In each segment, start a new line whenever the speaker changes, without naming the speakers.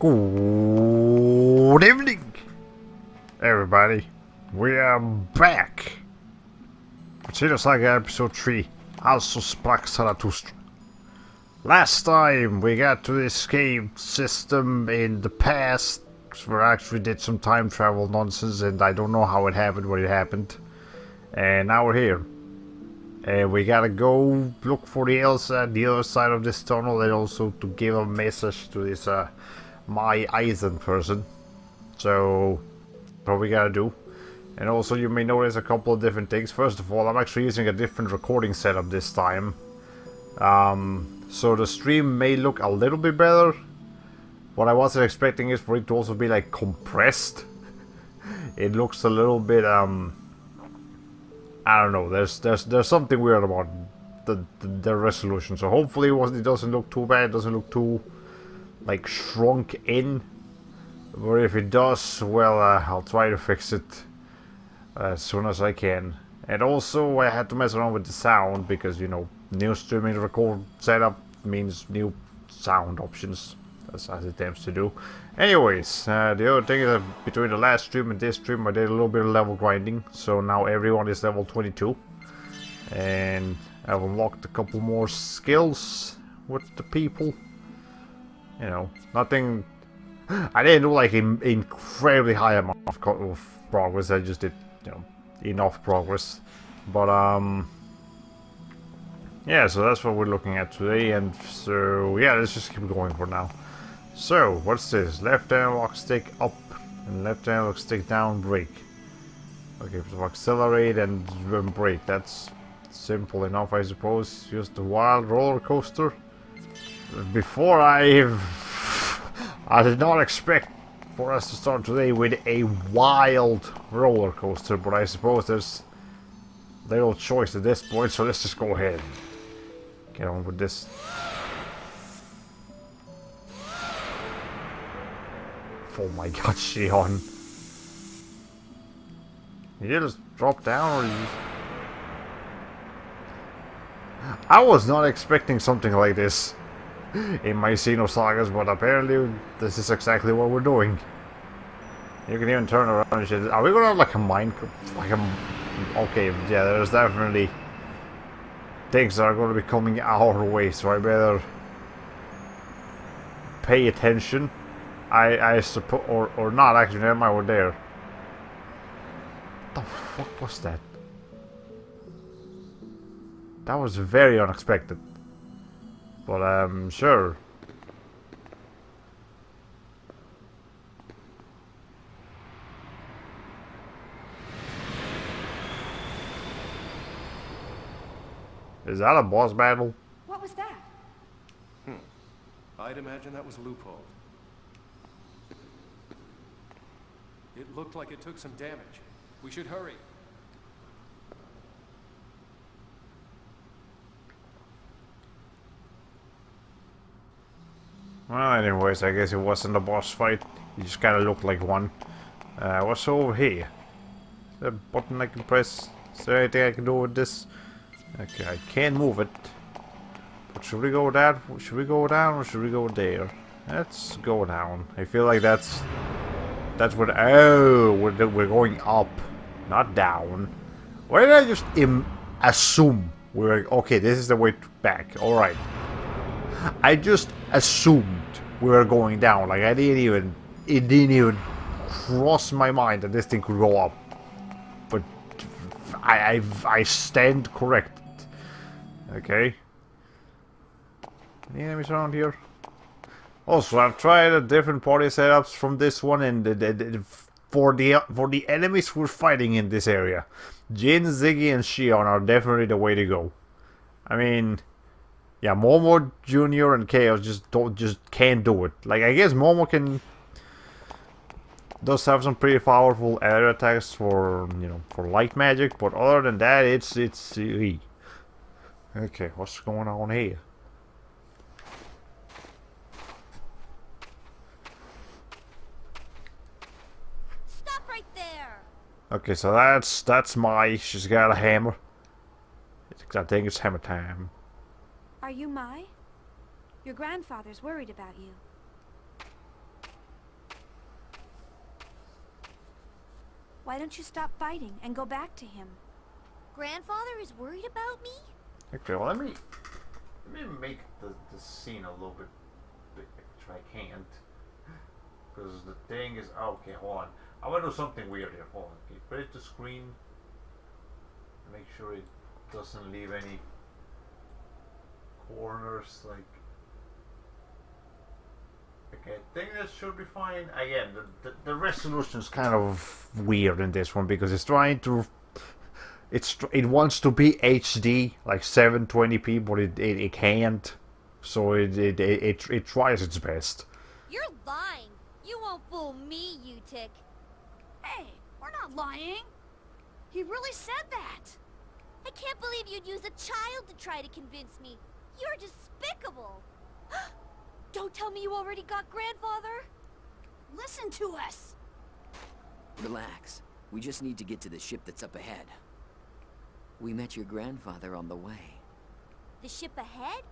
Good evening, everybody. We are back for Xenosaga episode 3, also Sprach Zarathustra. Last time we got to the escape system in the past, we actually did some time travel nonsense and I don't know how it happened, but it happened. And now we're here. And we gotta go look for the Elsa at the other side of this tunnel and also to give a message to this my Eisen person. So what we gotta do. And also you may notice a couple of different things. First of all, I'm actually using a different recording setup this time. So the stream may look a little bit better. What I wasn't expecting is for it to also be like compressed. It looks a little bit I don't know, there's something weird about the resolution. So hopefully it doesn't look too bad, it doesn't look too like shrunk in. But if it does, well, I'll try to fix it as soon as I can. And also I had to mess around with the sound because, you know, new streaming record setup means new sound options, as it tends to do. Anyways, the other thing is that between the last stream and this stream I did a little bit of level grinding, so now everyone is level 22. And I've unlocked a couple more skills with the people. You know, nothing... I didn't do like an incredibly high amount of progress, I just did, you know, enough progress. But yeah, so that's what we're looking at today, and so yeah, let's just keep going for now. So, what's this? Left analog stick up and left analog stick down, brake. Okay, so accelerate and brake. That's simple enough, I suppose. Just a wild roller coaster. Before I did not expect for us to start today with a wild roller coaster, but I suppose there's little choice at this point, so let's just go ahead and get on with this. Oh my god, Shion. You just drop down or you... I was not expecting something like this in my Xenosagas, but apparently this is exactly what we're doing. You can even turn around and shit. Are we gonna have like a mine... Okay, yeah, there's definitely things that are gonna be coming our way, so I better pay attention. I suppose, or not actually, never mind, we're there. What the fuck was that? That was very unexpected. But, sure. Is that a boss battle?
What was that?
I'd imagine that was a loophole. It looked like it took some damage. We should hurry.
Well, anyways, I guess it wasn't a boss fight. It just kind of looked like one. What's over here? Is there a button I can press? Is there anything I can do with this? Okay, I can't move it. But should we go that? Should we go down or should we go there? Let's go down. I feel like that's what. Oh, we're going up, not down. Why did I just assume we're okay? This is the way back. All right. I just assumed we were going down. Like it didn't even cross my mind that this thing could go up. But I stand corrected. Okay. Any enemies around here? Also, I've tried different party setups from this one, and for the enemies we're fighting in this area, Jin, Ziggy, and Shion are definitely the way to go. I mean, yeah, Momo Jr. and Chaos just can't do it. Like, I guess Momo does have some pretty powerful air attacks for, you know, for light magic, but other than that, it's okay. What's going on here? Okay, so that's Mai. She's got a hammer. I think it's hammer time.
Are you Mai? Your grandfather's worried about you. Why don't you stop fighting and go back to him?
Grandfather is worried about me?
Okay, well, let me make the scene a little bit big, which I can't. Because the thing is, okay, hold on. I want to do something weird here. Hold on. Okay, put it to screen. Make sure it doesn't leave any corners, like. Okay, I think that should be fine. Again, the resolution is kind of weird in this one because it's trying to. It wants to be HD, like 720p, but it can't. So it tries its best.
You're lying. You won't fool me, Utic.
Hey, we're not lying. He really said that.
I can't believe you'd use a child to try to convince me. You're despicable. Don't tell me you already got Grandfather.
Listen to us.
Relax. We just need to get to the ship that's up ahead. We met your grandfather on the way.
The ship ahead?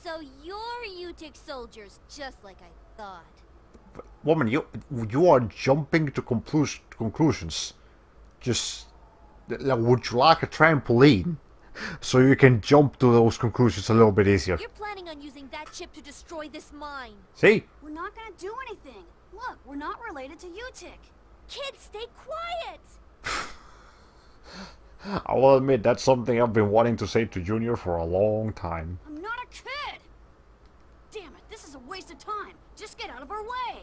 So you're Utic soldiers, just like I thought.
Woman, you are jumping to conclusions. Just would you like a trampoline so you can jump to those conclusions a little bit easier?
You're planning on using that ship to destroy this mine.
See?
We're not gonna do anything. Look, we're not related to Utic.
Kids, stay quiet.
I will admit that's something I've been wanting to say to Junior for a long time.
I'm not a kid. Damn it, this is a waste of time. Just get out of our way.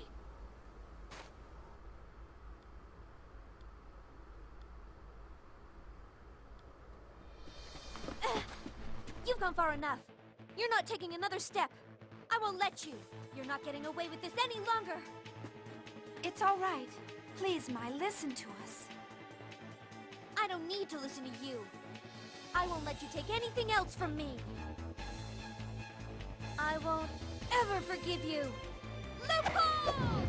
You've gone far enough. You're not taking another step. I won't let you. You're not getting away with this any longer.
It's all right. Please, Mai, listen to us.
I don't need to listen to you. I won't let you take anything else from me. I won't ever forgive you. Loophole!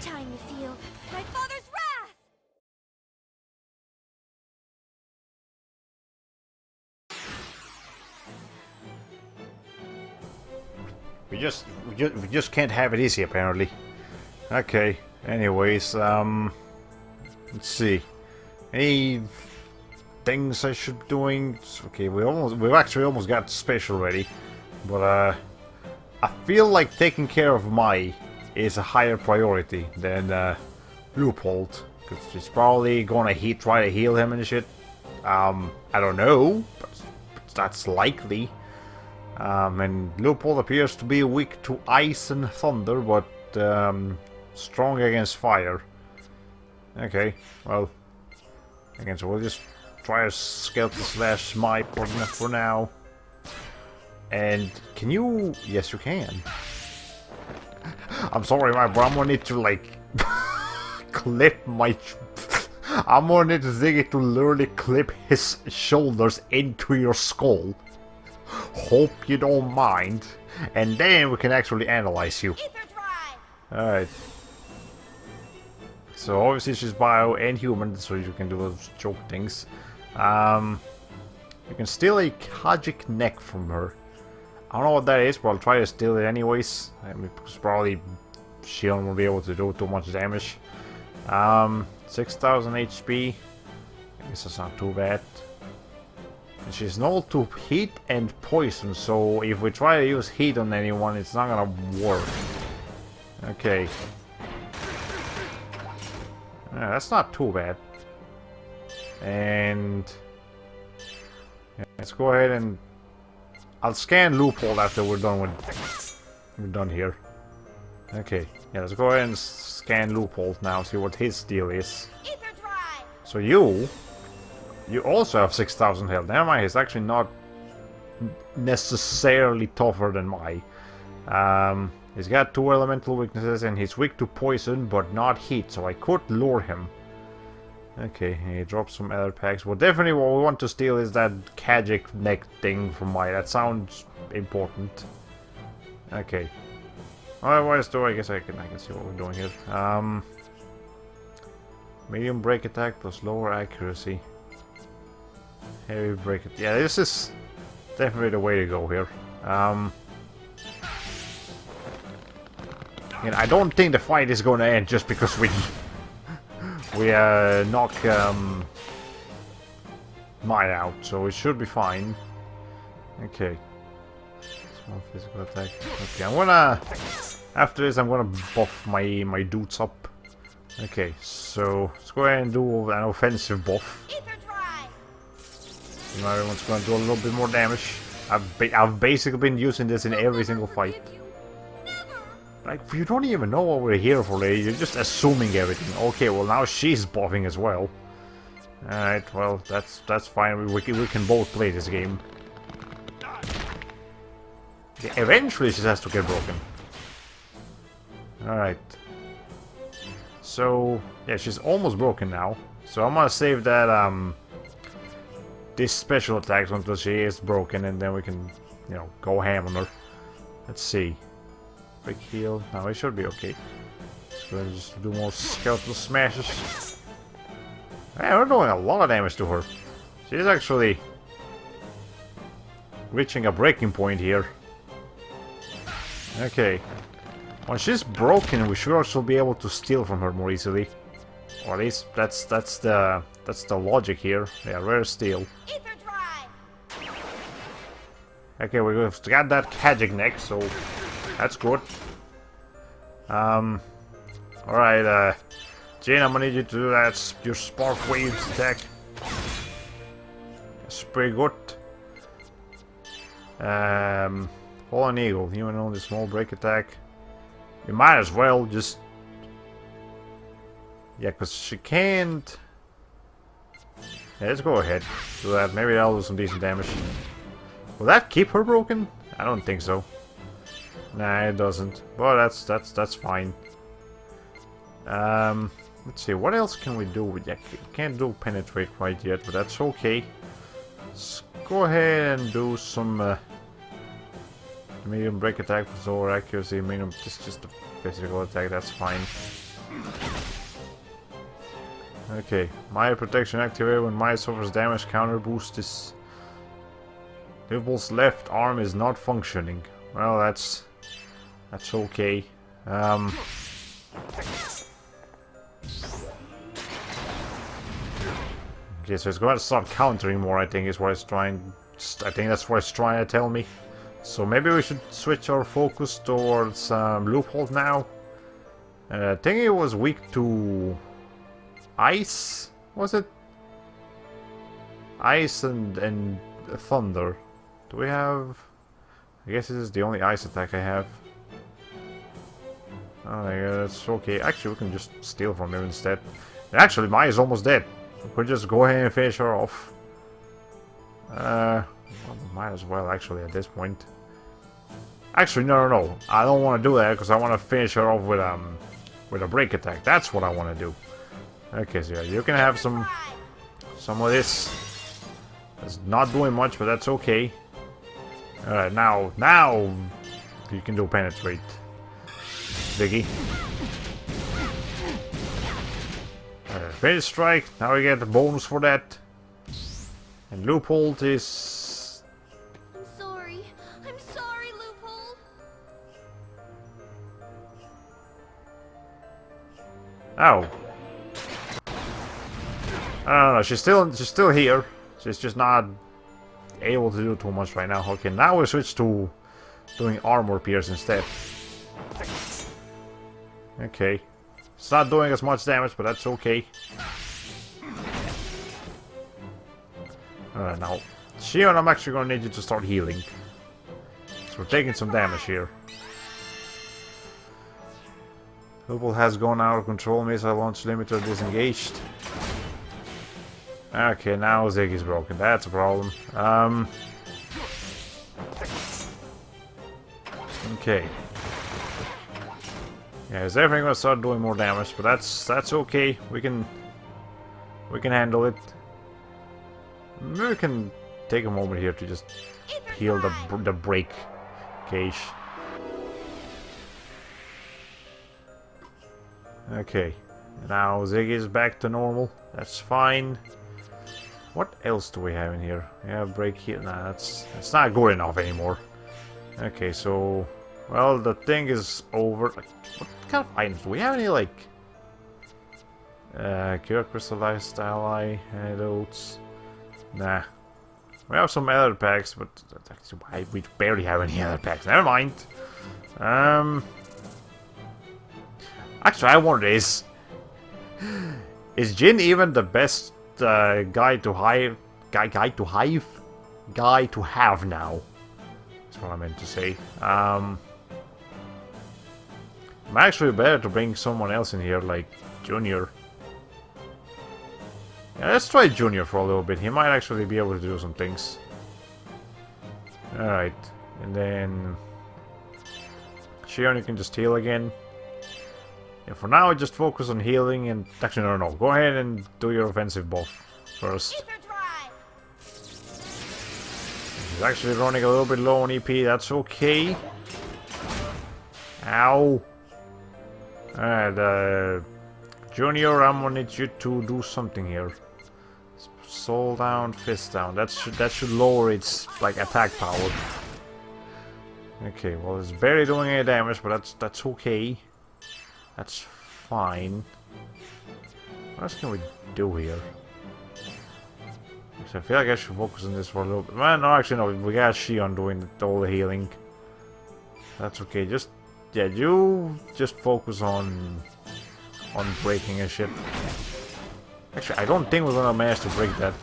Time to feel my father's wrath!
We just can't have it easy apparently. Okay. Anyways, let's see. Any things I should be doing? Okay, we've actually almost got special ready, but I feel like taking care of Mai is a higher priority than Leupold, because she's probably gonna try to heal him and shit. I don't know, but that's likely. And Leupold appears to be weak to ice and thunder, but strong against fire. Okay, well, again, so we'll just try a skeleton slash Mai for now. And can you? Yes, you can. I'm sorry, but I'm gonna need to like clip my. I'm gonna need to dig it to literally clip his shoulders into your skull. Hope you don't mind, and then we can actually analyze you. Alright. So obviously she's bio and human, so you can do those joke things. You can steal a Khajic neck from her. I don't know what that is, but I'll try to steal it anyways. I mean, because probably she won't be able to do too much damage. 6,000 HP. I guess that's not too bad. And she's null to heat and poison, so if we try to use heat on anyone, it's not gonna work. Okay. Yeah, that's not too bad. And yeah, let's go ahead and I'll scan Leupold after we're done here. Okay, yeah, let's go ahead and scan Leupold now, see what his deal is. So you also have 6,000 health. Never mind, he's actually not necessarily tougher than Mai. He's got 2 elemental weaknesses and he's weak to poison but not heat, so I could lure him. Okay, he dropped some other packs. Well, definitely what we want to steal is that Kajik neck thing from Maya. That sounds important. Okay. Otherwise, though, I guess I can see what we're doing here. Medium break attack plus lower accuracy. Heavy break attack. Yeah, this is definitely the way to go here. And I don't think the fight is going to end just because we knock Maya out, so it should be fine. Okay. Small physical attack. Okay, I'm gonna after this I'm gonna buff my dudes up. Okay, so let's go ahead and do an offensive buff. Now everyone's gonna do a little bit more damage. I've basically been using this in every single fight. Like, you don't even know what we're here for, lady. You're just assuming everything. Okay, well now she's buffing as well. Alright, well that's fine. We can both play this game. Yeah, eventually she has to get broken. Alright. So yeah, she's almost broken now. So I'm gonna save that this special attack until she is broken, and then we can, you know, go ham on her. Let's see. Quick heal. No, it should be okay. So let's just do more skeletal smashes. Yeah, we're doing a lot of damage to her. She's actually reaching a breaking point here. Okay. When she's broken, we should also be able to steal from her more easily. Or at least that's the logic here. Yeah, rare steal. Okay, we've got that Kajik neck, so that's good. Alright, Jane, I'm gonna need you to do that, your Spark Waves attack. That's pretty good. Fallen Eagle, human only small break attack. We might as well just... Yeah, because she can't... Yeah, let's go ahead. Do that, maybe that'll do some decent damage. Will that keep her broken? I don't think so. Nah, it doesn't. But that's fine. Let's see, what else can we do with that? Can't do penetrate right yet, but that's okay. Let's go ahead and do some medium break attack with lower accuracy. Medium, just a physical attack. That's fine. Okay, Maya protection activated when Maya suffers damage. Counter boost is. Liverpool's left arm is not functioning. Well, that's okay. Okay, so it's going to start countering more, I think is what it's trying. I think that's what it's trying to tell me. So maybe we should switch our focus towards Loophole now. I think it was weak to ice, was it? Ice and thunder. Do we have... I guess this is the only ice attack I have. Oh yeah, that's okay. Actually, we can just steal from him instead. And actually, Maya's almost dead. We could just go ahead and finish her off. Well, might as well, actually, at this point. Actually, no. I don't want to do that, because I want to finish her off with a break attack. That's what I want to do. Okay, so yeah, you can have some of this. It's not doing much, but that's okay. Alright, now you can do penetrate, Diggy. Finish strike. Now we get the bonus for that. And Loophole is.
I'm sorry, Loophole.
Oh. I don't know. She's still here. She's just not able to do too much right now. Okay, now we switch to doing armor pierce instead. Okay. It's not doing as much damage, but that's okay. Now, Shion, I'm actually gonna need you to start healing. So we're taking some damage here. Loophole has gone out of control. Missile launch limiter disengaged. Okay, now Ziggy's broken. That's a problem. Okay. Yeah, is everything gonna start doing more damage? But that's okay. We can We can handle it. Maybe we can take a moment here to just heal the break cage. Okay, now Ziggy is back to normal. That's fine. What else do we have in here? Yeah, break here. Nah, that's not good enough anymore. Okay, so well, the thing is over. Like, what kind of items do we have? Any like cure crystallized ally antidotes? Nah. We have some other packs, but we barely have any other packs. Never mind. Actually, I wonder is Jin even the best guy to have now? That's what I meant to say. I'm actually better to bring someone else in here, like Junior. Yeah, let's try Junior for a little bit. He might actually be able to do some things. Alright, and then Shion, you can just heal again. Yeah, for now, just focus on healing and... Actually, no. Go ahead and do your offensive buff first. He's actually running a little bit low on EP. That's okay. Ow. Alright, Junior, I'm gonna need you to do something here. Soul down, fist down. That should lower its like attack power. Okay, well it's barely doing any damage, but that's okay. That's fine. What else can we do here? So I feel like I should focus on this for a little bit. Well, no, actually no. We got Shion doing all the healing. That's okay. Yeah, you just focus on breaking and shit. Actually, I don't think we're gonna manage to break that.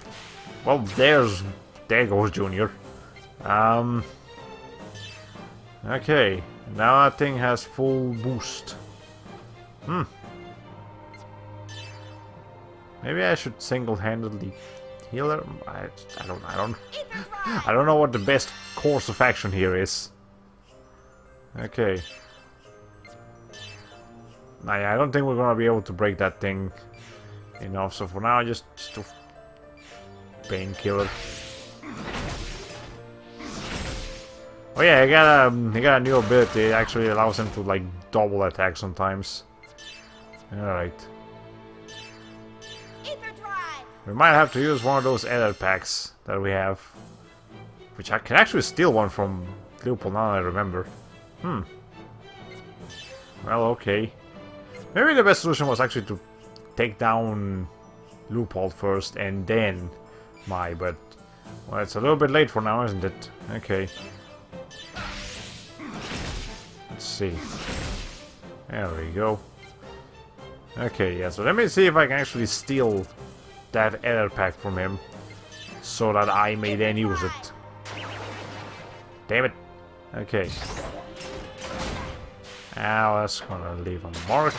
Well, there goes Junior. Okay, now that thing has full boost. Maybe I should single-handedly heal her. I don't know what the best course of action here is. Okay. Nah, yeah, I don't think we're gonna be able to break that thing enough, so for now just a painkiller. Oh yeah, he got a new ability. It actually allows him to like double attack sometimes. Alright. We might have to use one of those edit packs that we have. Which I can actually steal one from Leopold now that I remember. Well, okay. Maybe the best solution was actually to take down Loophole first and then Mai, but well, it's a little bit late for now, isn't it? Okay. Let's see. There we go. Okay, yeah, so let me see if I can actually steal that error pack from him so that I may then use it. Damn it. Okay. Now that's gonna leave a mark.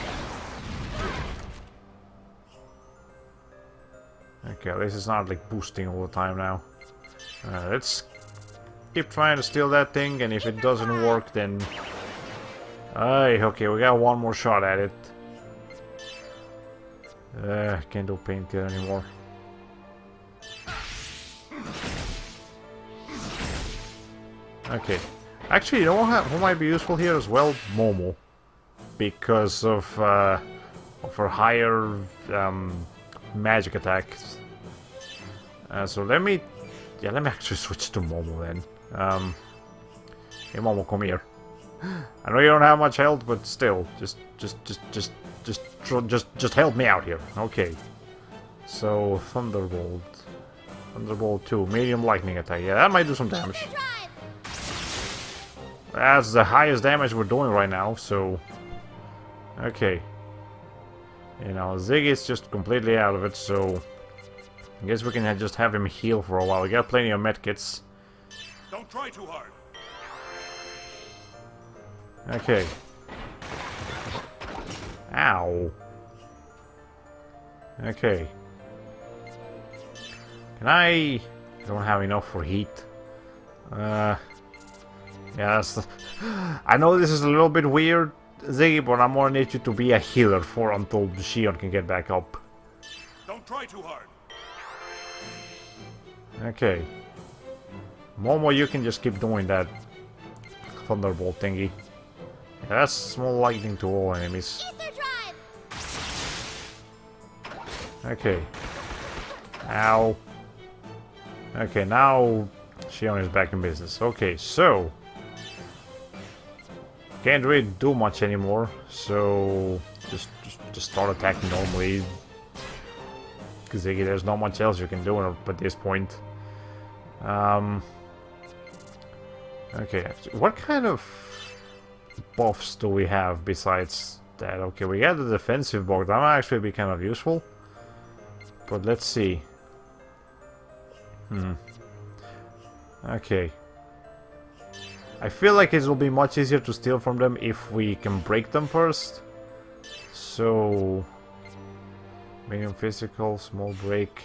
Okay, this is not like boosting all the time now. Let's keep trying to steal that thing, and if it doesn't work, then... okay, we got one more shot at it. Can't do painkiller anymore. Okay. Actually, you know who might be useful here as well? Momo. Because of her higher magic attacks. So let me actually switch to Momo then. Hey Momo, come here. I know you don't have much health, but still, just help me out here. Okay. So Thunderbolt 2, medium lightning attack. Yeah, that might do some damage. That's the highest damage we're doing right now, so... Okay. You know, Ziggy's just completely out of it, so... I guess we can just have him heal for a while. We got plenty of medkits.
Don't try too hard.
Okay. Ow. Okay. Can I don't have enough for heat. Yeah, that's the... I know this is a little bit weird, Ziggy, but I'm gonna need you to be a healer for until Shion can get back up.
Don't try too hard.
Okay. Momo, you can just keep doing that thunderbolt thingy. Yeah, that's small lightning to all enemies.
Ether drive.
Okay. Ow. Okay, now Shion is back in business. Okay, so can't really do much anymore, so just start attacking normally. Because there's not much else you can do at this point. Okay, what kind of buffs do we have besides that? Okay, we got the defensive buff. That might actually be kind of useful. But let's see. Okay. I feel like it will be much easier to steal from them if we can break them first. So... medium physical, small break.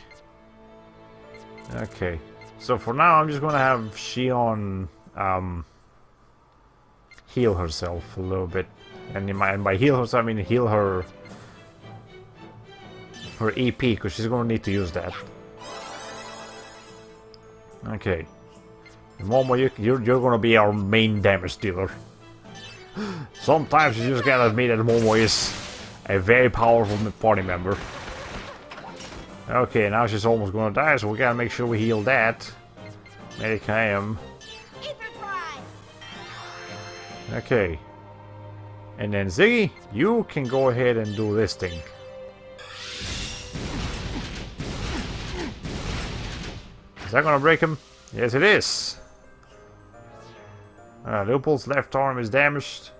Okay. So for now I'm just gonna have Shion heal herself a little bit. And by heal herself I mean heal her EP, because she's gonna need to use that. Okay. Momo, you're gonna be our main damage dealer. Sometimes you just gotta admit that Momo is a very powerful party member. Okay, now she's almost gonna die, so we gotta make sure we heal that. Medic I am. Okay. And then Ziggy, you can go ahead and do this thing. Is that gonna break him? Yes, it is. Leopold's left arm is damaged.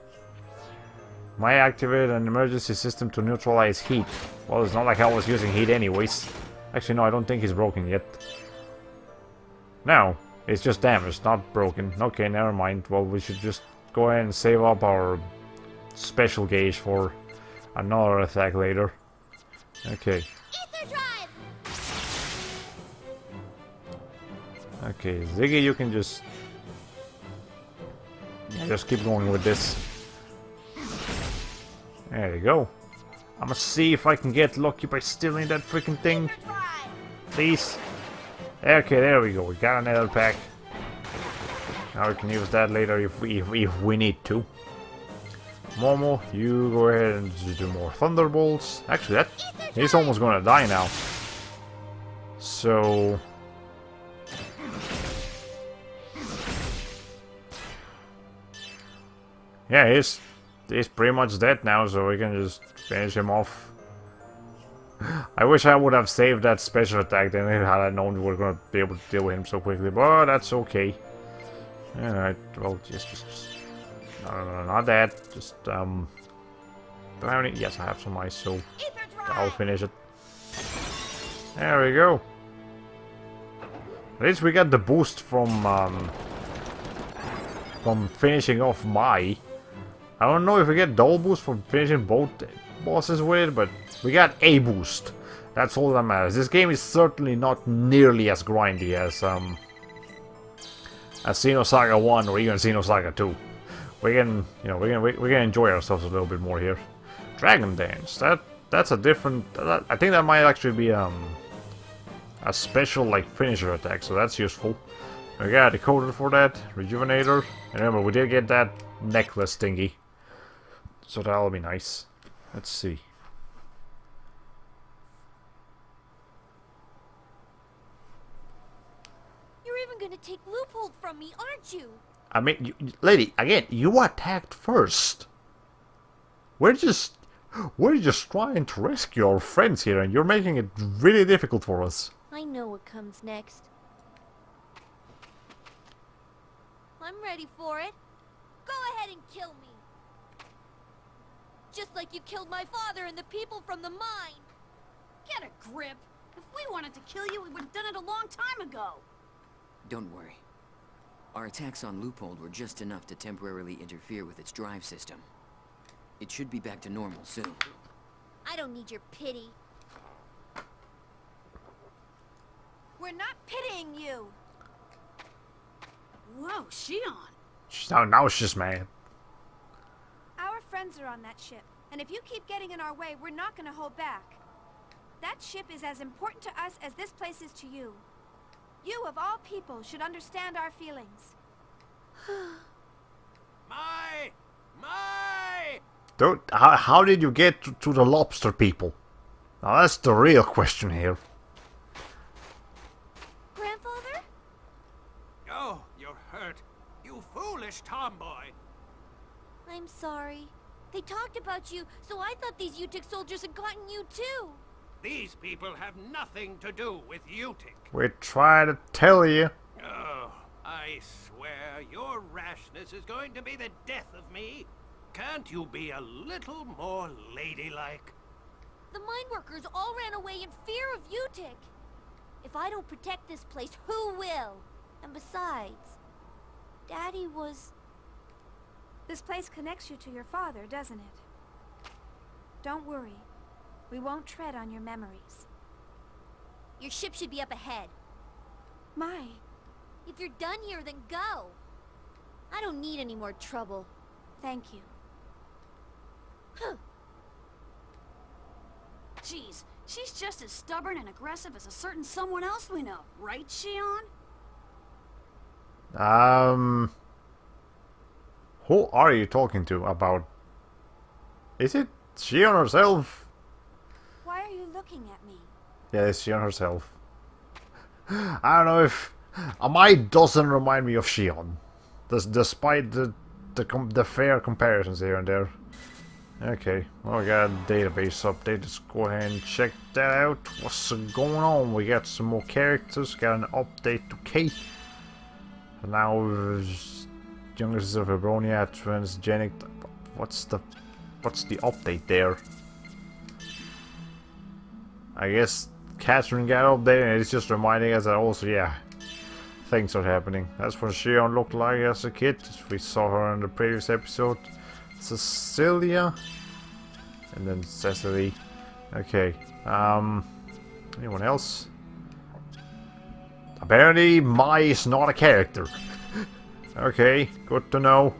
Might activate an emergency system to neutralize heat. Well, it's not like I was using heat anyways. Actually, no, I don't think he's broken yet. No, it's just damaged, not broken. Okay, never mind. Well, we should just go ahead and save up our special gauge for another attack later. Okay.
Ether drive.
Okay, Ziggy, you can just... yeah, just keep going with this. There you go. I'm gonna see if I can get lucky by stealing that freaking thing. Please. Okay, there we go. We got another pack. Now we can use that later if we need to. Momo, you go ahead and just do more thunderbolts. Actually, he's almost gonna die now. So... yeah, he's pretty much dead now, so we can just finish him off. I wish I would have saved that special attack, then had I known we were gonna be able to deal with him so quickly, but that's okay. Alright, well, just no, not that. Just, do I have any? Yes, I have some ice, so I'll finish it. There we go. At least we got the boost from finishing off Mai. I don't know if we get double boost from finishing both bosses with it, but we got a boost. That's all that matters. This game is certainly not nearly as grindy as Xenosaga 1 or even Xenosaga 2. We can, you know, we can enjoy ourselves a little bit more here. Dragon Dance. That's a different. I think that might actually be a special like finisher attack, so that's useful. We got a decoder for that, Rejuvenator, and remember we did get that necklace thingy, so that'll be nice. Let's see.
You're even gonna take Loophole from me, aren't you?
I mean, lady, again, you attacked first. We're just trying to rescue our friends here, and you're making it really difficult for us.
I know what comes next. I'm ready for it. Go ahead and kill me. Just like you killed my father and the people from the mine.
Get a grip. If we wanted to kill you, we would have done it a long time ago.
Don't worry. Our attacks on Loophole were just enough to temporarily interfere with its drive system. It should be back to normal soon.
I don't need your pity. We're not pitying you.
Whoa, Shion.
Now she's mad.
Our friends are on that ship, and if you keep getting in our way, we're not gonna hold back. That ship is as important to us as this place is to you. You, of all people, should understand our feelings.
How did you get to the lobster people? Now that's the real question here.
Grandfather?
Oh, you're hurt. You foolish tomboy.
I'm sorry. They talked about you, so I thought these Utic soldiers had gotten you too.
These people have nothing to do with Utic.
We try to tell you.
Oh, I swear your rashness is going to be the death of me. Can't you be a little more ladylike?
The mine workers all ran away in fear of Utic. If I don't protect this place, who will? And besides, Daddy was...
This place connects you to your father, doesn't it? Don't worry. We won't tread on your memories.
Your ship should be up ahead.
My,
If you're done here, then go. I don't need any more trouble.
thank you.
Jeez, she's just as stubborn and aggressive as a certain someone else we know, right, Shion?
Who are you talking to about? Is it Shion herself?
Why are you looking at me?
Yeah, it's Shion herself. I don't know if Amai doesn't remind me of Shion, despite the fair comparisons here and there. Okay, well, we got a database update. Let's go ahead and check that out. What's going on? We got some more characters. Got an update to Kate. So now, younger sister of Hebronia, transgenic. What's the update there? I guess Catherine got updated, and it's just reminding us that also, yeah, things are happening. That's what Shion looked like as a kid. We saw her in the previous episode. Cecilia, and then Cecily. Okay. Anyone else? Apparently, Mai is not a character. Okay, good to know.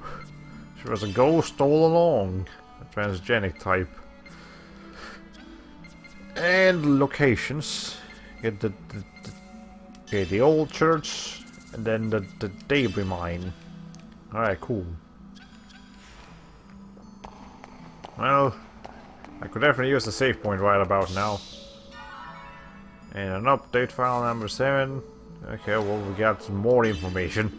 She was a ghost all along. A transgenic type. And locations. Get the old church, and then the debris mine. Alright, cool. Well, I could definitely use the save point right about now. And an update file number 7. Okay, well, we got some more information.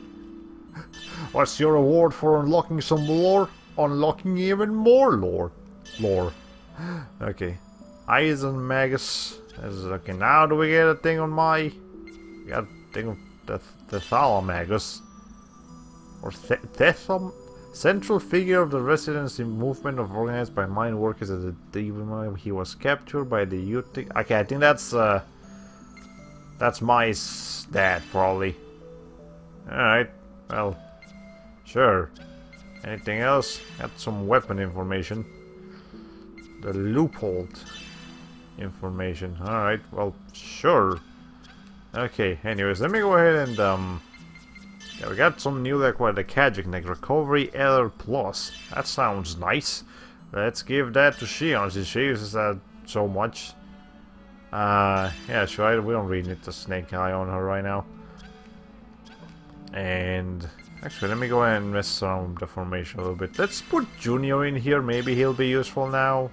What's your reward for unlocking some lore? Unlocking even more lore. Okay. Eyes and Magus. Okay, now do we get a thing on my... We got a thing of the Thalamagus. Or Thetham? Central figure of the residency movement of organized by mine workers at the time he was captured by the Utic. Okay, I think that's my dad, probably. Alright, well, sure. Anything else? Got some weapon information. The loophole information. Alright, well, sure. Okay, anyways, let me go ahead and, yeah, we got some new like what the Kajiknek Recovery L Plus. That sounds nice. Let's give that to Shion since she uses that so much. Yeah, sure, we don't really need the snake eye on her right now. And actually, let me go ahead and mess around the formation a little bit. Let's put Junior in here. Maybe he'll be useful now,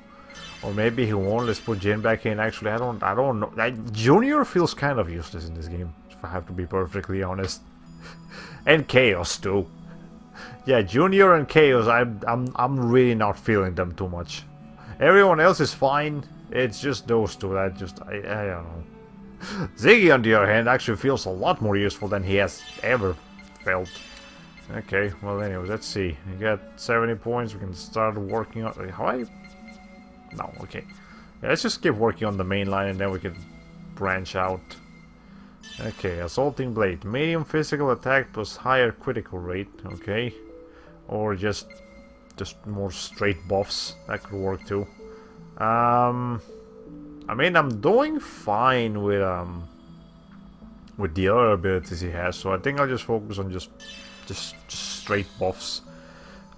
or maybe he won't. Let's put Jin back in. Actually, I don't know. Junior feels kind of useless in this game, if I have to be perfectly honest. And Chaos too. Yeah, Junior and Chaos, I'm really not feeling them too much. Everyone else is fine. It's just those two that I don't know. Ziggy, on the other hand, actually feels a lot more useful than he has ever felt. Okay, well, anyways, let's see. We got 70 points. We can start working on. How I? No, okay. Yeah, let's just keep working on the main line, and then we can branch out. Okay, Assaulting Blade. Medium physical attack plus higher critical rate. Okay. Or just more straight buffs. That could work too. I mean, I'm doing fine with the other abilities he has, so I think I'll just focus on just straight buffs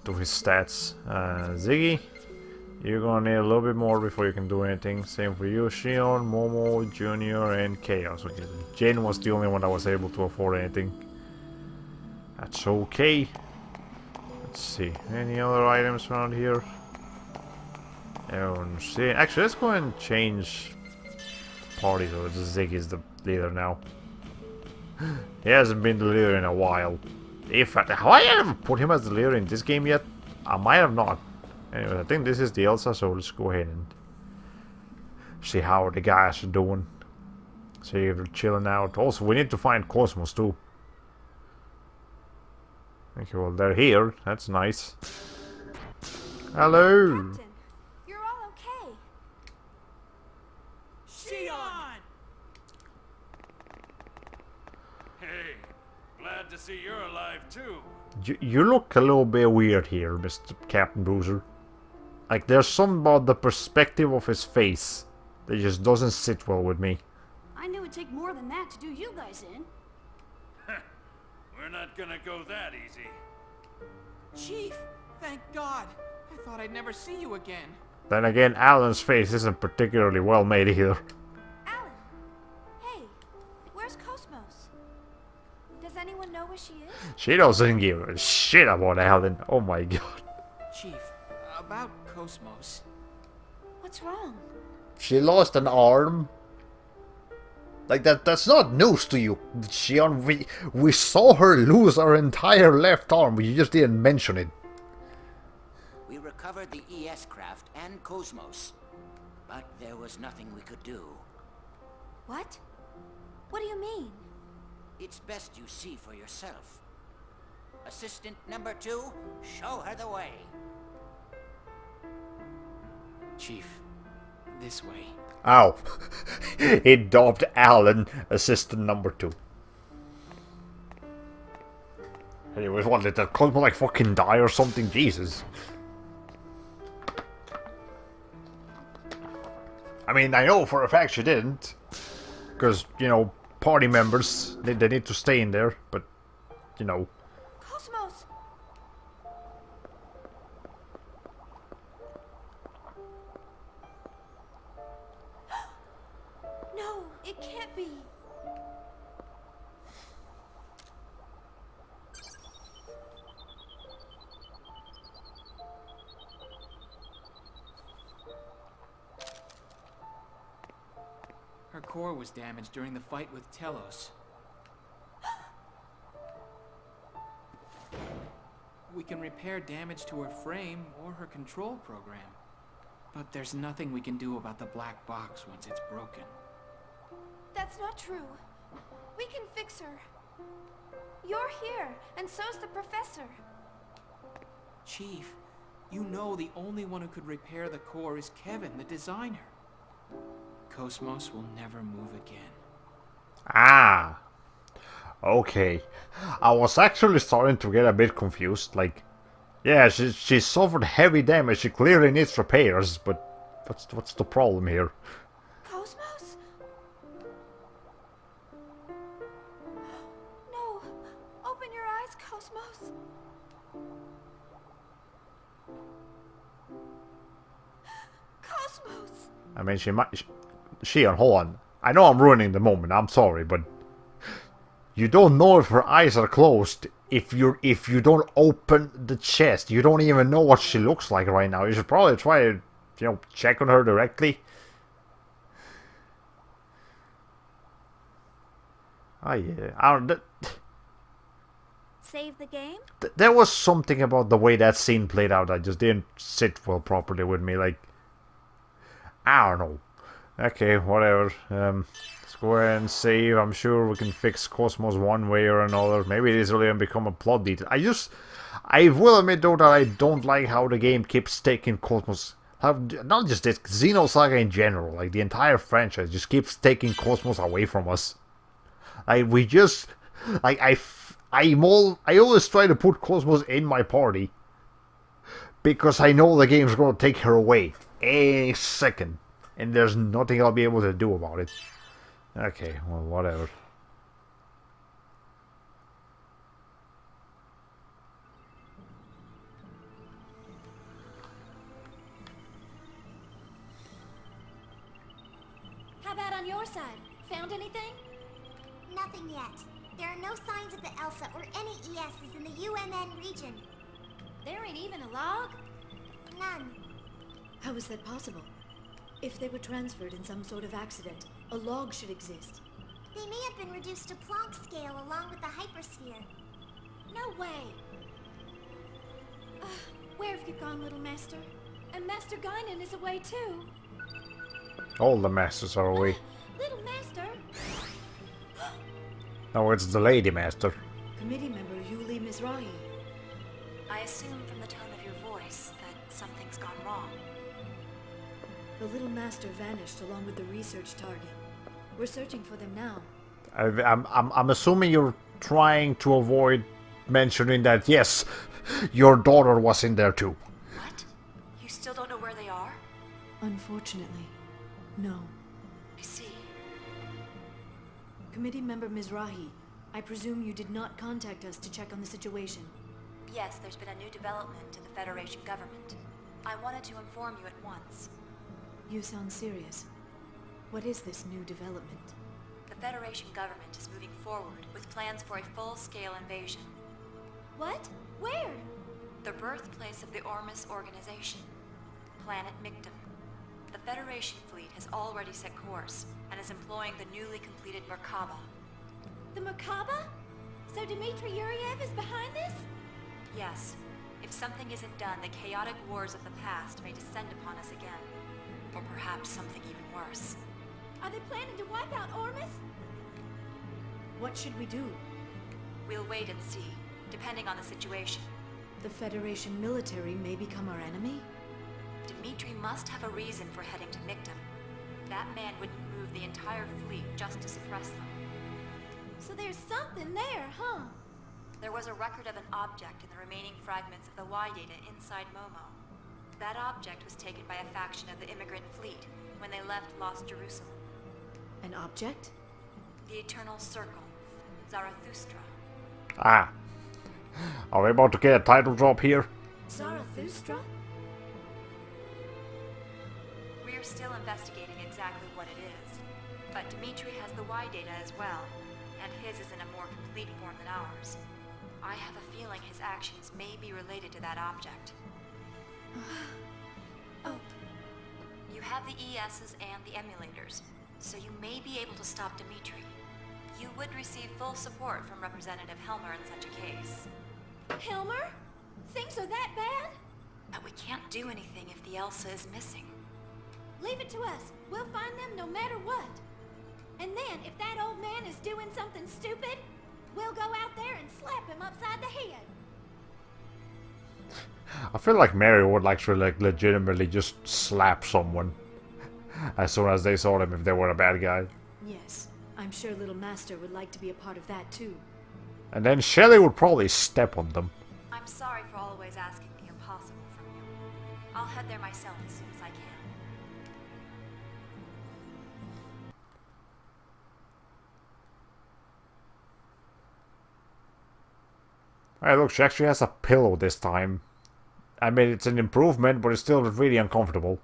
to his stats. Ziggy. You're gonna need a little bit more before you can do anything. Same for you, Shion, Momo, Junior, and Chaos. Okay, Jin was the only one that was able to afford anything. That's okay. Let's see. Any other items around here? I don't see. Actually, let's go and change party so Zig is the leader now. He hasn't been the leader in a while. Have I ever put him as the leader in this game yet? I might have not. Anyway, I think this is the Elsa, so let's go ahead and see how the guys are doing. See if they're chilling out. Also, we need to find Cosmos too. Okay, well, they're here. That's nice. Hello!
Captain, you're all okay.
Xion! Hey, glad to see you're alive too.
You look a little bit weird here, Mr. Captain Bruiser. Like, there's something about the perspective of his face that just doesn't sit well with me.
I knew it'd take more than that to do you guys in.
We're not gonna go that easy.
Chief, thank God. I thought I'd never see you again.
Then again, Alan's face isn't particularly well made here.
Alan! Hey, where's Cosmos? Does anyone know where she is?
She doesn't give a shit about Alan. Oh my god.
Chief, about Cosmos.
What's wrong?
She lost an arm. Like, that's not news to you, Shion. We saw her lose her entire left arm, but you just didn't mention it.
We recovered the ES craft and Cosmos, but there was nothing we could do.
What? What do you mean?
It's best you see for yourself. Assistant number 2, show her the way.
Chief, this way.
Ow. It dubbed Alan assistant number 2. Anyways, what, did that Cosmo like fucking die or something? Jesus. I mean, I know for a fact she didn't. Because, you know, party members, they need to stay in there, but, you know.
Cosmos! No, it can't be.
Her core was damaged during the fight with Telos. We can repair damage to her frame or her control program. But there's nothing we can do about the black box once it's broken.
That's not true. We can fix her. You're here, and so's the professor.
Chief, you know the only one who could repair the core is Kevin, the designer. Cosmos will never move again.
Ah. Okay. I was actually starting to get a bit confused. Like, yeah, she suffered heavy damage. She clearly needs repairs, but what's the problem here?
Cosmos? No. Open your eyes, Cosmos. Cosmos!
I mean, she might... Shion, hold on. I know I'm ruining the moment. I'm sorry, but... You don't know if her eyes are closed if you don't open the chest. You don't even know what she looks like right now. You should probably try to, you know, check on her directly. Oh yeah, I don't...
Save the game?
There was something about the way that scene played out that just didn't sit well properly with me. Like, I don't know. Okay, whatever. Let's go ahead and save. I'm sure we can fix Cosmos one way or another. Maybe it is really gonna become a plot detail. I will admit though that I don't like how the game keeps taking Cosmos. Not just this, Xenosaga in general. Like, the entire franchise just keeps taking Cosmos away from us. Like, we just... Like, I always try to put Cosmos in my party. Because I know the game's gonna take her away any second. And there's nothing I'll be able to do about it. Okay, well, whatever.
on your side? Found anything?
Nothing yet. There are no signs of the Elsa or any ESs in the UNN region.
There ain't even a log?
None.
How is that possible? If they were transferred in some sort of accident, a log should exist.
They may have been reduced to Planck scale along with the hypersphere.
No way. Where have you gone, little master? And Master Guinan is away too.
All the masters are away.
Little master?
No, it's the lady master.
Committee member Yuli Mizrahi.
I assume from the tone of your voice that something's gone wrong.
The little master vanished along with the research target. We're searching for them now.
I'm assuming you're trying to avoid mentioning that, yes, your daughter was in there too.
What? You still don't know where they are?
Unfortunately, no.
I see.
Committee member Mizrahi, I presume you did not contact us to check on the situation.
Yes, there's been a new development in the Federation government. I wanted to inform you at once.
You sound serious. What is this new development?
The Federation government is moving forward with plans for a full-scale invasion.
What? Where?
The birthplace of the Ormus organization, Planet Mictum. The Federation fleet has already set course and is employing the newly completed Merkaba.
The Merkaba? So Dmitri Yuriev is behind this?
Yes. If something isn't done, the chaotic wars of the past may descend upon us again. Or perhaps something even worse.
Are they planning to wipe out Ormus?
What should we do?
We'll wait and see, depending on the situation.
The Federation military may become our enemy?
Dmitri must have a reason for heading to Mictum. That man wouldn't move the entire fleet just to suppress them.
So there's something there, huh?
There was a record of an object in the remaining fragments of the Y data inside Momo. That object was taken by a faction of the immigrant fleet when they left Lost Jerusalem.
An object?
The Eternal Circle, Zarathustra.
Ah. Are we about to get a title drop here?
Zarathustra?
We're still investigating exactly what it is, but Dmitri has the Y data as well, and his is in a more complete form than ours. I have a feeling his actions may be related to that object.
Oh.
You have the ESs and the emulators, so you may be able to stop Dmitri. You would receive full support from Representative Helmer in such a case.
Helmer? Things are that bad?
But we can't do anything if the Elsa is missing.
Leave it to us. We'll find them no matter what. And then, if that old man is doing something stupid, we'll go out there and slap him upside the head.
I feel like Mary would actually legitimately just slap someone as soon as they saw them if they were a bad guy.
Yes, I'm sure Little Master would like to be a part of that too.
And then Shelly would probably step on them.
I'm sorry for always asking the impossible from you. I'll head there myself as soon as I can.
Hey, look, she actually has a pillow this time. I mean, it's an improvement, but it's still really uncomfortable.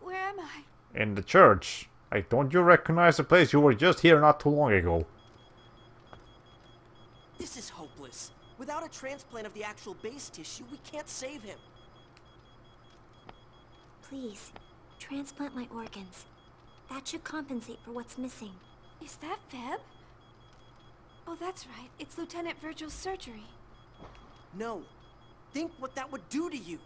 Where am I?
In the church. Like, don't you recognize the place? You were just here not too long ago.
This is hopeless. Without a transplant of the actual base tissue, we can't save him.
Please, transplant my organs. That should compensate for what's missing.
Is that Feb? Oh, that's right. It's Lieutenant Virgil's surgery.
No. Think what that would do to you.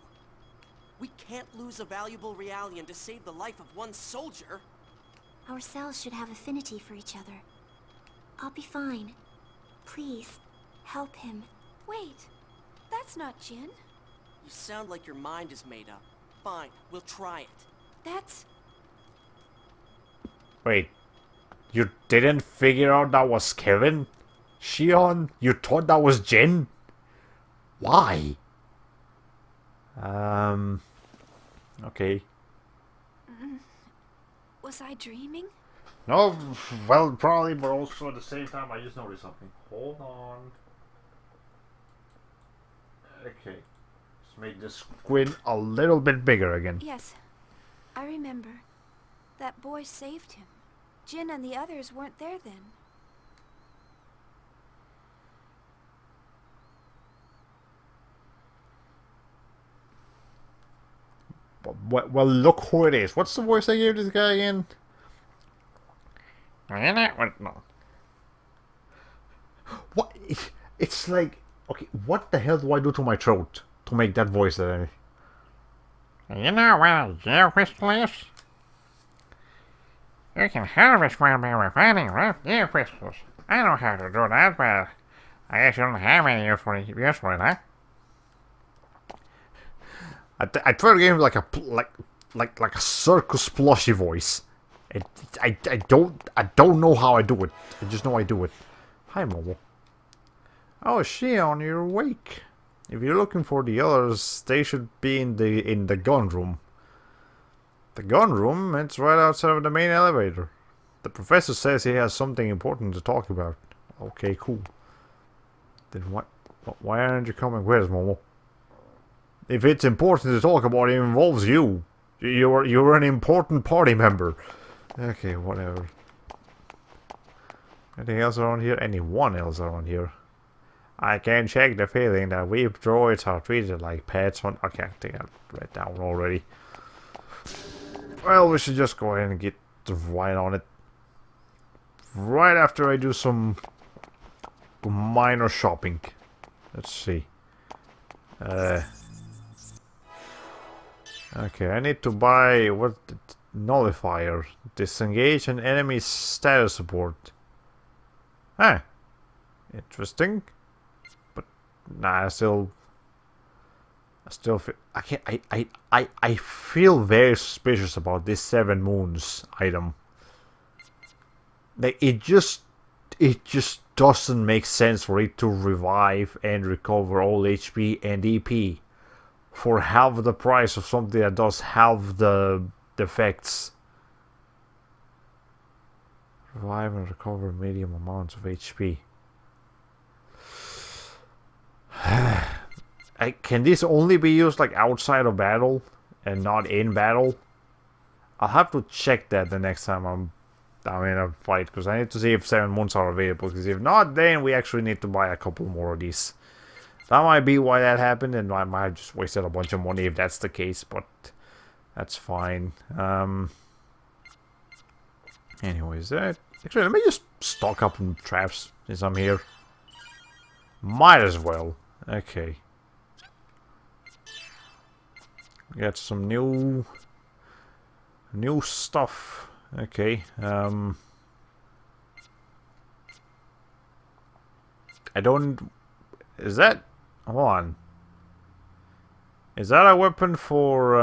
We can't lose a valuable Realian to save the life of one soldier.
Our cells should have affinity for each other. I'll be fine. Please, help him.
Wait, that's not Jin.
You sound like your mind is made up. Fine, we'll try it.
That's...
Wait. You didn't figure out that was Kevin? Shion? You thought that was Jin? Why? Okay.
Was I dreaming?
No, well, probably, but also at the same time, I just noticed something. Hold on. Okay. Let's make the squid a little bit bigger again.
Yes, I remember. That boy saved him. Jin and the others weren't there then.
Well, look who it is. What's the voice I gave this guy again? No. What? It's like... Okay, what the hell do I do to my throat to make that voice that You know what a geocrystal is? You can harvest one by refining rough geocrystals. I know how to do that, but I guess you don't have any use for it, huh? I try to give him like a circus plushy voice. I don't know how I do it. I just know I do it. Hi, Momo. Oh, Shion, you're awake. If you're looking for the others, they should be in the gun room. The gun room? It's right outside of the main elevator. The professor says he has something important to talk about. Okay, cool. Then why aren't you coming with us, Momo? If it's important to talk about, it involves you. You're an important party member. Okay, whatever. Anything else around here? Anyone else around here? I can check the feeling that we droids are treated like pets on... Okay, I think I read that one already. Well, we should just go ahead and get right on it. Right after I do some minor shopping. Let's see. Okay, I need to buy what nullifier. Disengage an enemy's status support. Ah, interesting. But nah, I still feel I feel very suspicious about this 7 moons item. Like it just doesn't make sense for it to revive and recover all HP and EP for half the price of something that does half the effects. Revive and recover medium amounts of HP. Can this only be used like outside of battle and not in battle? I'll have to check that the next time I'm in a fight, because I need to see if 7 moons are available, because if not, then we actually need to buy a couple more of these. That might be why that happened, and I might have just wasted a bunch of money if that's the case, but that's fine. Anyways, actually, let me just stock up on traps since I'm here. Might as well. Okay. Got some new stuff. Okay. I don't... Is that... Hold on. Is that a weapon for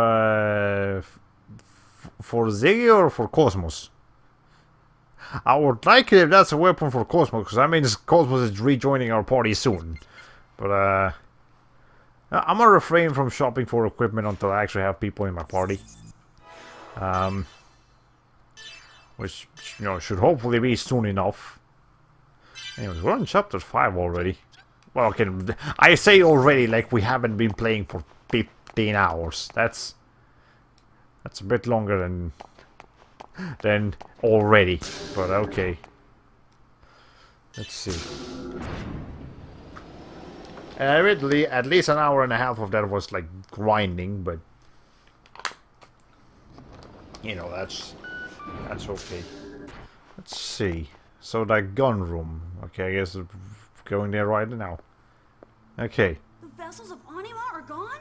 Ziggy or for Cosmos? I would like it if that's a weapon for Cosmos, because that means Cosmos is rejoining our party soon. But I'm gonna refrain from shopping for equipment until I actually have people in my party. Which, you know, should hopefully be soon enough. Anyways, we're on chapter 5 already. Well, okay, I say already like we haven't been playing for 15 hours. That's a bit longer than already, but okay. Let's see. Admittedly, at least an hour and a half of that was like grinding, but you know, that's okay. Let's see. So that gun room. Okay, I guess we're going there right now. Okay.
The vessels of Anima are gone?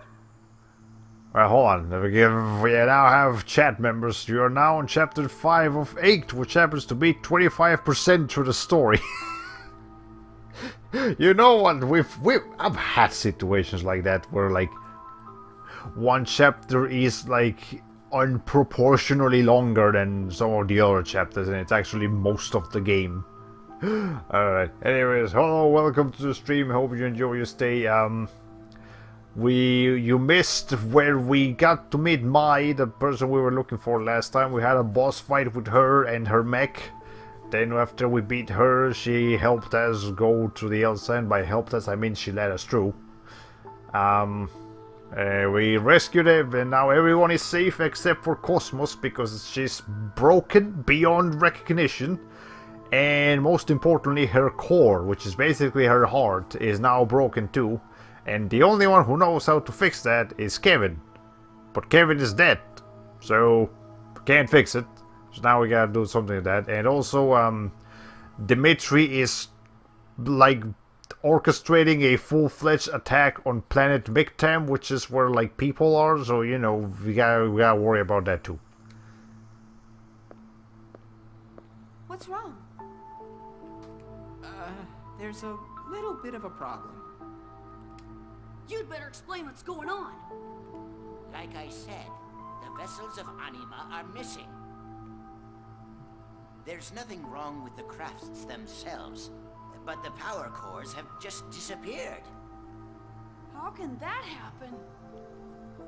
Well, hold on. We now have chat members. You are now on chapter 5 of 8, which happens to be 25% through the story. You know what? I've had situations like that where like one chapter is like unproportionally longer than some of the other chapters, and it's actually most of the game. Alright, anyways, hello, welcome to the stream, hope you enjoy your stay. You missed where we got to meet Mai, the person we were looking for last time. We had a boss fight with her and her mech. Then after we beat her, she helped us go to the other side. By helped us, I mean she led us through. We rescued her, and now everyone is safe except for Cosmos because she's broken beyond recognition. And most importantly, her core, which is basically her heart, is now broken too. And the only one who knows how to fix that is Kevin. But Kevin is dead, so can't fix it. So now we gotta do something with that. And also, Dimitri is like orchestrating a full-fledged attack on planet Mictam, which is where like people are. So you know we gotta worry about that too.
What's wrong?
There's a little bit of a problem.
You'd better explain what's going on.
Like I said, the vessels of Anima are missing. There's nothing wrong with the crafts themselves, but the power cores have just disappeared.
How can that happen?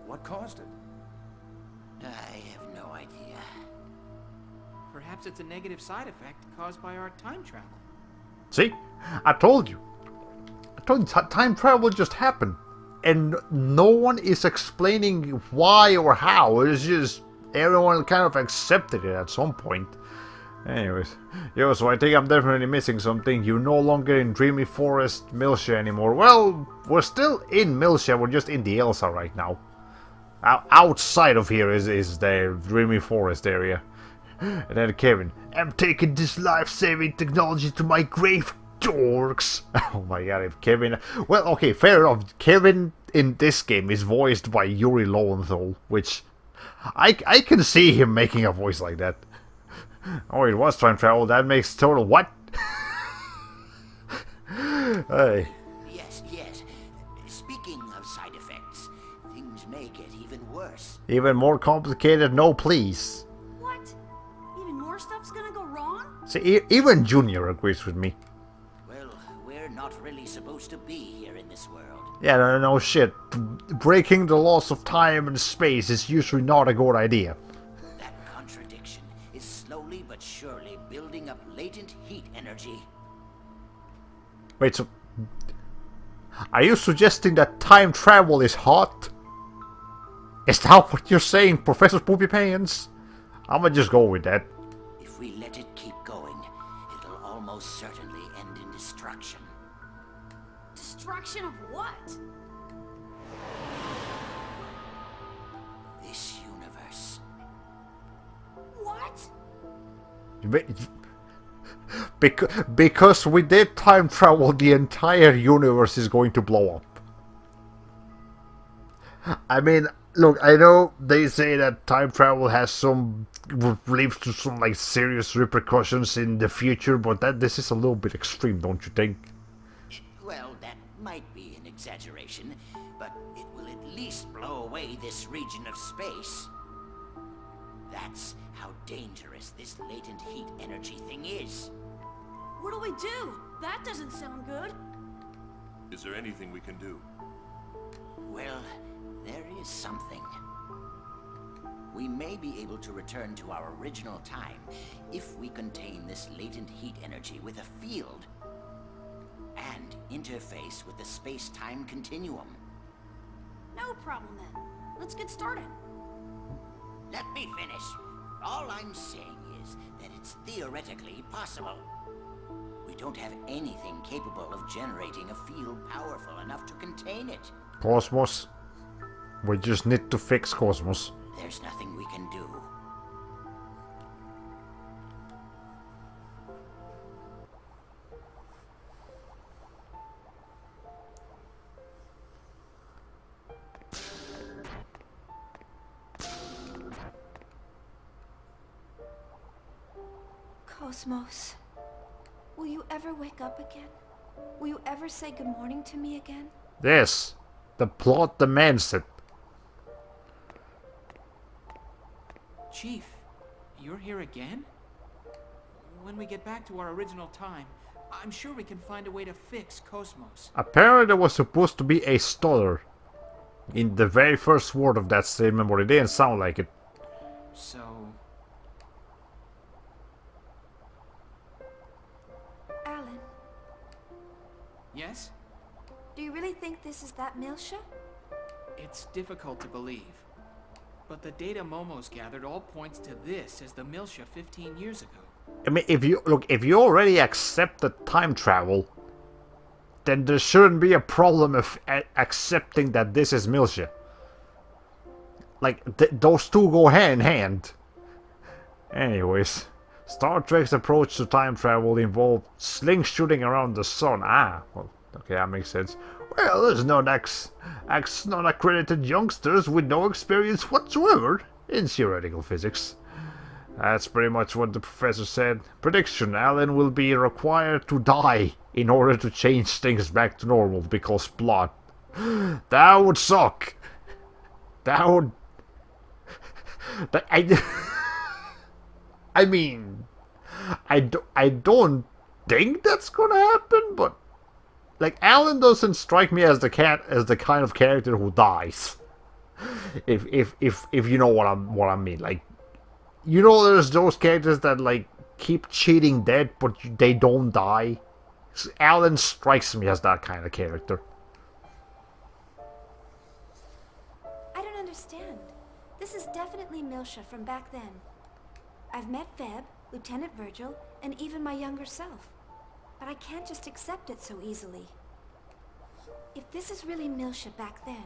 What caused it?
I have no idea.
Perhaps it's a negative side effect caused by our time travel.
See? I told you. Time travel just happened. And no one is explaining why or how. It's just everyone kind of accepted it at some point. Anyways. Yo, so I think I'm definitely missing something. You're no longer in Dreamy Forest, Milsha anymore. Well, we're still in Milsha. We're just in the Elsa right now. Outside of here is the Dreamy Forest area. And then Kevin, I'm taking this life-saving technology to my grave, dorks. Oh my god, if Kevin... Well, okay, fair enough. Kevin in this game is voiced by Yuri Lowenthal, which... I can see him making a voice like that. Oh, it was time travel. That makes total... What? Hey.
Yes. Speaking of side effects, things may get even worse.
Even more complicated? No, please.
What? Even more stuff's gonna go wrong?
See, even Junior agrees with me.
Well, we're not really supposed to be here in this world.
Yeah, no shit. Breaking the laws of time and space is usually not a good idea.
That contradiction is slowly but surely building up latent heat energy.
Wait, so... Are you suggesting that time travel is hot? Is that what you're saying, Professor Poopy Pants? I'ma just go with that.
If we let it keep going, it'll almost certainly end in destruction.
Destruction of what?
This universe.
What?
Because we did time travel, the entire universe is going to blow up. I mean, look, I know they say that time travel has leads to some like serious repercussions in the future, but this is a little bit extreme, don't you think?
Well, that might be an exaggeration, but it will at least blow away this region of space. That's how dangerous this latent heat energy thing is.
What do we do? That doesn't sound good.
Is there anything we can do?
Well, there is something. We may be able to return to our original time if we contain this latent heat energy with a field and interface with the space-time continuum.
No problem then. Let's get started.
Let me finish. All I'm saying is that it's theoretically possible. We don't have anything capable of generating a field powerful enough to contain it.
Cosmos. We just need to fix Cosmos.
There's nothing we can do.
Cosmos, will you ever wake up again? Will you ever say good morning to me again?
Yes, the plot demands it.
Chief, you're here again? When we get back to our original time, I'm sure we can find a way to fix Cosmos.
Apparently there was supposed to be a stutter in the very first word of that statement, but it didn't sound like it.
So...
Alan.
Yes?
Do you really think this is that Milsha?
It's difficult to believe. But the data Momo's gathered all points to this as the Milsha 15 years ago.
I mean, if you already accepted time travel, then there shouldn't be a problem of accepting that this is Milsha. Like, those two go hand in hand. Anyways, Star Trek's approach to time travel involved slingshooting around the sun. Ah, well, okay, that makes sense. Well, there's non-accredited youngsters with no experience whatsoever in theoretical physics. That's pretty much what the professor said. Prediction: Alan will be required to die in order to change things back to normal because plot. That would suck. That would... I mean, I don't think that's gonna happen, but like, Alan doesn't strike me as the kind of character who dies. If you know what I mean, like, you know, there's those characters that like keep cheating dead, but they don't die. Alan strikes me as that kind of character.
I don't understand. This is definitely Milsha from back then. I've met Feb, Lieutenant Virgil, and even my younger self. But I can't just accept it so easily. If this is really Milsha back then,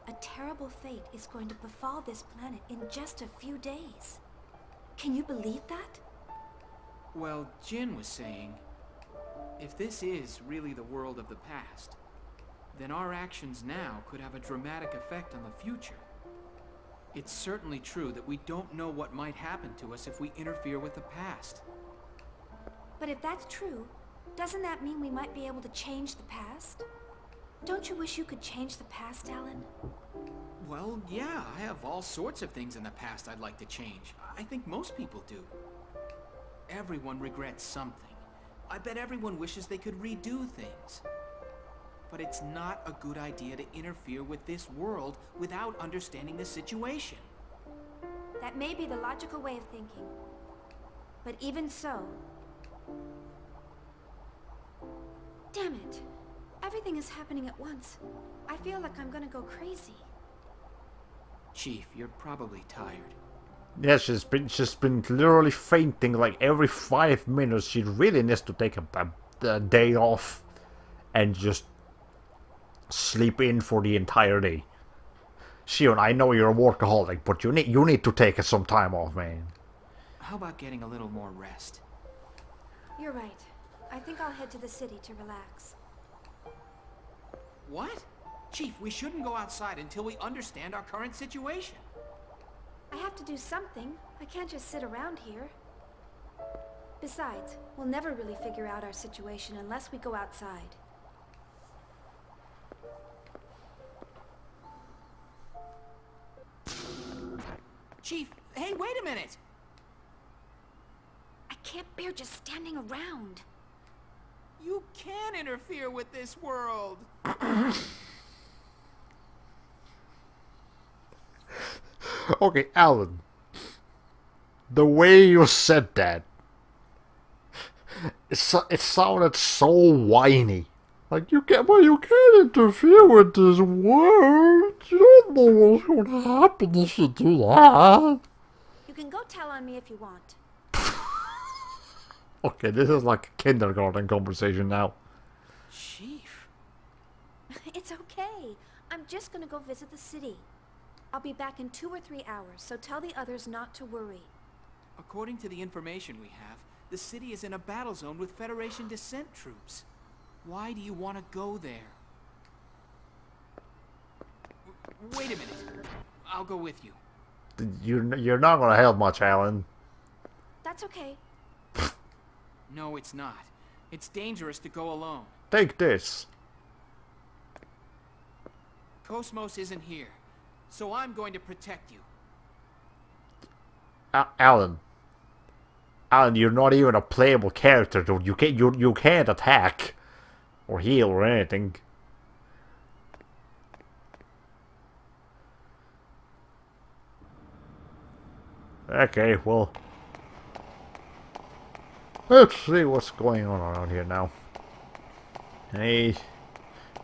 a terrible fate is going to befall this planet in just a few days. Can you believe that?
Well, Jin was saying, if this is really the world of the past, then our actions now could have a dramatic effect on the future. It's certainly true that we don't know what might happen to us if we interfere with the past.
But if that's true, doesn't that mean we might be able to change the past? Don't you wish you could change the past, Alan?
Well, yeah, I have all sorts of things in the past I'd like to change. I think most people do. Everyone regrets something. I bet everyone wishes they could redo things. But it's not a good idea to interfere with this world without understanding the situation.
That may be the logical way of thinking. But even so... Damn it. Everything is happening at once. I feel like I'm gonna go crazy.
Chief, you're probably tired.
Yeah, she's been literally fainting like every 5 minutes. She really needs to take a day off and just sleep in for the entire day. Shion, I know you're a workaholic, but you need to take some time off, man.
How about getting a little more rest?
You're right. I think I'll head to the city to relax.
What? Chief, we shouldn't go outside until we understand our current situation.
I have to do something. I can't just sit around here. Besides, we'll never really figure out our situation unless we go outside.
Chief, hey, wait a minute!
I can't bear just standing around.
You can interfere with this world!
Okay, Alan. The way you said that, it sounded so whiny. Like, you can't interfere with this world. You don't know what's going to happen if you do that.
You can go tell on me if you want.
Okay, this is like a kindergarten conversation now.
Chief.
It's okay. I'm just gonna go visit the city. I'll be back in 2 or 3 hours, so tell the others not to worry.
According to the information we have, the city is in a battle zone with Federation dissent troops. Why do you want to go there? Wait a minute. I'll go with you.
You're not gonna help much, Alan.
That's okay.
No, it's not. It's dangerous to go alone.
Take this.
Cosmos isn't here, so I'm going to protect you.
Alan, you're not even a playable character, dude. You can't attack or heal or anything. Okay, well, let's see what's going on around here now. Hey,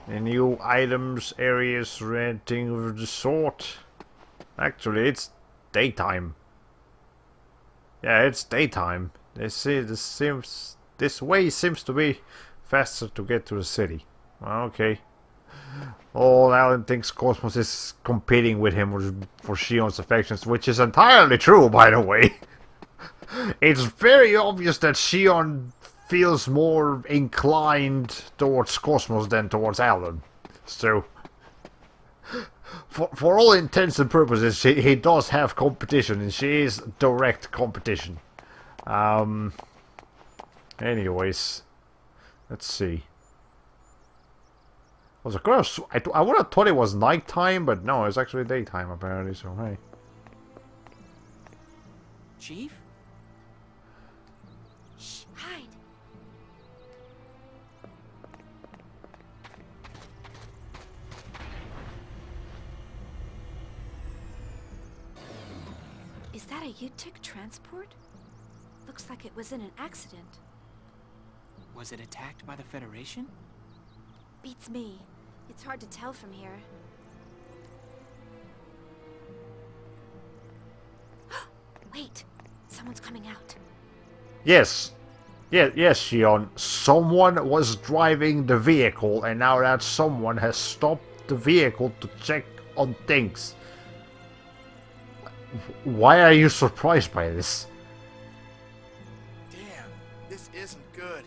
New items, areas, renting of the sort. Actually, it's daytime. Yeah, it's daytime. They see this way seems to be faster to get to the city. Well, okay. Oh, Alan thinks Cosmos is competing with him for Shion's affections, which is entirely true, by the way. It's very obvious that Shion feels more inclined towards Cosmos than towards Alan. So, for all intents and purposes, he does have competition, and she is direct competition. Anyways, let's see. Was a curse. I would have thought it was nighttime, but no, it's actually daytime apparently. So hey.
Chief?
Shh, hide.
Is that a Utic transport? Looks like it was in an accident.
Was it attacked by the Federation?
Beats me. It's hard to tell from here. Wait, someone's coming out.
Yes. Yes, Shion. Someone was driving the vehicle, and now that someone has stopped the vehicle to check on things. Why are you surprised by this?
Damn, this isn't good.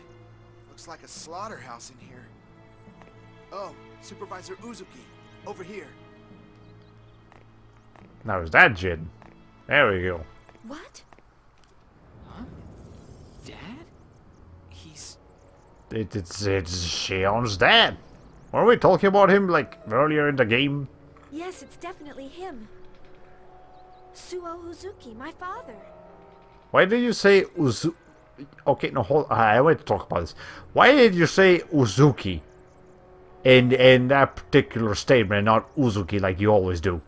Looks like a slaughterhouse in here. Oh, Supervisor Uzuki, over here.
Now is that Jin? There we go.
What?
Huh? Dad? He's...
It's Shion's dad. Weren't we talking about him like earlier in the game?
Yes, it's definitely him. Suo Uzuki, my father.
Why did you say Uzu? Okay, no, hold. I want to talk about this. Why did you say Uzuki in that particular statement, not Uzuki like you always do?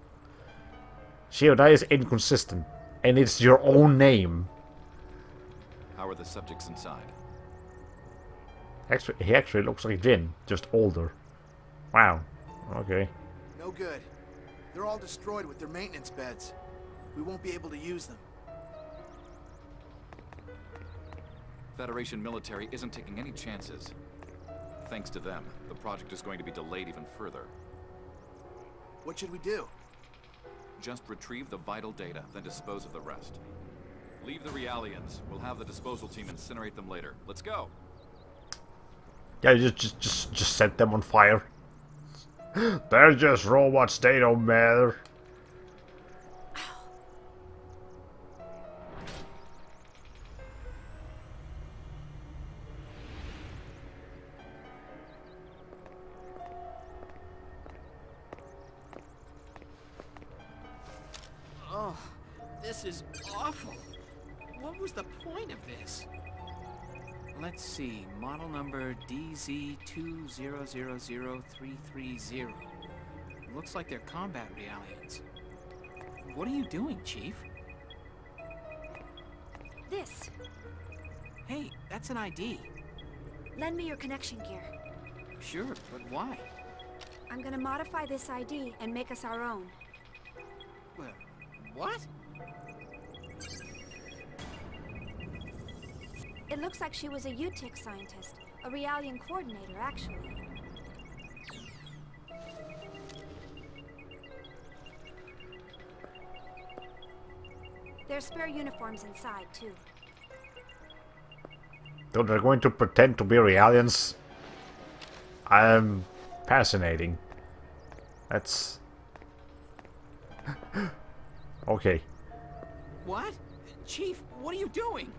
Shio, that is inconsistent, and it's your own name.
How are the subjects inside?
Actually, he actually looks like Jin, just older. Wow. Okay.
No good. They're all destroyed with their maintenance beds. We won't be able to use them.
Federation military isn't taking any chances. Thanks to them, the project is going to be delayed even further.
What should we do?
Just retrieve the vital data, then dispose of the rest. Leave the Realians. We'll have the disposal team incinerate them later. Let's go!
Yeah, just set them on fire. They're just robots, they don't matter.
Oh, this is awful. What was the point of this? Let's see, model number DZ20000330. Looks like they're combat Realians. What are you doing, Chief?
This.
Hey, that's an ID.
Lend me your connection gear.
Sure, but why?
I'm gonna modify this ID and make us our own.
Well, what?
It looks like she was a Utic scientist, a Realian coordinator, actually. There's spare uniforms inside, too.
So they're going to pretend to be Realians? Fascinating. That's... okay.
What? Chief, what are you doing?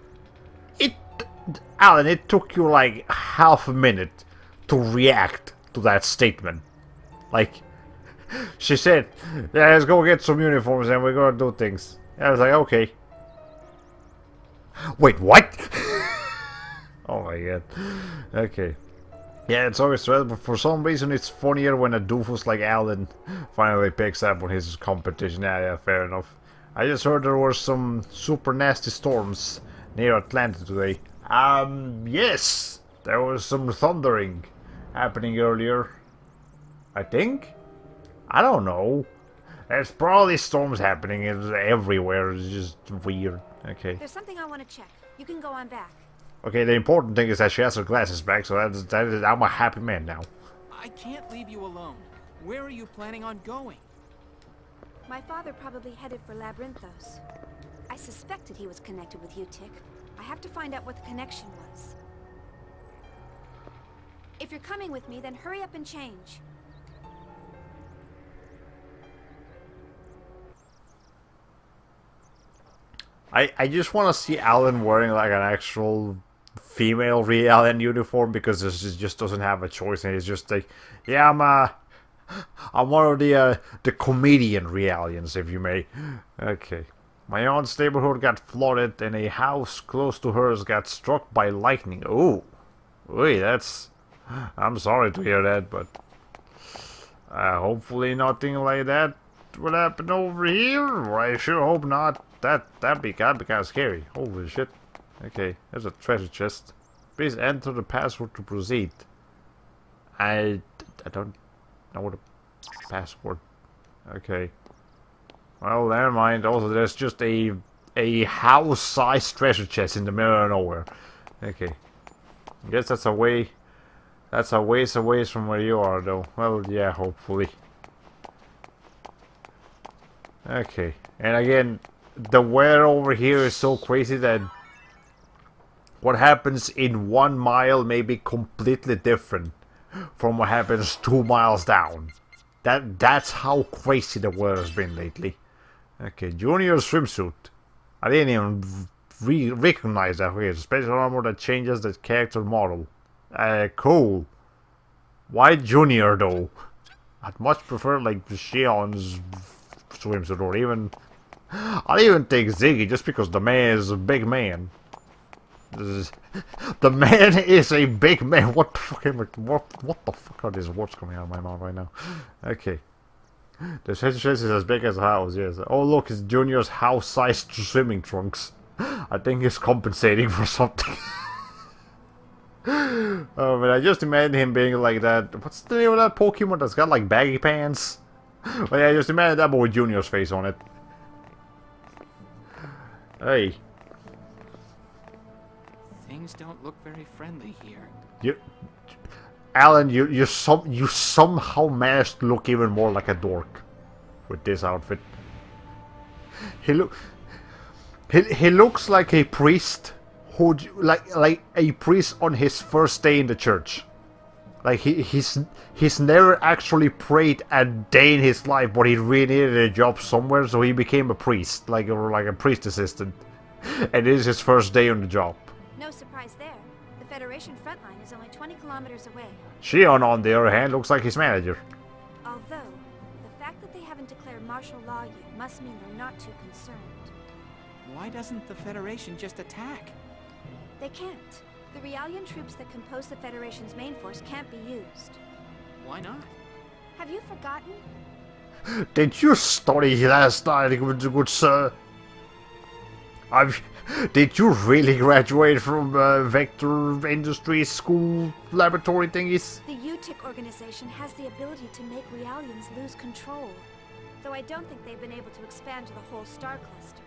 Alan, it took you like half a minute to react to that statement. Like, she said, yeah, let's go get some uniforms and we're gonna do things. And I was like, okay. Wait, what? Oh my god. Okay. Yeah, it's always stressful, but for some reason it's funnier when a doofus like Alan finally picks up on his competition. Yeah, fair enough. I just heard there were some super nasty storms near Atlanta today. Yes! There was some thundering happening earlier. I think? I don't know. There's probably storms happening everywhere. It's just weird. Okay.
There's something I want to check. You can go on back.
Okay, the important thing is that she has her glasses back, so I'm a happy man now.
I can't leave you alone. Where are you planning on going?
My father probably headed for Labyrinthos. I suspected he was connected with Utic. I have to find out what the connection was. If you're coming with me, then hurry up and change.
I just want to see Alan wearing like an actual female Alien uniform, because this just doesn't have a choice, and he's just like, yeah, I'm one of the comedian Realians, if you may. Okay. My aunt's neighborhood got flooded, and a house close to hers got struck by lightning. Oh, wait, that's... I'm sorry to hear that, but hopefully nothing like that will happen over here. Or I sure hope not. That'd be kind of scary. Holy shit. Okay, there's a treasure chest. Please enter the password to proceed. I don't know the password. Okay. Well, never mind. Also, there's just a house-sized treasure chest in the middle of nowhere. Okay. I guess that's a way. That's a ways away from where you are, though. Well, yeah, hopefully. Okay. And again, the weather over here is so crazy that what happens in 1 mile may be completely different from what happens 2 miles down. That's how crazy the weather's been lately. Okay, junior swimsuit. I didn't even recognize that here. Special armor that changes the character model. Cool. Why junior though? I'd much prefer like Shion's swimsuit, or even I'd even take Ziggy, just because the man is a big man. The man is a big man. What the fuck? What the fuck are these words coming out of my mouth right now? Okay. The chest is as big as a house, yes. Oh look, it's Junior's house-sized swimming trunks. I think he's compensating for something. Oh man, I just imagine him being like that. What's the name of that Pokemon that's got like baggy pants? Well, yeah, I just imagine that, but with Junior's face on it. Hey.
Things don't look very friendly here.
Alan, you somehow managed to look even more like a dork with this outfit. He looks like a priest who like a priest on his first day in the church. Like he's never actually prayed a day in his life, but he really needed a job somewhere, so he became a priest, like a priest assistant. And this is his first day on the job.
No surprise there. The Federation front line is only 20 kilometers away.
Shion, on the other hand, looks like his manager.
Although, the fact that they haven't declared martial law yet must mean they're not too concerned.
Why doesn't the Federation just attack?
They can't. The Realian troops that compose the Federation's main force can't be used.
Why not?
Have you forgotten?
Did you study last night, good sir? Did you really graduate from Vector Industries School laboratory thingies?
The Utic organization has the ability to make Realians lose control. Though I don't think they've been able to expand to the whole star cluster.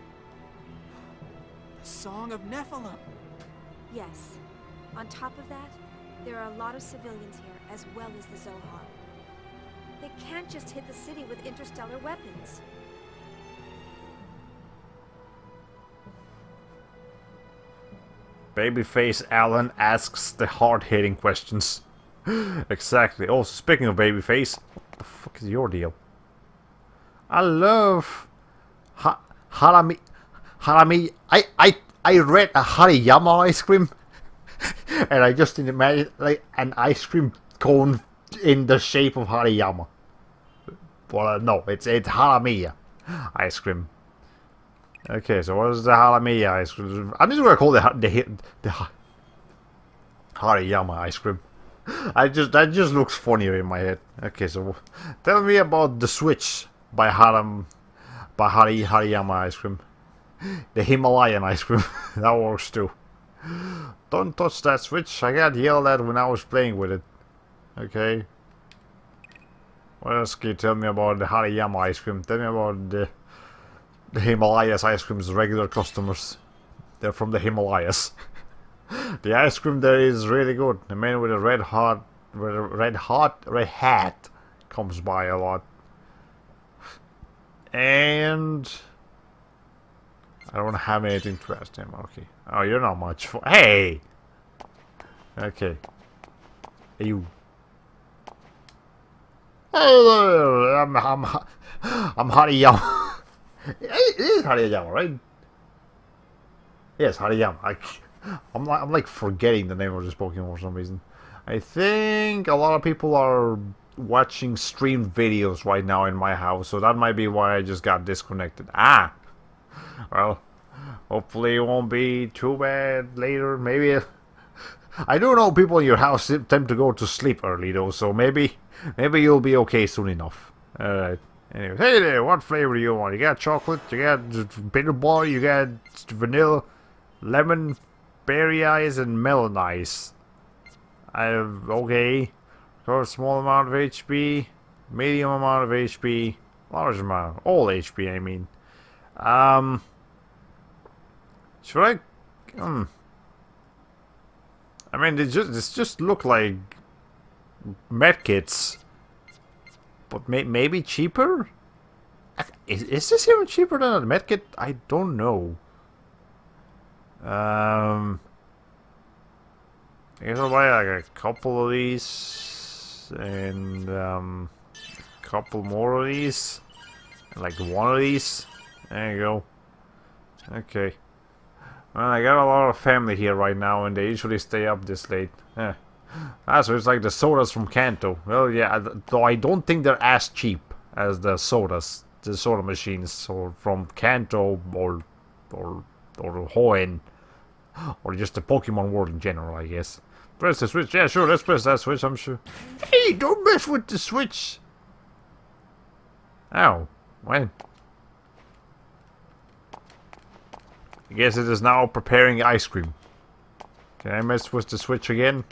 The Song of Nephilim!
Yes. On top of that, there are a lot of civilians here, as well as the Zohar. They can't just hit the city with interstellar weapons.
Babyface Alan asks the hard-hitting questions. Exactly. Oh, speaking of Babyface, what the fuck is your deal? I love Harami. I read a Hariyama ice cream, and I just imagine like an ice cream cone in the shape of Hariyama. Well, no, it's Haramiya ice cream. Okay, so what is the Haramiya ice cream? I'm just gonna call it the Hariyama ice cream. That just looks funnier in my head. Okay, so tell me about the Switch by Hariyama ice cream. The Himalayan ice cream. That works too. Don't touch that Switch. I got yelled at when I was playing with it. Okay. What else can you tell me about the Hariyama ice cream? Tell me about the Himalayas ice cream's regular customers. They're from the Himalayas. The ice cream there is really good. The man with a red hat comes by a lot. And I don't have anything to ask him. Okay. Oh, you're not much for. Hey. Okay. Hey, you. I'm Hariyama. It is Hariyama, right? Yes, Hariyama. I'm like forgetting the name of this Pokemon for some reason. I think a lot of people are watching streamed videos right now in my house, so that might be why I just got disconnected. Ah! Well, hopefully it won't be too bad later. Maybe... I do know people in your house tend to go to sleep early though, so maybe you'll be okay soon enough. Alright. Anyway, hey there, what flavor do you want? You got chocolate, you got peanut butter, you got vanilla, lemon, berry ice, and melon ice. Okay. For a small amount of HP, medium amount of HP, large amount, all HP I mean. Should I... I mean, this just look like medkits, but maybe cheaper? Is this even cheaper than a medkit? I don't know. I guess I'll buy like a couple of these, and a couple more of these, and like one of these. There you go. Okay. Well, I got a lot of family here right now, and they usually stay up this late. So it's like the sodas from Kanto. Well, yeah, though I don't think they're as cheap as the sodas, the soda machines, or from Kanto or Hoenn, or just the Pokemon world in general, I guess. Press the switch. Yeah, sure. Let's press that switch. I'm sure. Hey, don't mess with the switch. Ow. When? I guess it is now preparing ice cream. Can I mess with the switch again?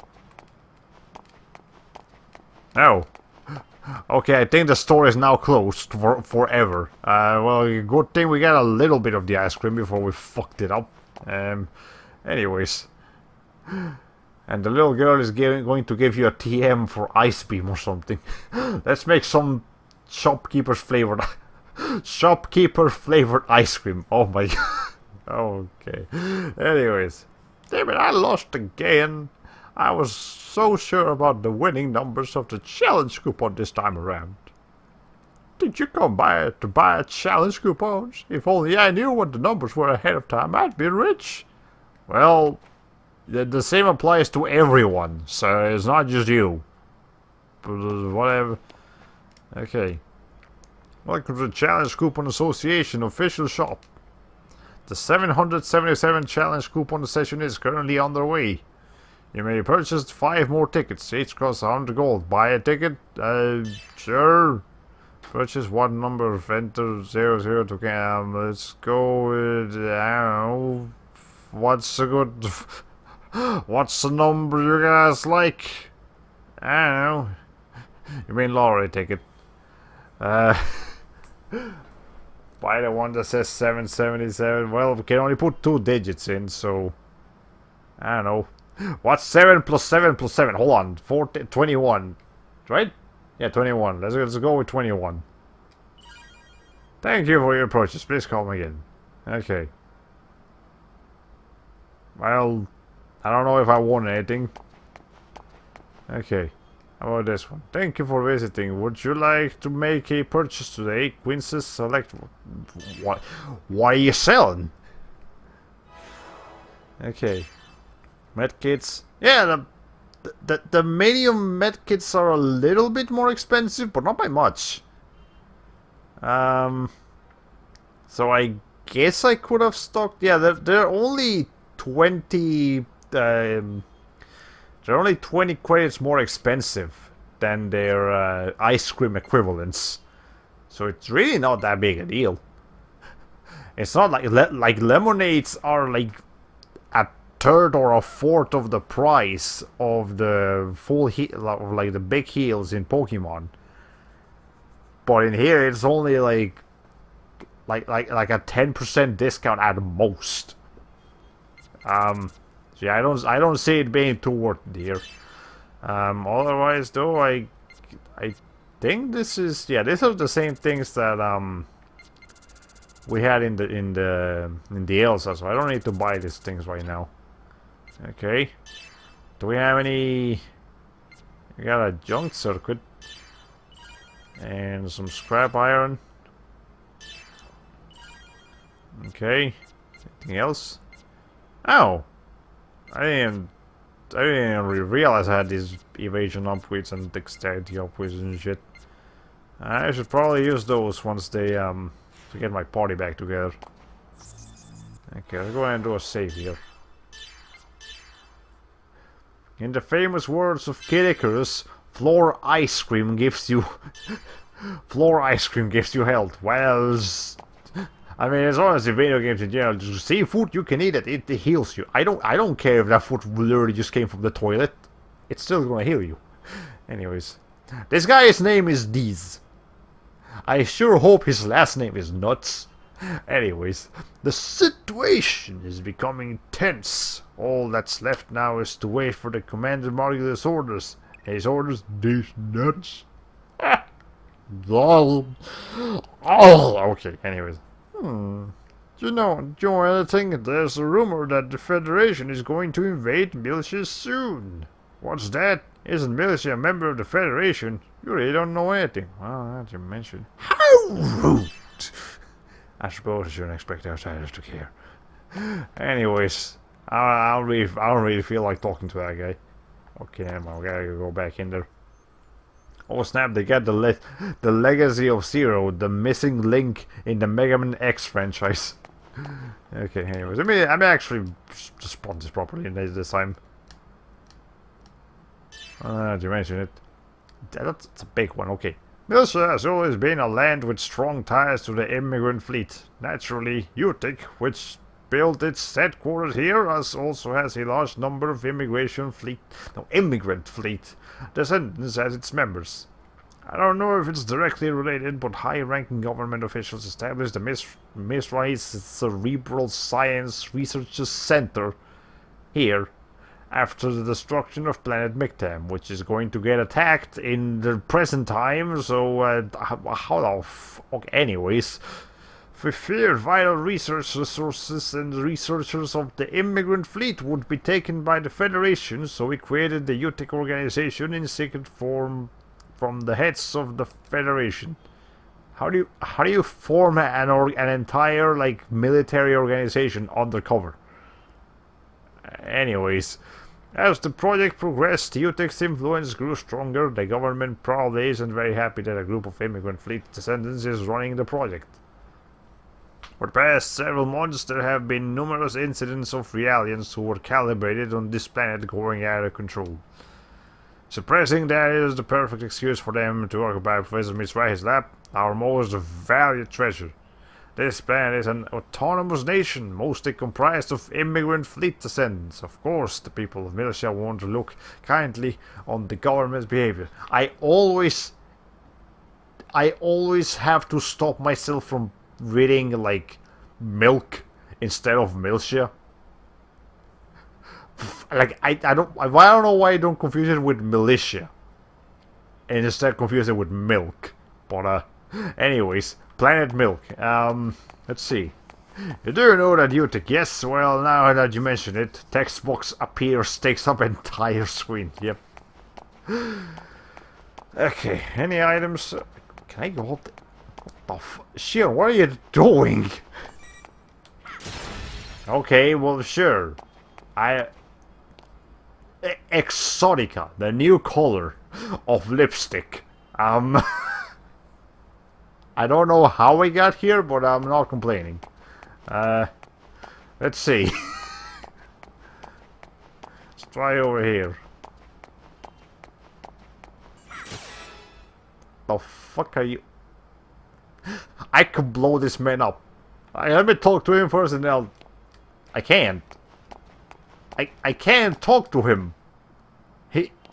No. Okay, I think the store is now closed forever. Well, good thing we got a little bit of the ice cream before we fucked it up. Anyways. And the little girl is going to give you a TM for Ice Beam or something. Let's make some shopkeeper flavored ice cream. Oh my god. Okay. Anyways. Damn it, I lost again. I was so sure about the winning numbers of the challenge coupon this time around. Did you come by to buy challenge coupons? If only I knew what the numbers were ahead of time, I'd be rich. Well, the same applies to everyone, so it's not just you. Whatever. Okay. Welcome to the Challenge Coupon Association official shop. The 777 challenge coupon session is currently underway. You may purchase 5 more tickets, each costs 100 gold. Buy a ticket? Sure. Purchase one number, enter 00 to cam. Let's go with, I don't know, what's a good, what's the number you guys like? I don't know. You mean lottery ticket. Buy the one that says 777. Well, we can only put 2 digits in, so I don't know. What's 7 plus 7 plus 7? Hold on. 21. Right? Yeah, 21. Let's go with 21. Thank you for your purchase. Please call me again. Okay. Well, I don't know if I won anything. Okay. How about this one? Thank you for visiting. Would you like to make a purchase today? Quinces select. What? Why are you selling? Okay. Medkits. Yeah, the medium medkits are a little bit more expensive, but not by much. So I guess I could have stocked. Yeah, they're only 20. They're only 20 credits more expensive than their ice cream equivalents. So it's really not that big a deal. It's not like lemonades are like a third or a fourth of the price of the full like the big heals in Pokemon. But in here, it's only like a 10% discount at most. So yeah, I don't see it being too worth it here. Otherwise, though, I think these are the same things that we had in the Elsa, so I don't need to buy these things right now. Okay. Do we have any? We got a junk circuit and some scrap iron. Okay. Anything else? Oh, I didn't even realize I had these evasion upgrades and dexterity upgrades and shit. I should probably use those once they to get my party back together. Okay, let's go ahead and do a save here. In the famous words of Kid Icarus, floor ice cream gives you health. Well, I mean, as long as the video games in general, just seafood, you can eat it. It heals you. I don't care if that food literally just came from the toilet. It's still gonna heal you. Anyways, this guy's name is Deez. I sure hope his last name is Nuts. Anyways, the situation is becoming tense. All that's left now is to wait for the Commander Margulis' orders. His orders, these nuts. Oh, okay, anyways. Do you know anything? There's a rumor that the Federation is going to invade Militia soon. What's that? Isn't Militia a member of the Federation? You really don't know anything. Well, as you mentioned. How rude! I suppose I shouldn't expect outsiders to care. Anyways, I don't really feel like talking to that guy. Okay, never mind, we gotta go back in there. Oh snap, they got the Legacy of Zero, the missing link in the Mega Man X franchise. Okay, anyways, let me actually just spawn this properly this time. Did you mention it? That's a big one, okay. Militia has always been a land with strong ties to the immigrant fleet. Naturally, Utic, which built its headquarters here, also has a large number of immigrant fleet descendants as its members. I don't know if it's directly related, but high-ranking government officials established the Misra's Cerebral Science Research Center here after the destruction of planet Mictam, which is going to get attacked in the present time, so anyways, we feared vital research resources and researchers of the immigrant fleet would be taken by the Federation, so we created the Utic organization in secret form from the heads of the Federation. How do you form an entire like military organization undercover? Anyways, as the project progressed, Utic's influence grew stronger. The government probably isn't very happy that a group of immigrant fleet descendants is running the project. For the past several months, there have been numerous incidents of Realians who were calibrated on this planet going out of control. Suppressing that is the perfect excuse for them to occupy Professor Mizrahi's lab, our most valued treasure. This planet is an autonomous nation, mostly comprised of immigrant fleet descendants. Of course, the people of Militia won't look kindly on the government's behavior. I always have to stop myself from reading like milk instead of Militia. Like I don't know why I don't confuse it with militia and instead confuse it with milk. But anyways, Planet Milk. Let's see. You do know that Utic? Yes. Well, now that you mention it, text box appears, takes up entire screen. Yep. Okay. Any items? Can I go up? What the Sure. What are you doing? Okay. Well, sure. Exotica, the new color of lipstick. I don't know how we got here, but I'm not complaining. Let's see. Let's try over here. The fuck are you? I can blow this man up. Let me talk to him first and then I can't. I can't talk to him.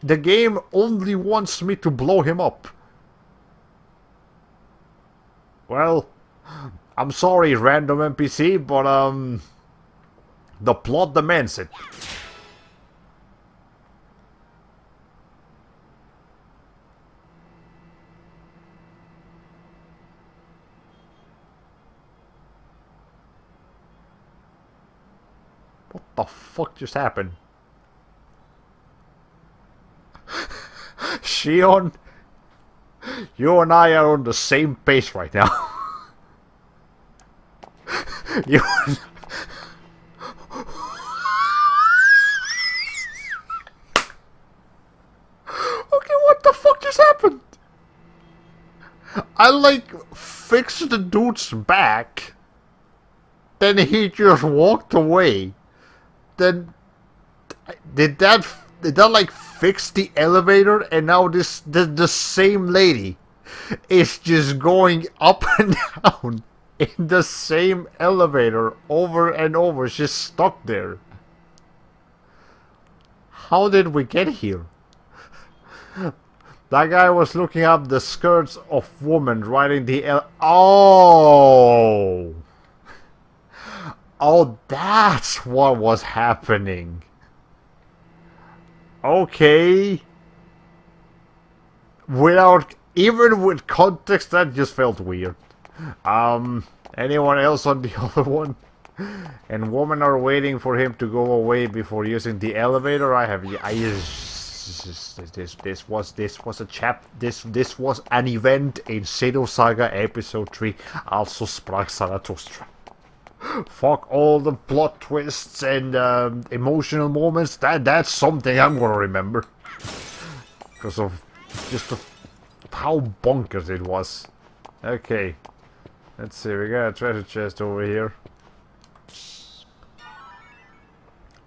The game only wants me to blow him up. Well, I'm sorry, random NPC, but the plot demands it. What the fuck just happened? Shion, you and I are on the same page right now. You. Okay, what the fuck just happened? I like fixed the dude's back, then he just walked away. Then did that like fix the elevator? And now the same lady is just going up and down in the same elevator over and over. She's stuck there. How did we get here? That guy was looking up the skirts of women riding the Oh! Oh, that's what was happening. Okay. Even with context, that just felt weird. Anyone else on the other one? And women are waiting for him to go away before using the elevator. This was an event in Xenosaga episode 3, also Sprach Zarathustra. Fuck all the plot twists and emotional moments. That's something I'm gonna remember. Because of how bonkers it was. Okay. Let's see, we got a treasure chest over here.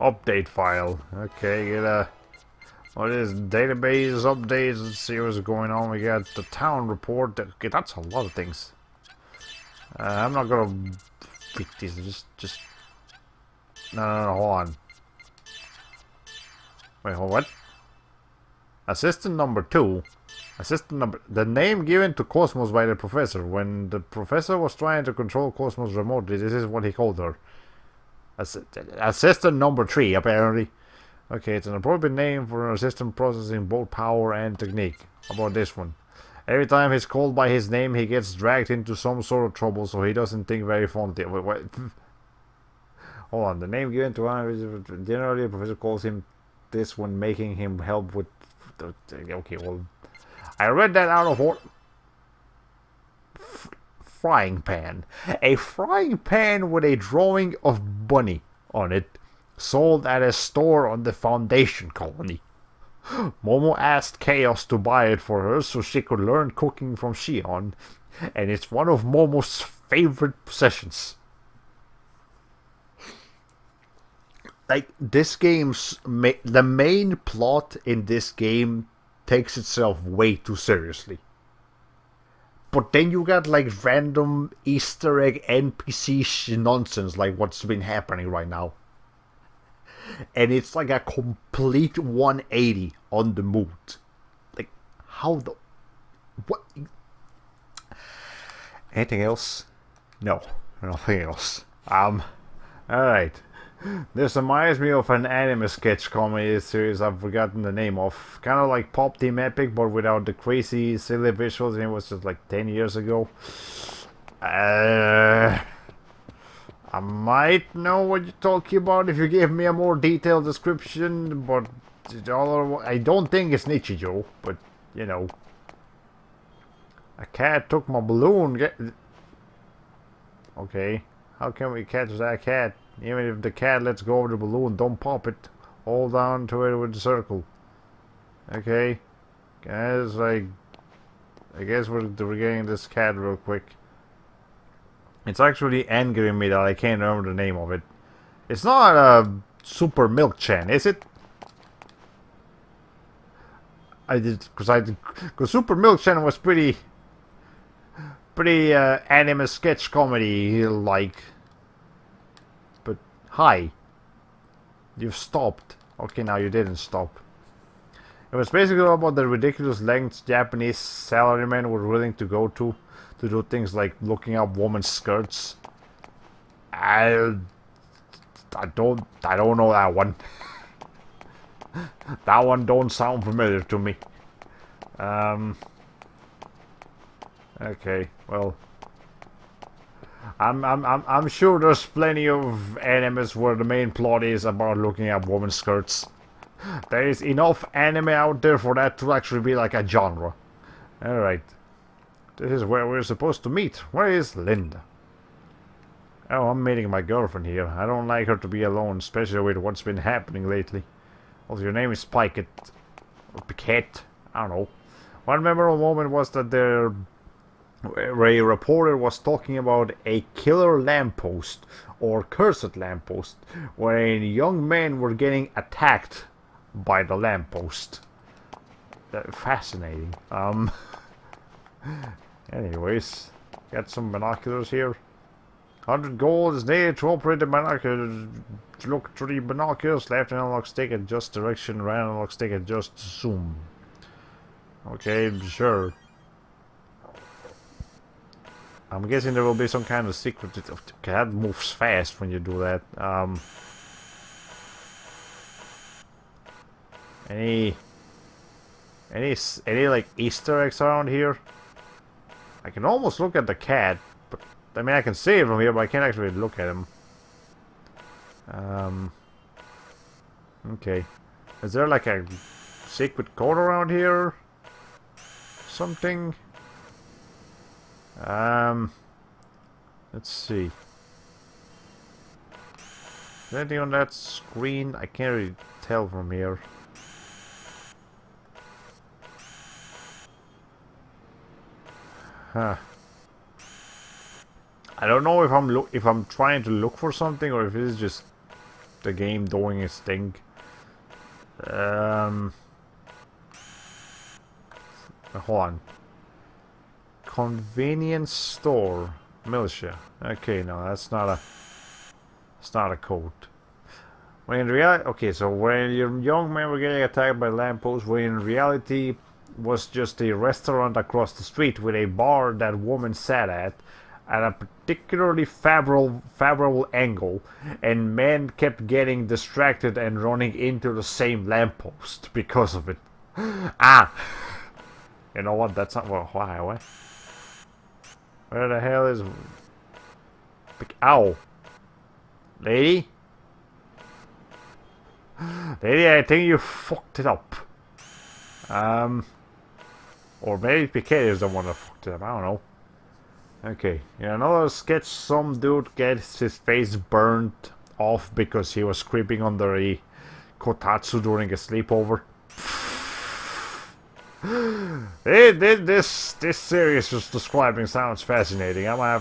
Update file. Okay, get a... What is database updates? Let's see what's going on. We got the town report. Okay, that's a lot of things. I'm not gonna pick these. Just. No, hold on. Wait, what? Assistant number 2. The name given to Cosmos by the professor. When the professor was trying to control Cosmos remotely, this is what he called her. Assistant number 3, apparently. Okay, it's an appropriate name for an assistant processing both power and technique. How about this one? Every time he's called by his name, he gets dragged into some sort of trouble, so he doesn't think very fondly. Wait. Hold on, the name given to him, generally the professor calls him this when making him help with... Okay, well... I read that out of order. Frying pan. A frying pan with a drawing of bunny on it. Sold at a store on the Foundation colony. Momo asked Chaos to buy it for her so she could learn cooking from Shion. And it's one of Momo's favorite possessions. Like, this game's... the main plot in this game takes itself way too seriously. But then you got like random Easter egg NPC nonsense like what's been happening right now. And it's like a complete 180 on the mood. Like, how the... What? Anything else? No, nothing else. Alright. This reminds me of an anime sketch comedy series I've forgotten the name of. Kind of like Pop Team Epic, but without the crazy, silly visuals, and it was just like 10 years ago. I might know what you're talking about if you give me a more detailed description, but I don't think it's Nichijou, but, you know. A cat took my balloon. Okay, how can we catch that cat? Even if the cat lets go of the balloon, don't pop it. Hold on to it with the circle. Okay. Guys, I guess we're getting this cat real quick. It's actually angering me that I can't remember the name of it. It's not Super Milk Chan, is it? Because Super Milk Chan was pretty anime sketch comedy like. But hi, you've stopped. Okay, now you didn't stop. It was basically about the ridiculous lengths Japanese salarymen were willing to go to do things like looking up women's skirts. I don't know that one. That one don't sound familiar to me. Okay, well, I'm sure there's plenty of animes where the main plot is about looking at women's skirts. There is enough anime out there for that to actually be like a genre. Alright. This is where we're supposed to meet. Where is Linda? Oh, I'm meeting my girlfriend here. I don't like her to be alone, especially with what's been happening lately. Also, your name is Piket. Or Piquet. I don't know. One memorable moment was that where a reporter was talking about a killer lamppost, or cursed lamppost, where young men were getting attacked by the lamppost. Fascinating. Anyways, got some binoculars here. 100 gold is needed to operate the binoculars. Look through the binoculars. Left analog stick adjust direction. Right analog stick adjust zoom. Okay, sure. I'm guessing there will be some kind of secret. That moves fast when you do that. Any like Easter eggs around here? I can almost look at the cat, but I mean I can see it from here, but I can't actually look at him. Okay. Is there like a secret code around here? Something? Let's see. Is there anything on that screen? I can't really tell from here. Huh. I don't know if I'm trying to look for something or if it's just the game doing its thing. Hold on. Convenience store, militia. Okay, no, that's not a code. When in reality, okay, so when your young men were getting attacked by lampposts, when in reality was just a restaurant across the street with a bar that woman sat at a particularly favorable angle, and men kept getting distracted and running into the same lamppost because of it. Ah! You know what? That's not what. Why? What? Where the hell is? Ow! Lady? Lady, I think you fucked it up. Or maybe Piquet is the one that fucked it up. I don't know. Okay, in another sketch, some dude gets his face burnt off because he was creeping under a kotatsu during a sleepover. This series just describing sounds fascinating. I'm gonna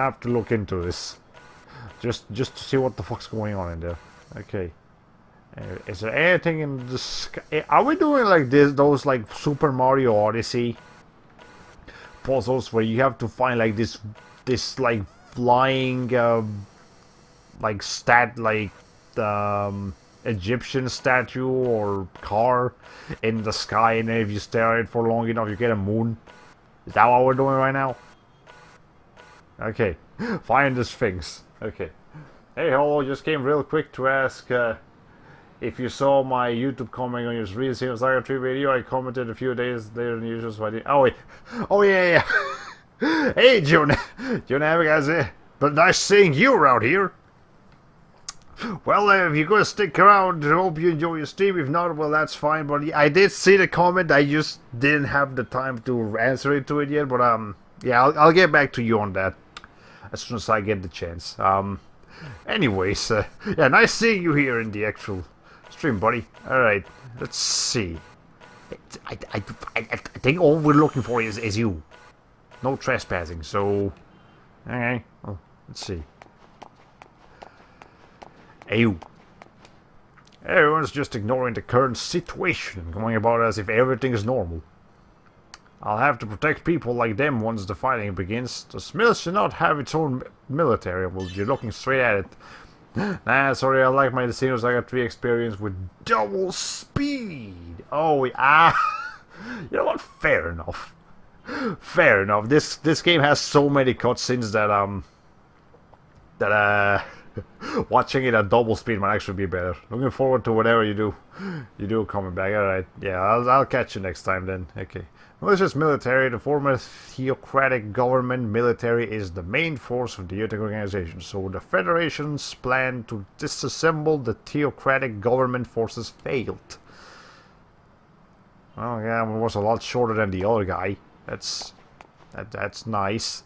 have to look into this, just to see what the fuck's going on in there. Okay, is there anything in the sky? Are we doing like those like Super Mario Odyssey puzzles where you have to find like this like flying like Egyptian statue or car in the sky, and if you stare at it for long enough you get a moon? Is that what we're doing right now? Okay, find the Sphinx. Okay. Hey, hello, just came real quick to ask if you saw my YouTube comment on your recent Xenosaga 3 video. I commented a few days later than usual, so I did. Oh, wait. Oh, yeah. Hey, June. June, guys. But nice seeing you around here. Well, if you're gonna stick around, I hope you enjoy your stream. If not, well, that's fine. But I did see the comment. I just didn't have the time to answer it to it yet. But yeah, I'll get back to you on that as soon as I get the chance. Anyways, yeah, nice seeing you here in the actual stream, buddy. All right, let's see. I think all we're looking for is you. No trespassing. So, okay. Well, let's see. Hey, you. Everyone's just ignoring the current situation, going about as if everything is normal. I'll have to protect people like them once the fighting begins. The Smith should not have its own military. Well, you're looking straight at it. Nah, sorry, I like my Xenosaga 3 experience with double speed. Oh, yeah. You know what? Fair enough. Fair enough. This game has so many cutscenes that watching it at double speed might actually be better. Looking forward to whatever you do coming back. Alright, yeah, I'll catch you next time then. Okay. Malicious military, the former theocratic government military is the main force of the UTIC organization, so the Federation's plan to disassemble the theocratic government forces failed. Oh yeah, it was a lot shorter than the other guy. That's nice.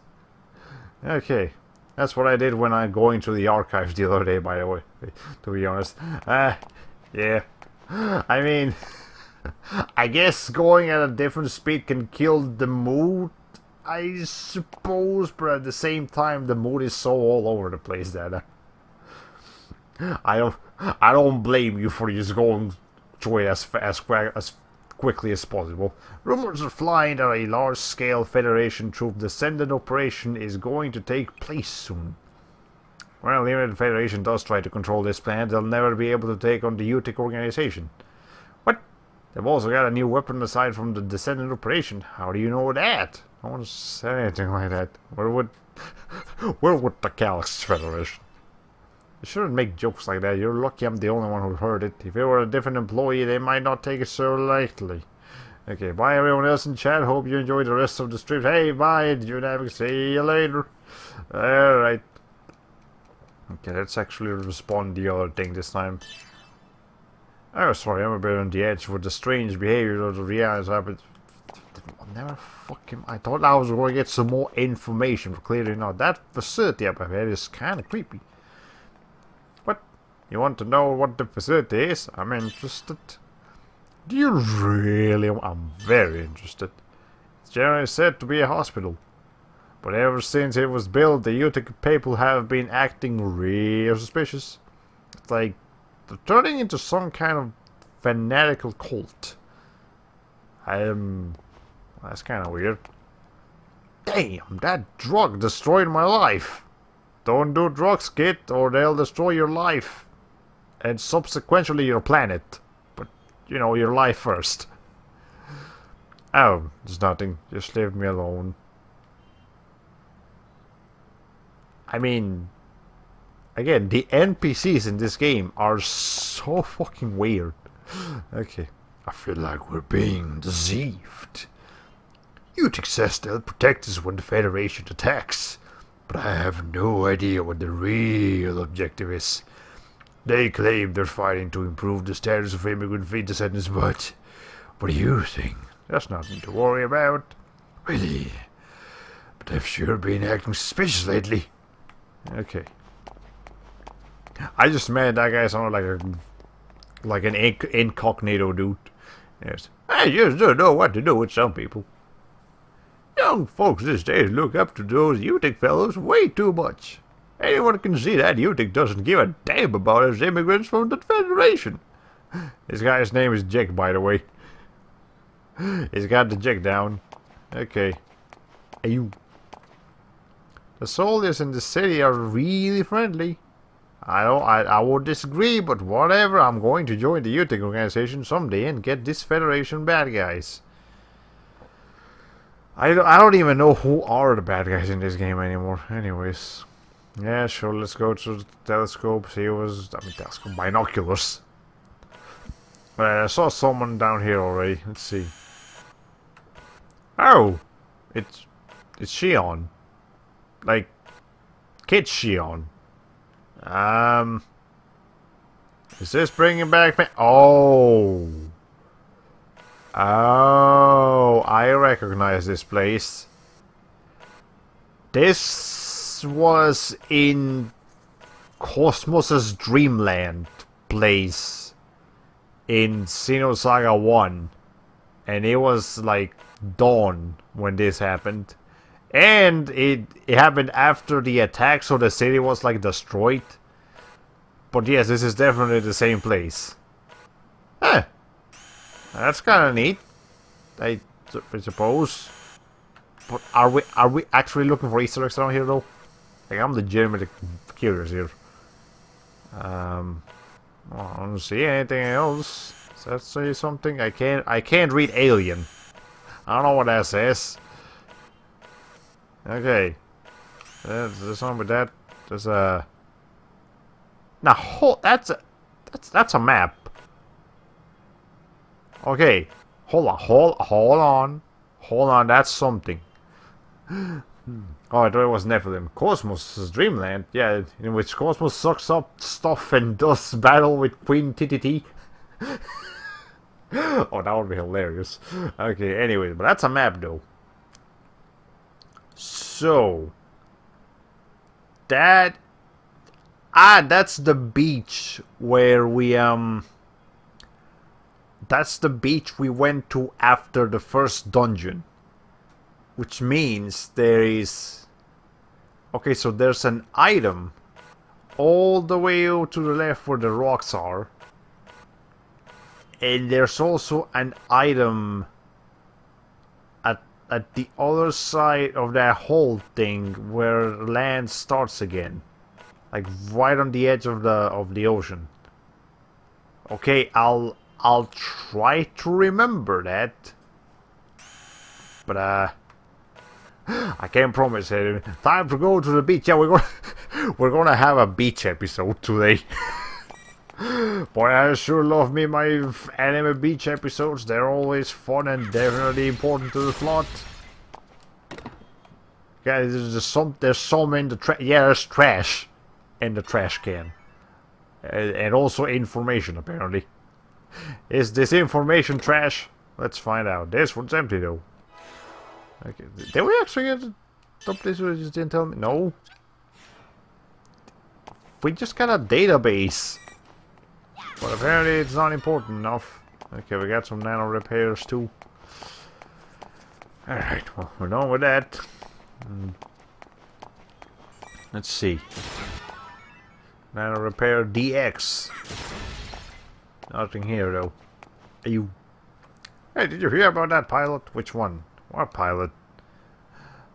Okay. That's what I did when I going to the archives the other day, by the way, to be honest. Yeah. I mean, I guess going at a different speed can kill the mood, I suppose, but at the same time, the mood is so all over the place that I don't blame you for just going through it as quickly as possible. Rumors are flying that a large-scale Federation troop descendant operation is going to take place soon. Well, even if the Federation does try to control this planet, they'll never be able to take on the UTIC organization. What? They've also got a new weapon aside from the descendant operation. How do you know that? No one said anything like that. Where would the Galaxy Federation? You shouldn't make jokes like that. You're lucky I'm the only one who heard it. If it were a different employee, they might not take it so lightly. Okay, bye everyone else in chat. Hope you enjoyed the rest of the stream. Hey, bye, Dynamic. See you later. Alright. Okay, let's actually respond the other thing this time. Oh, sorry, I'm a bit on the edge with the strange behavior of the reality. But never fucking. I thought I was going to get some more information, but clearly not. That facility up ahead is kind of creepy. What? You want to know what the facility is? I'm interested. Do you really? I'm very interested. It's generally said to be a hospital. But ever since it was built, the UTIC people have been acting real suspicious. It's like they're turning into some kind of fanatical cult. That's kind of weird. Damn, that drug destroyed my life. Don't do drugs, kid, or they'll destroy your life. And subsequently your planet. But, you know, your life first. Oh, there's nothing. Just leave me alone. I mean, again, the NPCs in this game are so fucking weird. Okay. I feel like we're being deceived. UTIC says they'll protect us when the Federation attacks. But I have no idea what the real objective is. They claim they're fighting to improve the status of immigrant feet descendants, but what do you think? There's nothing to worry about. Really? But they've sure been acting suspicious lately. Okay. I just made that guy sound like an incognito dude. Yes. I just don't know what to do with some people. Young folks these days look up to those UTIC fellows way too much. Anyone can see that UTIC doesn't give a damn about us immigrants from the Federation. This guy's name is Jack, by the way. He's got the Jack down. Okay. Are you... The soldiers in the city are really friendly. I would disagree, but whatever. I'm going to join the UTIC organization someday and get this Federation bad guys. I don't even know who are the bad guys in this game anymore. Anyways. Yeah, sure, let's go to the telescope. See telescope, binoculars. I saw someone down here already. Let's see. Oh! It's Shion. Like, Kid Shion. Is this bringing back me? Oh! Oh, I recognize this place. This was in Cosmos's Dreamland place in Xenosaga 1. And it was like dawn when this happened. And it happened after the attack, so the city was like destroyed. But yes, this is definitely the same place. Huh. That's kind of neat. I suppose. But are we actually looking for Easter eggs around here though? Like, I'm legitimately curious here. I don't see anything else. Does that say something? I can't read alien. I don't know what that says. Okay. There's something with that. There's a... Now, that's a map. Okay. Hold on, that's something. Oh, I thought it was Nephilim. Cosmos is Dreamland, yeah, in which Cosmos sucks up stuff and does battle with Queen TTT. Oh, that would be hilarious. Okay, anyway, but that's a map though. So that's the beach where we that's the beach we went to after the first dungeon. Which means there is... Okay, so there's an item all the way out to the left where the rocks are. And there's also an item at the other side of that whole thing where land starts again. Like right on the edge of the ocean. Okay, I'll try to remember that. But I can't promise it. Time to go to the beach. Yeah, we're gonna have a beach episode today. Boy, I sure love me my anime beach episodes. They're always fun and definitely important to the plot. Yeah, there's some in the trash. Yeah, there's trash in the trash can, and also information apparently. Is this information trash? Let's find out. This one's empty though. Okay, did we actually get the top place where you just didn't tell me? No. We just got a database. But apparently it's not important enough. Okay, we got some nano repairs too. Alright, well, we're done with that. Let's see. Nano repair DX. Nothing here though. Are you... Hey, did you hear about that pilot? Which one? What pilot?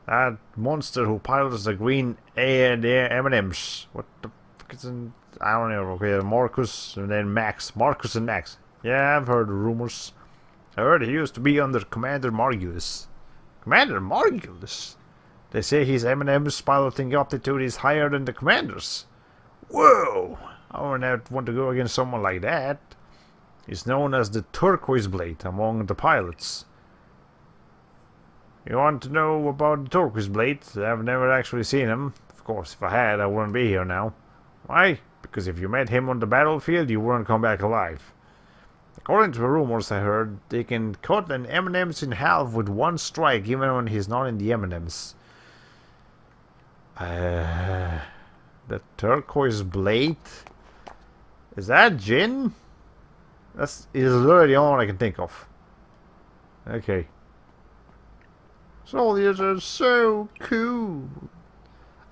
That monster who pilots the green A and the M&Ms. What the fuck is in... I don't know. Okay, Marcus and then Max. Marcus and Max. Yeah, I've heard rumors. I heard he used to be under Commander Margulis. Commander Margulis? They say his M&M's piloting aptitude is higher than the commander's. Whoa! I wouldn't want to go against someone like that. He's known as the Turquoise Blade among the pilots. You want to know about the Turquoise Blade? I've never actually seen him. Of course, if I had, I wouldn't be here now. Why? Because if you met him on the battlefield, you wouldn't come back alive. According to the rumors I heard, they can cut an M&M's in half with one strike, even when he's not in the M&M's. The Turquoise Blade? Is that Jin? Is literally the only one I can think of. Okay. Soldiers are so cool.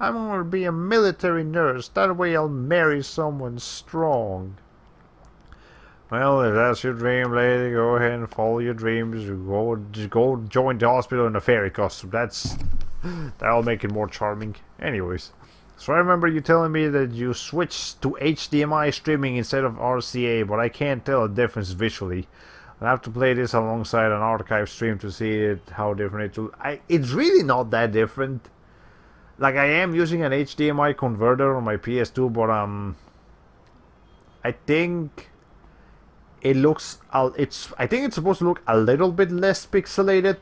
I'm gonna be a military nurse. That way I'll marry someone strong. Well, if that's your dream, lady, go ahead and follow your dreams. Go join the hospital in a fairy costume. That'll make it more charming. Anyways. So I remember you telling me that you switched to HDMI streaming instead of RCA, but I can't tell a difference visually. I'll have to play this alongside an archive stream to see how different it will. It's really not that different. Like, I am using an HDMI converter on my PS2, but I think it looks I think it's supposed to look a little bit less pixelated,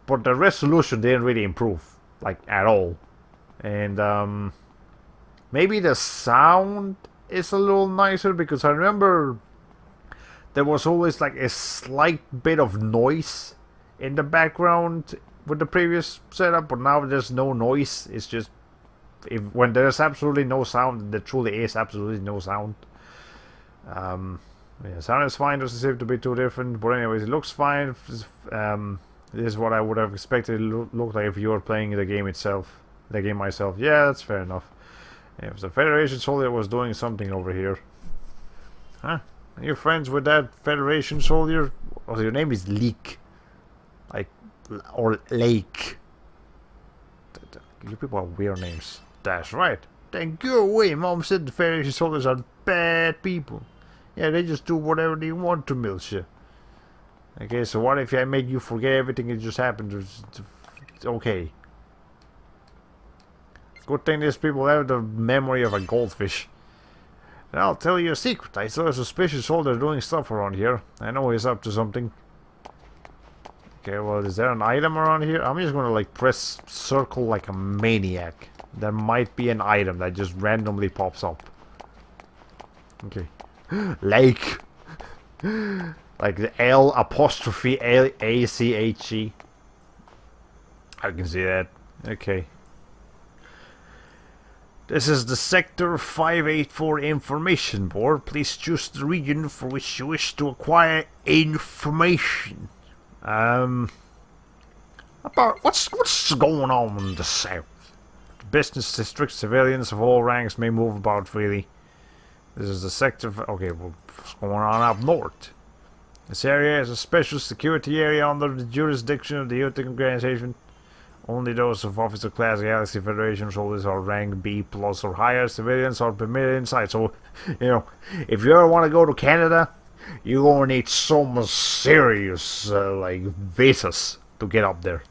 but the resolution didn't really improve, like, at all. And maybe the sound is a little nicer, because I remember there was always like a slight bit of noise in the background with the previous setup, but now there's no noise. It's just when there's absolutely no sound, there truly is absolutely no sound. Yeah, sound is fine, doesn't seem to be too different, but anyways, it looks fine. This is what I would have expected it to look like if you were playing the game itself. The game myself. Yeah, that's fair enough. Yeah, if the Federation soldier was doing something over here. Huh? Are you friends with that Federation soldier? Oh, your name is Leek. Like, or Lake. You people have weird names. That's right. Then go away. Mom said the Federation soldiers are bad people. Yeah, they just do whatever they want to Milsha. Okay, so what if I make you forget everything that just happened? Okay. Good thing these people have the memory of a goldfish. And I'll tell you a secret. I saw a suspicious soldier doing stuff around here. I know he's up to something. Okay, well, is there an item around here? I'm just gonna like press circle like a maniac. There might be an item that just randomly pops up. Okay. Lake. Like the L apostrophe A-C-H-E. I can see that. Okay. This is the Sector 584 Information Board. Please choose the region for which you wish to acquire information. About what's going on in the south? The business district, civilians of all ranks may move about freely. This is the sector. Okay, well, what's going on up north? This area is a special security area under the jurisdiction of the Utic organization. Only those of officer class Galaxy Federation soldiers are rank B plus or higher civilians are permitted inside. So, you know, if you ever want to go to Canada, you're gonna need some serious, like, visas to get up there.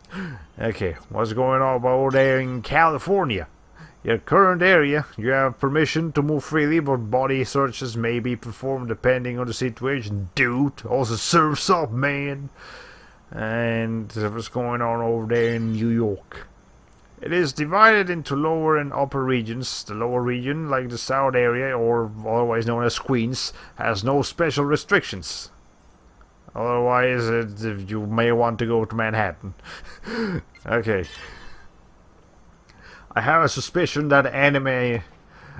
Okay, what's going on over there in California? Your current area, you have permission to move freely, but body searches may be performed depending on the situation. Dude, also serves up, man. And what's going on over there in New York? It is divided into lower and upper regions. The lower region, like the south area, or otherwise known as Queens, has no special restrictions. Otherwise, you may want to go to Manhattan. Okay. I have a suspicion that anime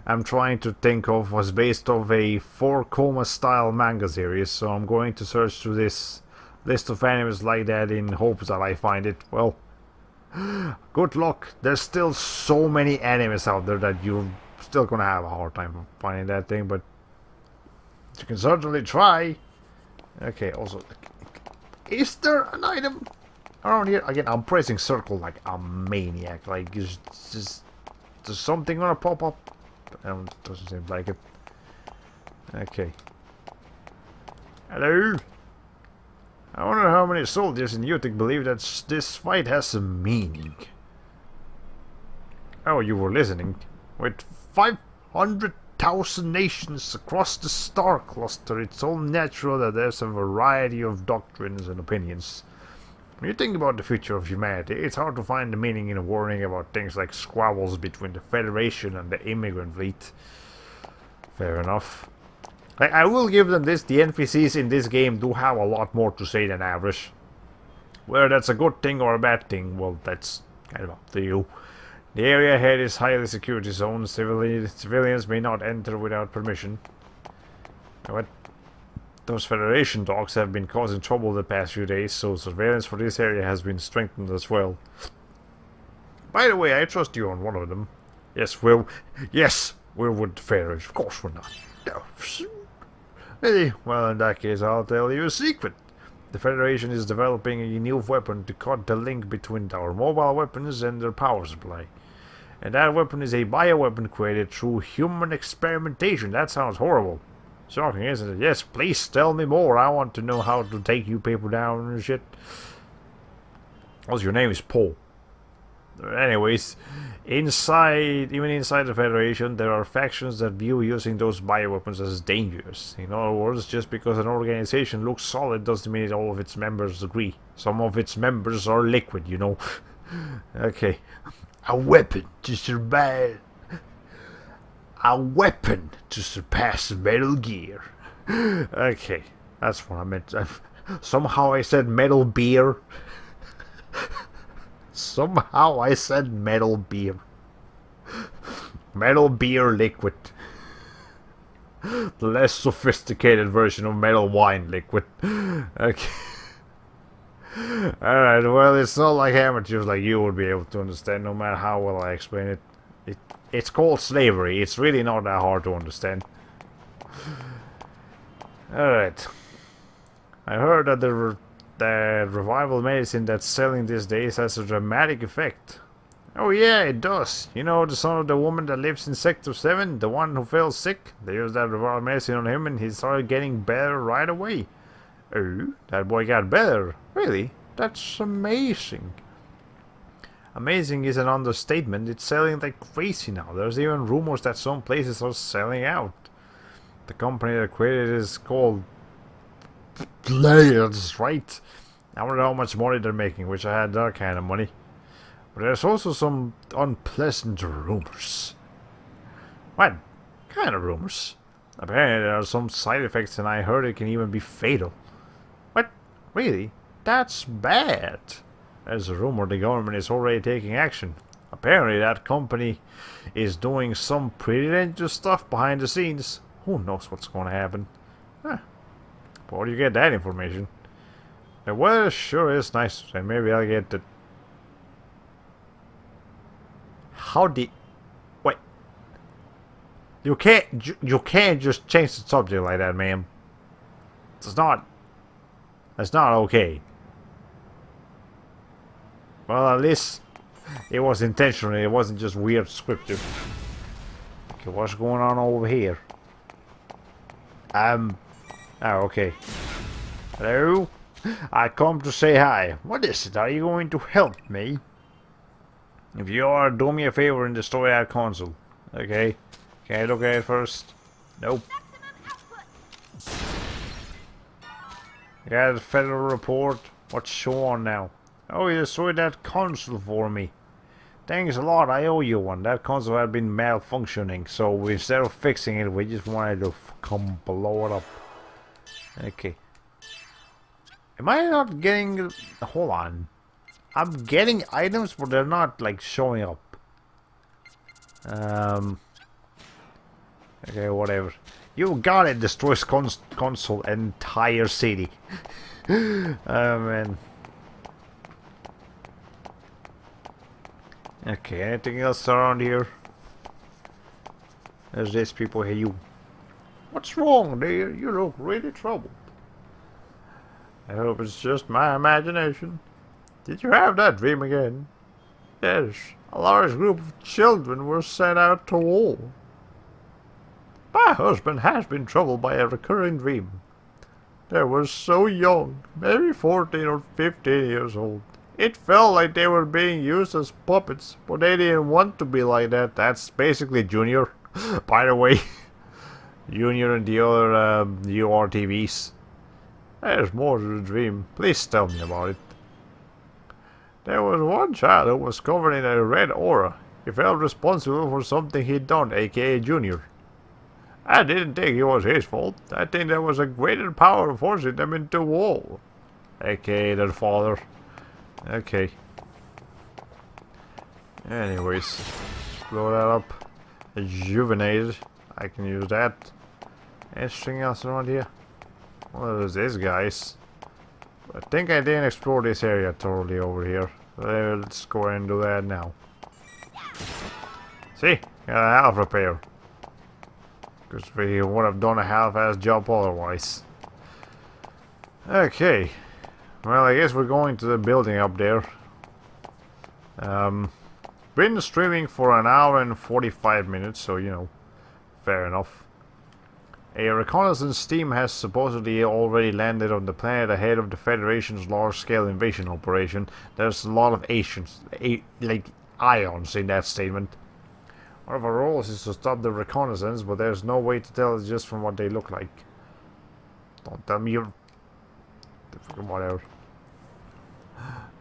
I'm trying to think of was based off a 4-coma style manga series, so I'm going to search through this list of animes like that in hopes that I find it. Well, good luck. There's still so many animes out there that you're still gonna have a hard time finding that thing, but you can certainly try. Okay, also, is there an item around here? Again, I'm pressing circle like a maniac. Like, is something gonna pop up? Doesn't seem like it. Okay. Hello? I wonder how many soldiers in Utic believe that this fight has some meaning. Oh, you were listening. With 500,000 nations across the star cluster, it's all natural that there's a variety of doctrines and opinions. When you think about the future of humanity, it's hard to find the meaning in worrying about things like squabbles between the Federation and the immigrant fleet. Fair enough. I will give them this, the NPCs in this game do have a lot more to say than average. Whether that's a good thing or a bad thing, well, that's kind of up to you. The area ahead is highly security zone. Civilians may not enter without permission. What? Those Federation dogs have been causing trouble the past few days, so surveillance for this area has been strengthened as well. By the way, I trust you on one of them. Yes, we're with the Federation. Of course we're not. No. Really? Well, in that case, I'll tell you a secret. The Federation is developing a new weapon to cut the link between our mobile weapons and their power supply. And that weapon is a bioweapon created through human experimentation. That sounds horrible. Shocking, isn't it? Yes, please tell me more. I want to know how to take you people down and shit. Also, your name is Paul. Anyways, even inside the Federation, there are factions that view using those bioweapons as dangerous. In other words, just because an organization looks solid doesn't mean all of its members agree. Some of its members are liquid, you know. Okay. A weapon to survive. A weapon to surpass Metal Gear. Okay, that's what I meant. Somehow I said Metal Beer. Somehow I said Metal Beer. Metal Beer Liquid. The less sophisticated version of Metal Wine Liquid. Okay. Alright, well, it's not like amateurs like you would be able to understand, no matter how well I explain it. It's called slavery. It's really not that hard to understand. Alright. I heard that the revival medicine that's selling these days has a dramatic effect. Oh yeah, it does. You know the son of the woman that lives in Sector 7? The one who fell sick? They used that revolver medicine on him and he started getting better right away. Oh, that boy got better. Really? That's amazing. Amazing is an understatement. It's selling like crazy now. There's even rumors that some places are selling out. The company that created it is called Players, right? I wonder how much money they're making. Wish I had that kind of money. But there's also some unpleasant rumors. What kind of rumors? Apparently there are some side effects and I heard it can even be fatal. What? Really? That's bad. There's a rumor the government is already taking action. Apparently that company is doing some pretty dangerous stuff behind the scenes. Who knows what's going to happen? Huh. But where do you get that information? The weather sure is nice, and maybe I'll get the... How did... Wait. You can't just change the subject like that, ma'am. It's not... That's not okay. Well, at least it was intentional. It wasn't just weird scripted. Okay, what's going on over here? Oh, okay. Hello? I come to say hi. What is it? Are you going to help me? If you are, do me a favor and destroy that console. Okay? Can I look at it first? Nope. Yeah, the federal report. What's show on now? Oh, you destroyed that console for me. Thanks a lot, I owe you one. That console had been malfunctioning, so instead of fixing it, we just wanted to come blow it up. Okay. Am I not getting... Hold on. I'm getting items, but they're not, like, showing up. Okay, whatever. You got it, destroys console entire city. Oh, man. Okay, anything else around here? There's these people here. You. What's wrong, dear? You look really troubled. I hope it's just my imagination. Did you have that dream again? Yes, a large group of children were sent out to war. My husband has been troubled by a recurring dream. They were so young, maybe 14 or 15 years old. It felt like they were being used as puppets, but they didn't want to be like that. That's basically Junior, by the way. Junior and the other URTVs. There's more to the dream. Please tell me about it. There was one child who was covered in a red aura. He felt responsible for something he'd done, aka Junior. I didn't think it was his fault. I think there was a greater power forcing them into war. Aka their father. Okay. Anyways, blow that up. Rejuvenated. I can use that. Anything else around here? Well, there's this guys. I think I didn't explore this area thoroughly over here. Let's go ahead and do that now. See? Got a half repair. Because we would have done a half-ass job otherwise. Okay. Well, I guess we're going to the building up there. Been streaming for an hour and 45 minutes, so you know, fair enough. A reconnaissance team has supposedly already landed on the planet ahead of the Federation's large-scale invasion operation. There's a lot of Asians, like ions in that statement. One of our roles is to stop the reconnaissance, but there's no way to tell just from what they look like. Don't tell me you're... whatever.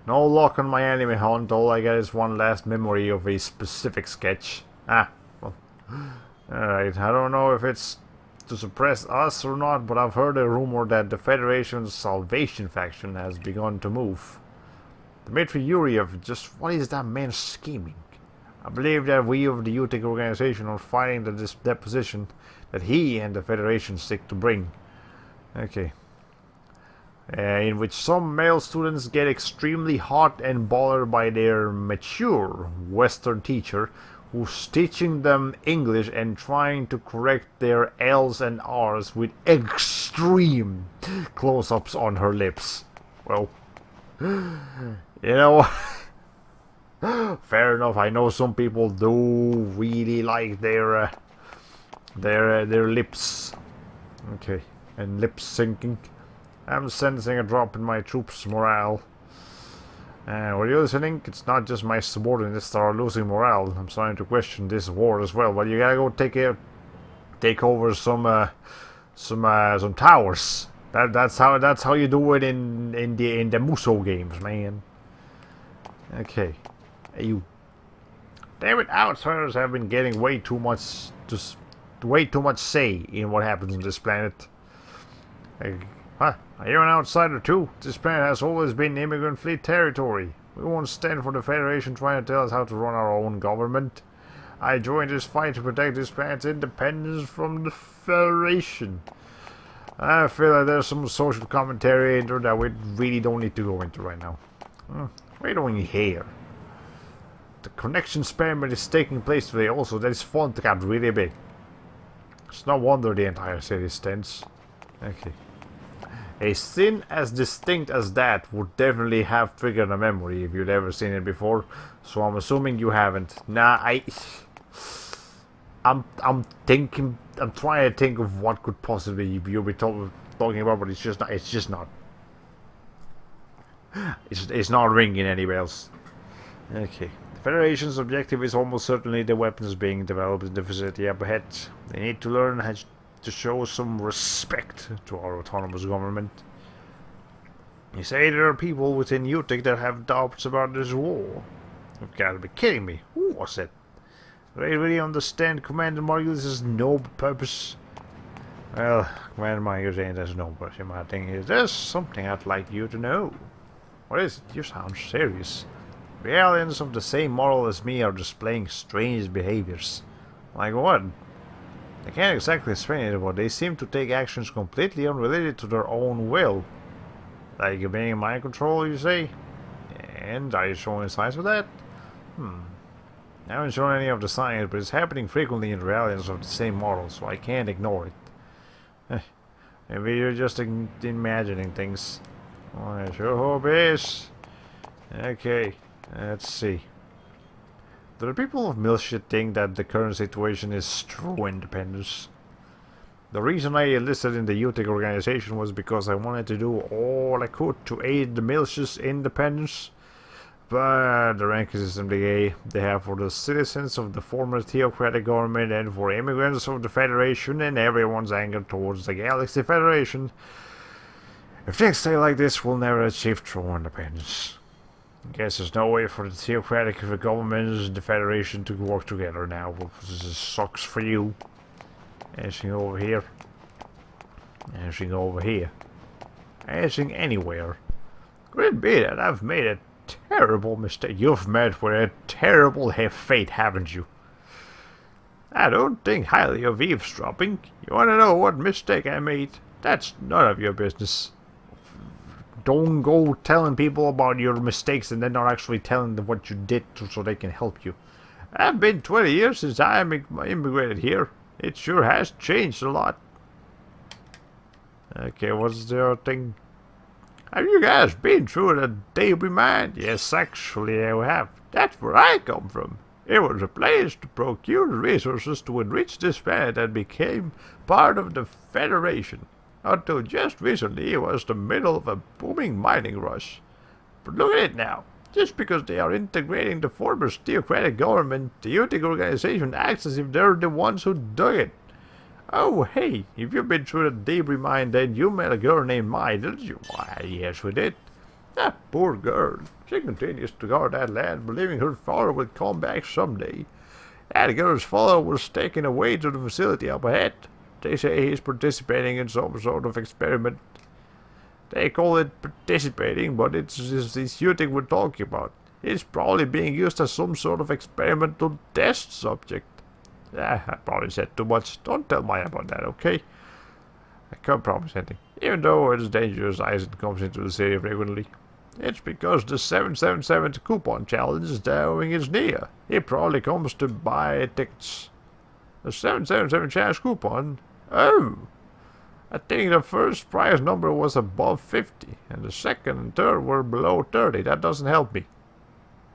No luck on my anime hunt, all I get is one last memory of a specific sketch. Ah, well. Alright, I don't know if it's to suppress us or not, but I've heard a rumor that the Federation's Salvation faction has begun to move. Dmitry Yuriev, just what is that man scheming? I believe that we of the UTIC organization are fighting the deposition that he and the Federation seek to bring. Okay. In which some male students get extremely hot and bothered by their mature Western teacher who's teaching them English and trying to correct their L's and R's with extreme close-ups on her lips. Well, you know, Fair enough. I know some people do really like their lips. Okay, and lips syncing. I'm sensing a drop in my troops' morale. Were you listening? It's not just my subordinates that are losing morale. I'm starting to question this war as well. But you gotta go take over some towers. That's how you do it in the Muso games, man. Okay, hey, you. Damn it! Outsiders have been getting way too much say in what happens on this planet. Huh? Are you an outsider too? This planet has always been immigrant fleet territory. We won't stand for the Federation trying to tell us how to run our own government. I joined this fight to protect this planet's independence from the Federation. I feel like there's some social commentary in there that we really don't need to go into right now. What are you doing here? The connection experiment is taking place today also. That is font got really big. It's no wonder the entire city is tense. Okay. A scene as distinct as that would definitely have triggered a memory if you'd ever seen it before. So I'm assuming you haven't. Nah, I'm trying to think of what could possibly you be talking about, but it's just not. It's not ringing any bells. Okay. The Federation's objective is almost certainly the weapons being developed in the facility up ahead. They need to learn how to show some respect to our autonomous government. You say there are people within UTIC that have doubts about this war. You've got to be kidding me. Who was it? Do they really understand Commander Margulis' noble purpose? Well, Commander Margulis ain't as noble as you might think. There's something I'd like you to know. What is it? You sound serious. The aliens of the same model as me are displaying strange behaviors. Like what? I can't exactly explain it, but they seem to take actions completely unrelated to their own will. Like being in mind control, you say? And are you showing signs of that? I haven't shown any of the signs, but it's happening frequently in the aliens of the same model, so I can't ignore it. Maybe you're just imagining things. Well, I sure hope it is. Okay, let's see. Do the people of Milshit think that the current situation is true independence? The reason I enlisted in the UTIC organization was because I wanted to do all I could to aid the Milsh's independence. But the ranking system they have for the citizens of the former theocratic government and for immigrants of the Federation and everyone's anger towards the Galaxy Federation. If things stay like this, we'll never achieve true independence. I guess there's no way for the theocratic governments and the Federation to work together now. This sucks for you. Anything over here? Anything over here? Anything anywhere? Could it be that I've made a terrible mistake? You've met with a terrible fate, haven't you? I don't think highly of eavesdropping. You want to know what mistake I made? That's none of your business. Don't go telling people about your mistakes and then not actually telling them what you did so they can help you. I've been 20 years since I immigrated here. It sure has changed a lot. Okay, what's the other thing? Have you guys been through the debris mine? Yes, actually I have. That's where I come from. It was a place to procure the resources to enrich this planet that became part of the Federation. Until just recently, it was the middle of a booming mining rush. But look at it now. Just because they are integrating the former theocratic government, the UTIC organization acts as if they're the ones who dug it. Oh, hey, if you've been through the debris mine, then you met a girl named Mai, didn't you? Why, yes, we did. That poor girl. She continues to guard that land, believing her father will come back someday. That girl's father was taken away to the facility up ahead. They say he's participating in some sort of experiment. They call it participating, but it's this UTIC we're talking about. It's probably being used as some sort of experimental test subject. Yeah, I probably said too much. Don't tell Maya about that, okay? I can't promise anything. Even though it's dangerous, Eisen comes into the city frequently. It's because the 777 coupon challenge is doing its near. He probably comes to buy tickets. The 777 challenge coupon? Oh! I think the first prize number was above 50, and the second and third were below 30. That doesn't help me.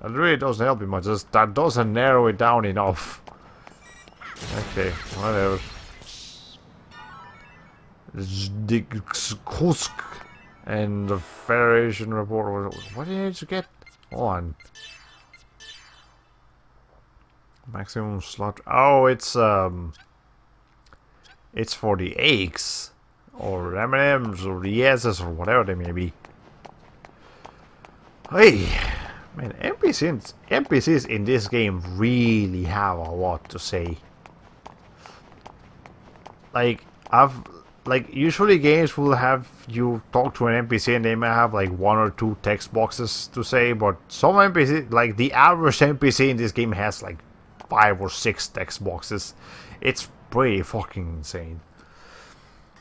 That really doesn't help you much. That doesn't narrow it down enough. Okay, whatever. Kusk and the Federation report. What did you get? Hold on. Maximum slot. Oh, it's for the eggs or M&Ms or the S's or whatever they may be. Hey, man, NPCs in this game really have a lot to say. Like usually games will have you talk to an NPC and they may have like 1 or 2 text boxes to say, but some NPC, like the average NPC in this game has like 5 or 6 text boxes. It's pretty fucking insane.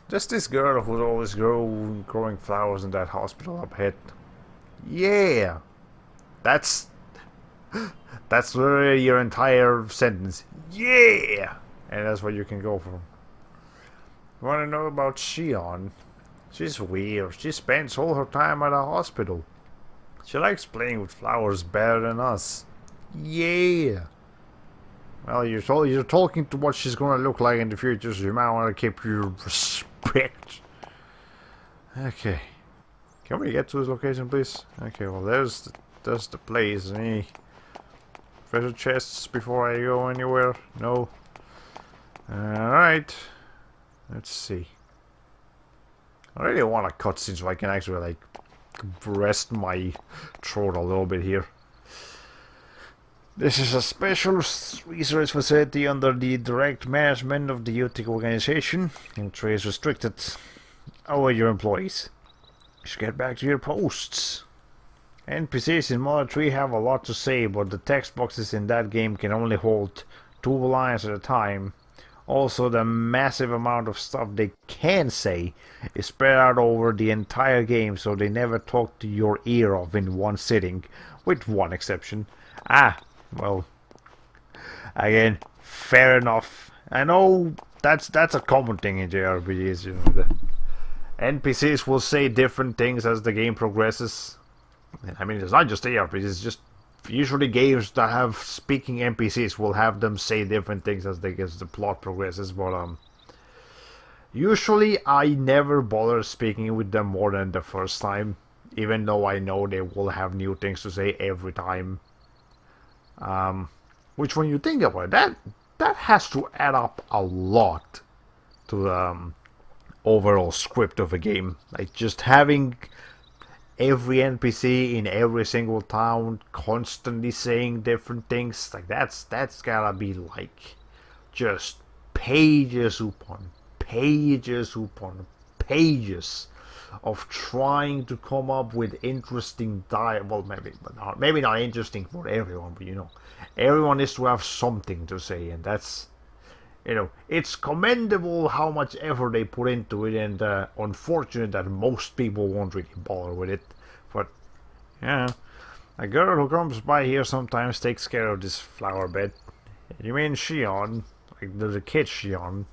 Just this girl who's always growing flowers in that hospital up ahead. Yeah, that's literally your entire sentence. Yeah, and that's what you can go from. You want to know about Shion? She's weird. She spends all her time at a hospital. She likes playing with flowers better than us. Yeah. Well, you're talking to what she's gonna look like in the future, so you might want to keep your respect. Okay. Can we get to this location, please? Okay, well, there's the place. Any treasure chests before I go anywhere? No. Alright. Let's see. I really want a cutscene so I can actually, like, rest my throat a little bit here. This is a special research facility under the direct management of the UTIC organization. Entry is restricted. Over your employees. You should get back to your posts. NPCs in Mother 3 have a lot to say, but the text boxes in that game can only hold 2 lines at a time. Also, the massive amount of stuff they can say is spread out over the entire game, so they never talk to your ear off in one sitting, with one exception. Ah, well, again, fair enough. I know that's a common thing in JRPGs, you know. The NPCs will say different things as the game progresses. I mean, it's not just JRPGs, it's just usually games that have speaking NPCs will have them say different things as the plot progresses, but usually I never bother speaking with them more than the first time, even though I know they will have new things to say every time. Which, when you think about it, that has to add up a lot to the overall script of a game. Like, just having every NPC in every single town constantly saying different things, like that's gotta be like just pages upon pages upon pages of trying to come up with interesting well, maybe not interesting for everyone, but you know, everyone needs to have something to say, and that's, you know, it's commendable how much effort they put into it, and unfortunate that most people won't really bother with it. But yeah, a girl who comes by here sometimes takes care of this flower bed. You mean Shion? Like the kid Shion?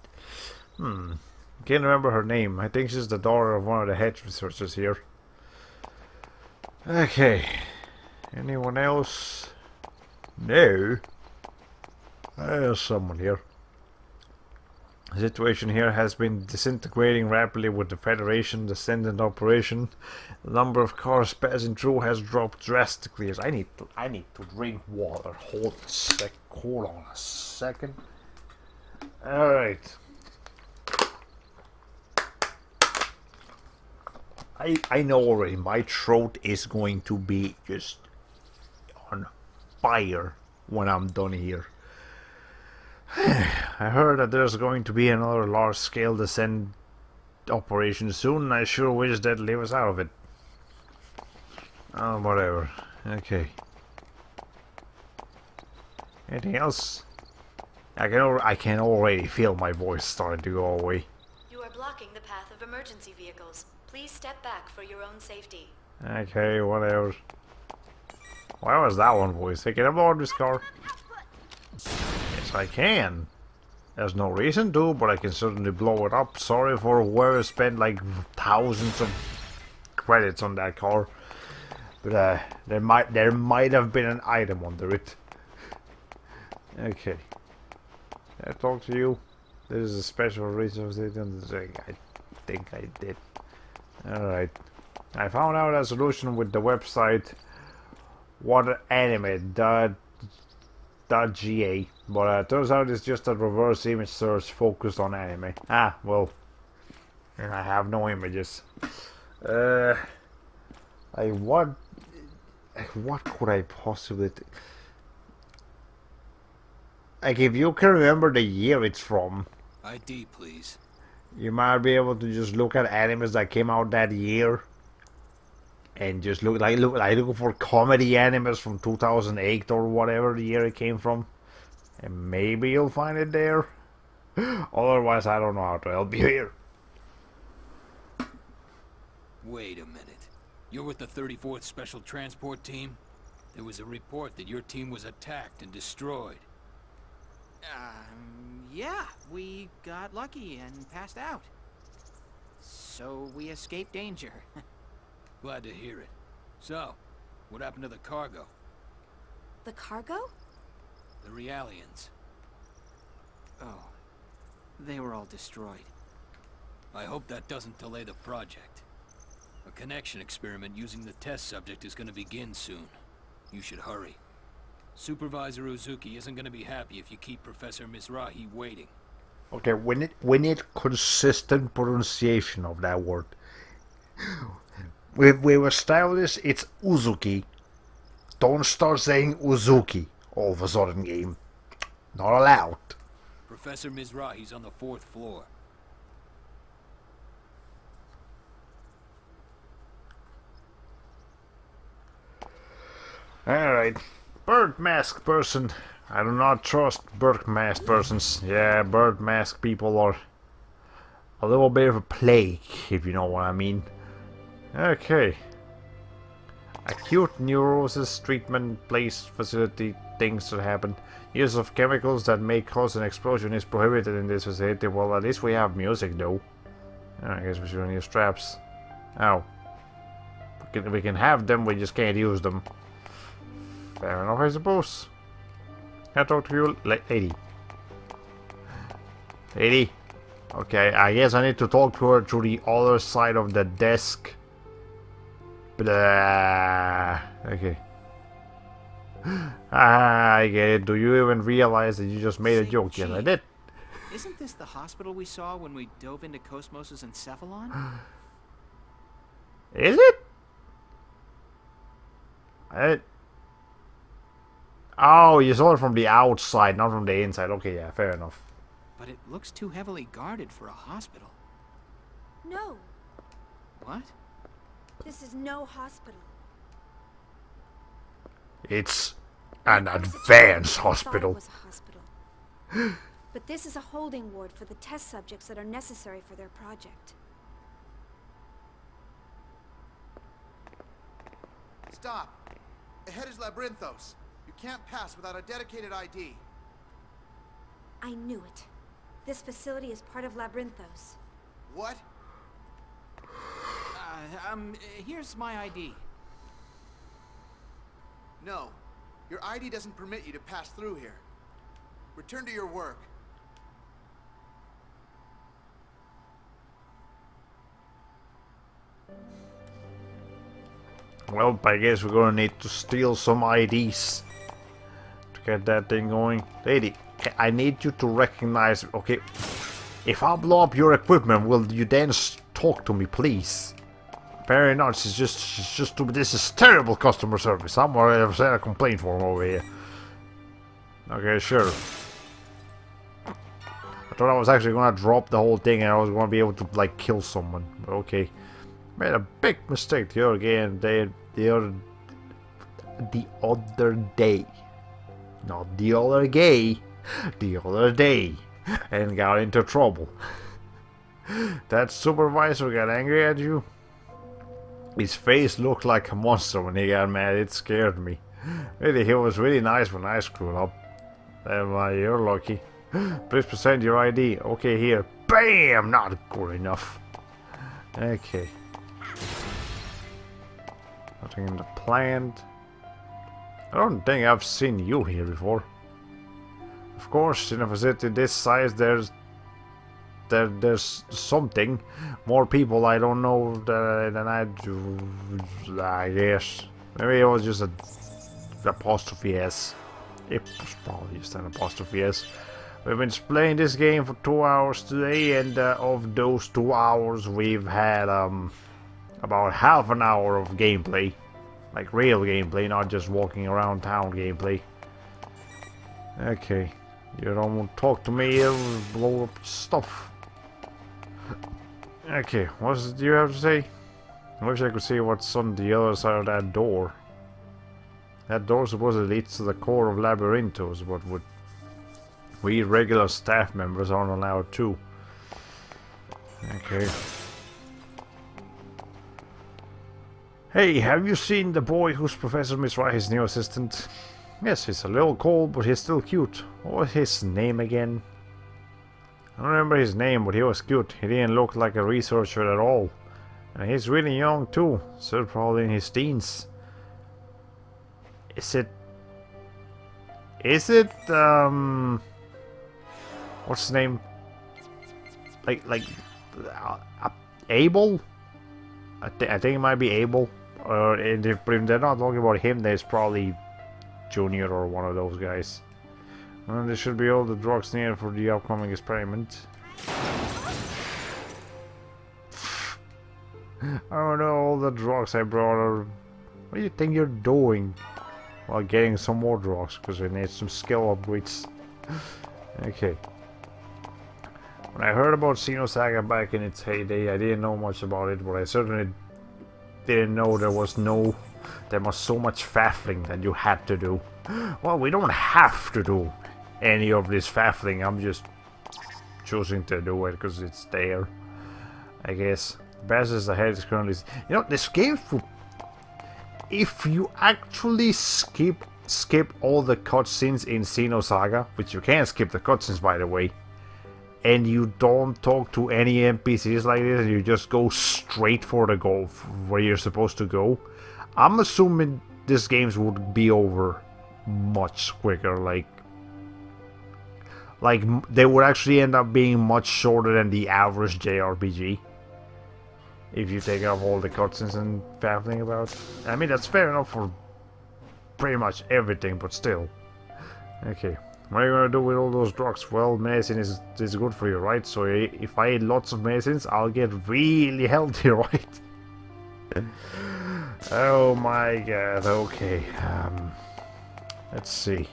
Can't remember her name. I think she's the daughter of one of the head researchers here. Okay. Anyone else? No. There's someone here. The situation here has been disintegrating rapidly with the Federation descendant operation. The number of cars passing through has dropped drastically. I need to drink water. Hold on a second. Alright. I know already my throat is going to be just on fire when I'm done here. I heard that there's going to be another large-scale descent operation soon, and I sure wish they'd leave us out of it. Oh, whatever. Okay. Anything else? I can already feel my voice starting to go away.
You are blocking the path of emergency vehicles. Please step back for your own safety.
Okay, whatever. Why was that one voice? Hey, can I blow up this car? Yes, I can. There's no reason to, but I can certainly blow it up. Sorry for whoever spent like thousands of credits on that car. But there might have been an item under it. Okay. I talk to you. This is a special resource. I think I did. Alright. I found out a solution with the website whatanime.ga, but turns out it's just a reverse image search focused on anime. Ah, well. And I have no images. What could I possibly... Like, if you can remember the year it's from...
ID, please.
You might be able to just look at animes that came out that year. And just look for comedy animes from 2008 or whatever the year it came from. And maybe you'll find it there. Otherwise, I don't know how to help you here.
Wait a minute. You're with the 34th Special Transport Team? There was a report that your team was attacked and destroyed.
Yeah, we got lucky and passed out. So we escaped danger.
Glad to hear it. So, what happened to the cargo?
The cargo?
The Realians.
Oh, they were all destroyed.
I hope that doesn't delay the project. A connection experiment using the test subject is going to begin soon. You should hurry. Supervisor Uzuki isn't going to be happy if you keep Professor Mizrahi waiting.
Okay, we need consistent pronunciation of that word. We've established it's Uzuki. Don't start saying Uzuki all of a sudden, game. Not allowed.
Professor Mizrahi's on the 4th floor.
Alright. Bird mask person. I do not trust bird mask persons. Yeah, bird mask people are a little bit of a plague, if you know what I mean. Okay. Acute neurosis treatment place facility things that happen. Use of chemicals that may cause an explosion is prohibited in this facility. Well, at least we have music though. I guess we shouldn't use straps. Oh. We can have them, we just can't use them. Fair enough, I suppose. Can I talk to you, lady? Lady? Okay, I guess I need to talk to her through the other side of the desk. Blah. Okay. I get it. Do you even realize that you just made a joke? Yes, I did.
Isn't this the hospital we saw when we dove into Cosmos' encephalon?
Is it? Oh, you saw it from the outside, not from the inside. Okay, yeah, fair enough.
But it looks too heavily guarded for a hospital.
No,
What?
this is no hospital.
It's an advanced hospital.
It was a hospital. But this is a holding ward for the test subjects that are necessary for their project.
Stop! Ahead is Labyrinthos. You can't pass without a dedicated ID.
I knew it. This facility is part of Labyrinthos.
What?
Here's my ID.
No. Your ID doesn't permit you to pass through here. Return to your work.
Well, I guess we're gonna need to steal some IDs to get that thing going. Lady, I need you to recognize... Okay, if I blow up your equipment, will you then talk to me, please? Apparently not, she's just stupid. This is terrible customer service. I'm gonna send a complaint form over here. Okay, sure. I thought I was actually gonna drop the whole thing and I was gonna be able to, like, kill someone. But okay. Made a big mistake the other day. The other day. Not the other gay. The other day. And got into trouble. That supervisor got angry at you. His face looked like a monster when he got mad. It scared me. Really, he was really nice when I screwed up. You're lucky. Please present your ID. Okay, here. BAM! Not good enough. Okay. Nothing in the plant. I don't think I've seen you here before. Of course, in a facility this size, there's something. More people I don't know than I do, I guess. Maybe it was just a apostrophe S. It was probably just an apostrophe S. We've been playing this game for 2 hours today, and of those 2 hours we've had about half an hour of gameplay. Like real gameplay, not just walking around town gameplay. Okay. You don't want to talk to me, it'll blow up stuff. Okay, what do you have to say? I wish I could see what's on the other side of that door. That door supposedly leads to the core of Labyrinthos, but we regular staff members aren't allowed to. Okay. Hey, have you seen the boy who's Professor Miss Rai's new assistant? Yes, he's a little cold, but he's still cute. What was his name again? I don't remember his name, but he was cute. He didn't look like a researcher at all. And he's really young too, so probably in his teens. Is it, what's his name? Abel? I think it might be Abel. Or if they're not talking about him, there's probably Junior or one of those guys. And there should be all the drugs needed for the upcoming experiment. I don't know, all the drugs I brought are... What do you think you're doing? Well, getting some more drugs, because we need some skill upgrades. Okay. When I heard about Xenosaga back in its heyday, I didn't know much about it, but I certainly didn't know there was so much faffling that you had to do. Well, we don't have to do any of this faffling, I'm just choosing to do it because it's there, I guess. Best is ahead is currently... You know, this game, if you actually skip all the cutscenes in Xenosaga, which you can skip the cutscenes by the way, and you don't talk to any NPCs like this, and you just go straight for the goal where you're supposed to go, I'm assuming this games would be over much quicker. Like they would actually end up being much shorter than the average JRPG. If you take off all the cutscenes and babbling about. I mean, that's fair enough for pretty much everything, but still. Okay. What are you gonna do with all those drugs? Well, medicine is good for you, right? So if I eat lots of medicines, I'll get really healthy, right? Oh my god, okay. Let's see.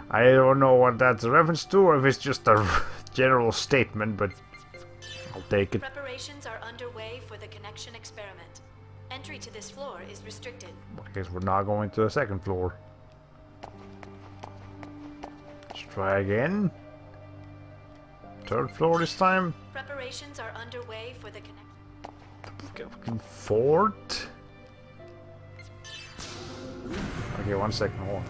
I don't know what that's a reference to, or if it's just a general statement, but I'll take it.
Preparations are underway for the connection experiment. Entry to this floor is restricted.
I guess we're not going to the second floor. Let's try again. Third floor this time.
Preparations are underway for the connection.
Fourth? Okay, 1 second, hold on.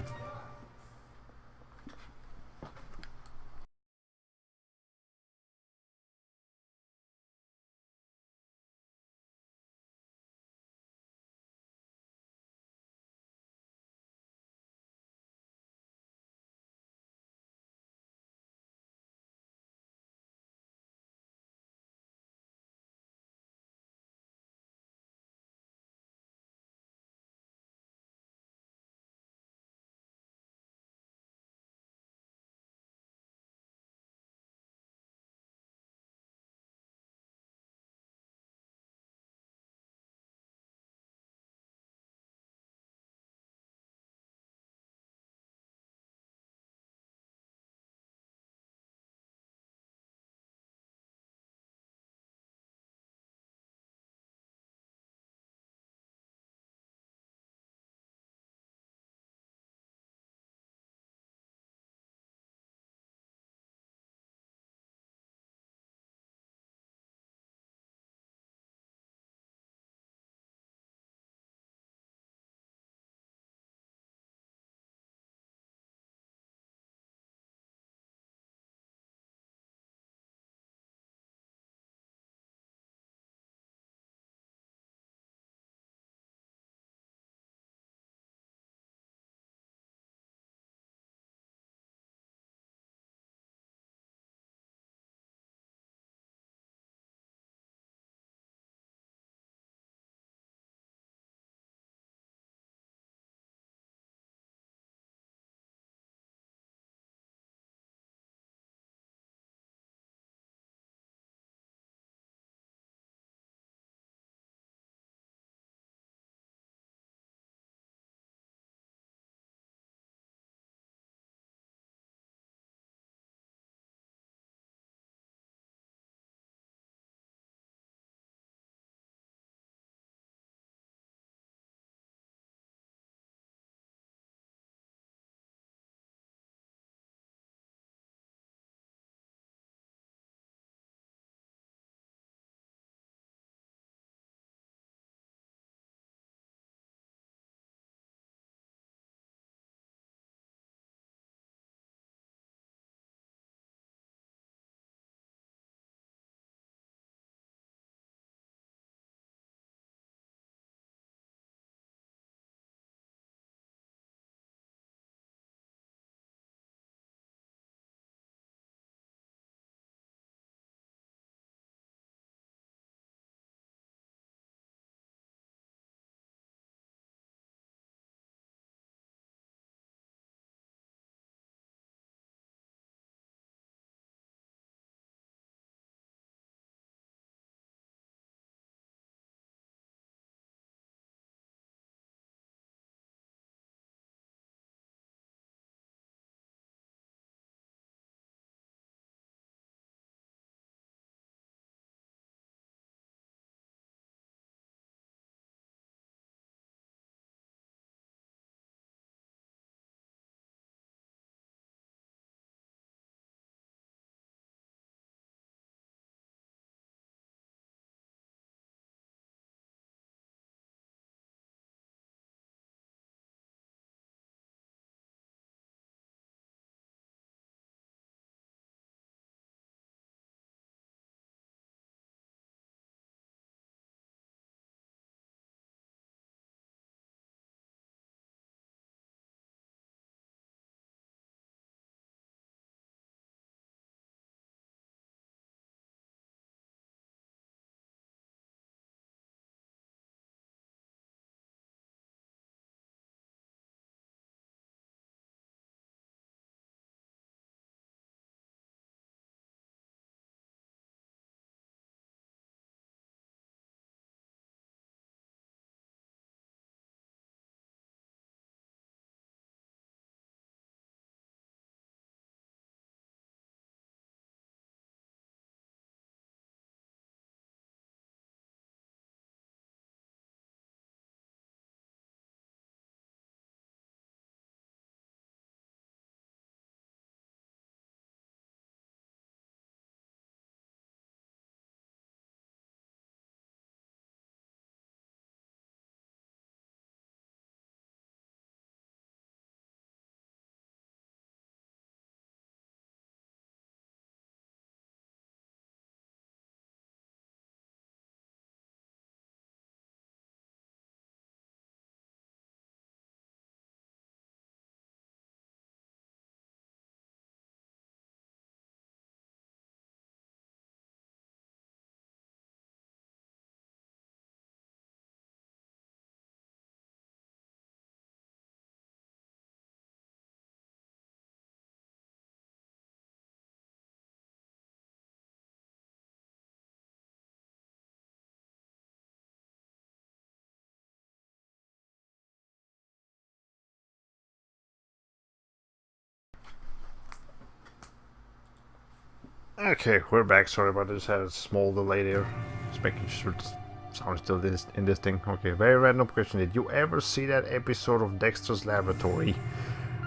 Okay, we're back. Sorry about this. Had a small delay there. Just making sure the sound still in this thing. Okay, very random question. Did you ever see that episode of Dexter's Laboratory?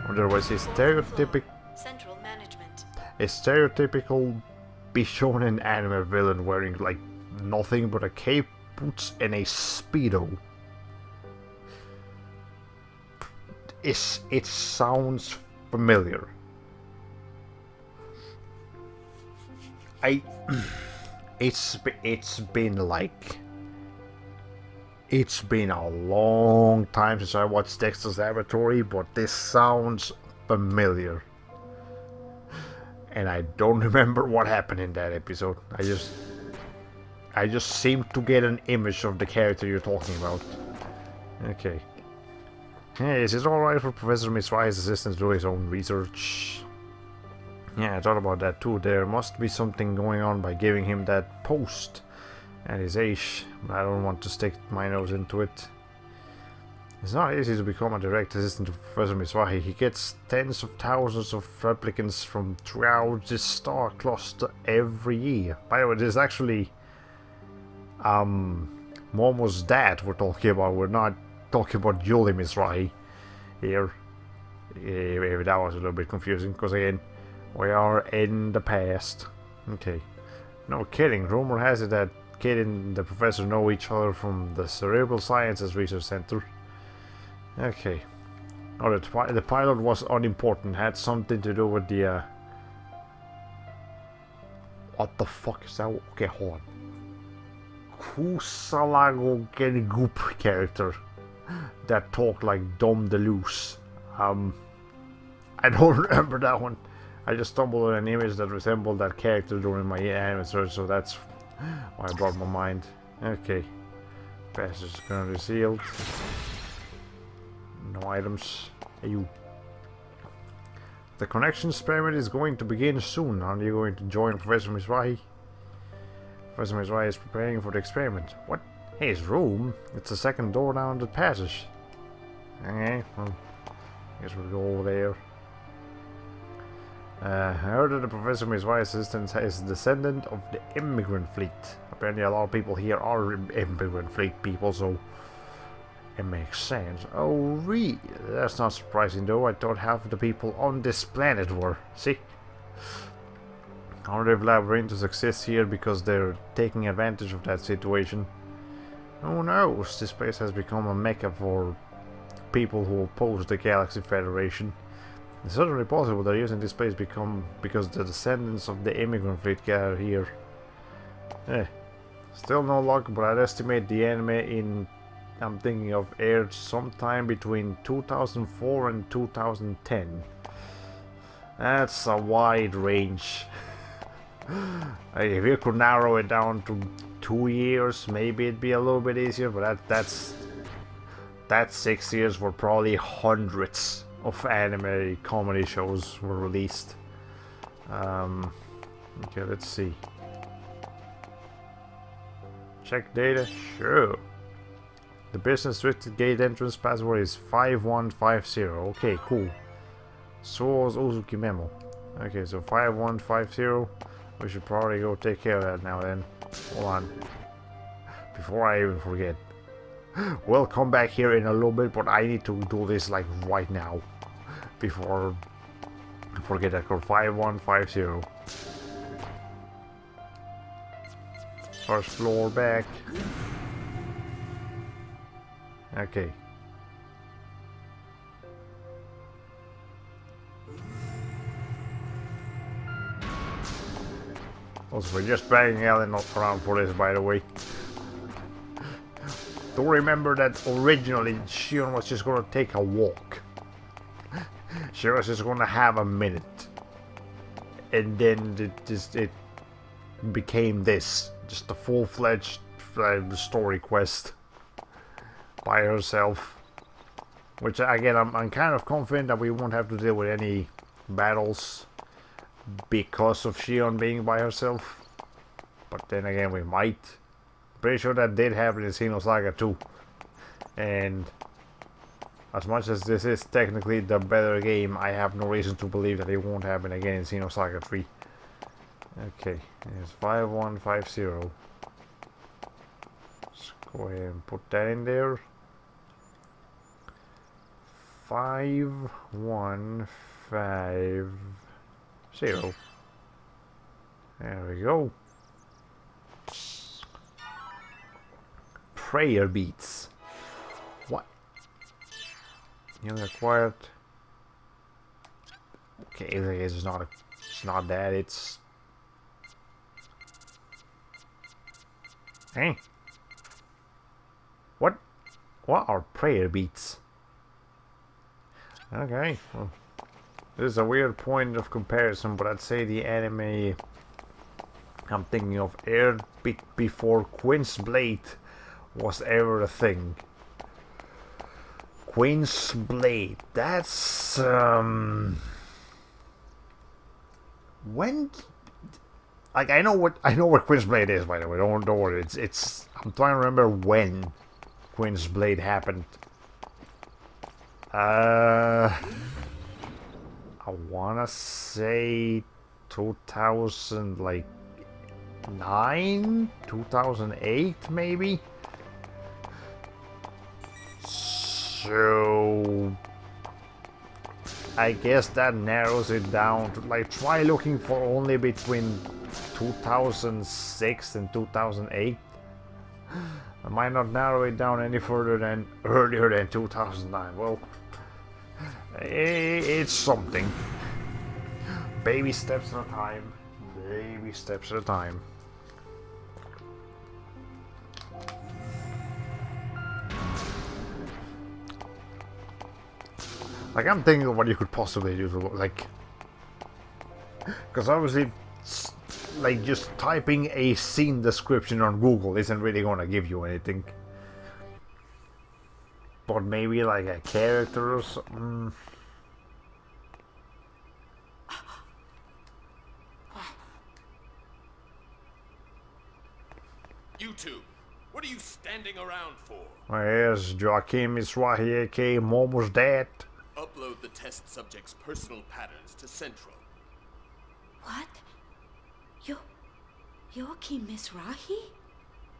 Where there was a
Central management.
stereotypical Bishonen anime villain wearing like nothing but a cape, boots, and a speedo. It sounds familiar. It's been a long time since I watched Dexter's Laboratory, but this sounds familiar. And I don't remember what happened in that episode. I just seem to get an image of the character you're talking about. Okay. Hey, is it alright for Professor Mizrahi's assistant to do his own research? Yeah, I thought about that too. There must be something going on by giving him that post at his age. But I don't want to stick my nose into it. It's not easy to become a direct assistant to Professor Mizrahi. He gets tens of thousands of applicants from throughout this star cluster every year. By the way, this is actually Momo's dad we're talking about. We're not talking about Yuli Mizrahi here. Maybe that was a little bit confusing, because again, we are in the past. Okay. No kidding. Rumor has it that Kid and the professor know each other from the Cerebral Sciences Research Center. Okay. Oh, the pilot was unimportant. Had something to do with the... What the fuck is that? Okay, hold on. Kusalago Gengoop character that talked like Dom DeLuce. I don't remember that one. I just stumbled on an image that resembled that character during my anime search, so that's why I brought my mind. Okay. Passage is currently sealed. No items. Hey, you. The connection experiment is going to begin soon. Are you going to join Professor Mizrahi? Professor Mizrahi is preparing for the experiment. What? Hey, his room? It's the second door down the passage. Okay, well, I guess we'll go over there. I heard that the Professor Mizrahi's assistant is a descendant of the immigrant fleet. Apparently a lot of people here are immigrant fleet people, so it makes sense. Oh, really? That's not surprising though. I thought half of the people on this planet were. See? Honorable labyrinths exist here because they're taking advantage of that situation. Who knows? This place has become a mecca for people who oppose the Galaxy Federation. It's certainly possible they're using this place because the descendants of the immigrant fleet gather here. Still no luck, but I'd estimate the anime I'm thinking of aired sometime between 2004 and 2010. That's a wide range. If you could narrow it down to 2 years, maybe it'd be a little bit easier, but that's 6 years where probably hundreds of anime comedy shows were released. Okay, let's see. Check data? Sure. The business district gate entrance password is 5150. Okay, cool. So was Uzuki memo. Okay, so 5150. We should probably go take care of that now then. Hold on. Before I even forget. We'll come back here in a little bit, but I need to do this like right now. Before I forget that code. 5150. First floor back. Okay. Also, we're just dragging Ellen around for this, by the way. Do remember that originally Shion was just gonna take a walk. She was just gonna have a minute. And then it became this. Just a full-fledged story quest. By herself. Which, again, I'm kind of confident that we won't have to deal with any battles because of Shion being by herself. But then again, we might. Pretty sure that did happen in Xenosaga too. And as much as this is technically the better game, I have no reason to believe that it won't happen again in Xenosaga 3. Okay, it's 5150. Let's go ahead and put that in there. 5150. There we go. Prayer beats. What? You acquired. Okay, it's not that. It's. Hey. What are prayer beats? Okay, well, this is a weird point of comparison, but I'd say the anime I'm thinking of aired before Queen's Blade was ever a thing. Queen's Blade, that's when, like, I know what Queen's Blade is, by the way. Don't worry. It's I'm trying to remember when Queen's Blade happened. I wanna say 2009, 2008 maybe. So I guess that narrows it down to, like, try looking for only between 2006 and 2008. I might not narrow it down any further than earlier than 2009. Well, it's something. Baby steps at a time. Baby steps at a time. Like, I'm thinking of what you could possibly do to, like, because obviously, like, just typing a scene description on Google isn't really gonna give you anything. But maybe like a character or something.
You two, what are you standing around for?
Yes, Joachim is right here, aka Momo's dad.
Upload the test subject's personal patterns to Central.
What? Joachim Mizrahi?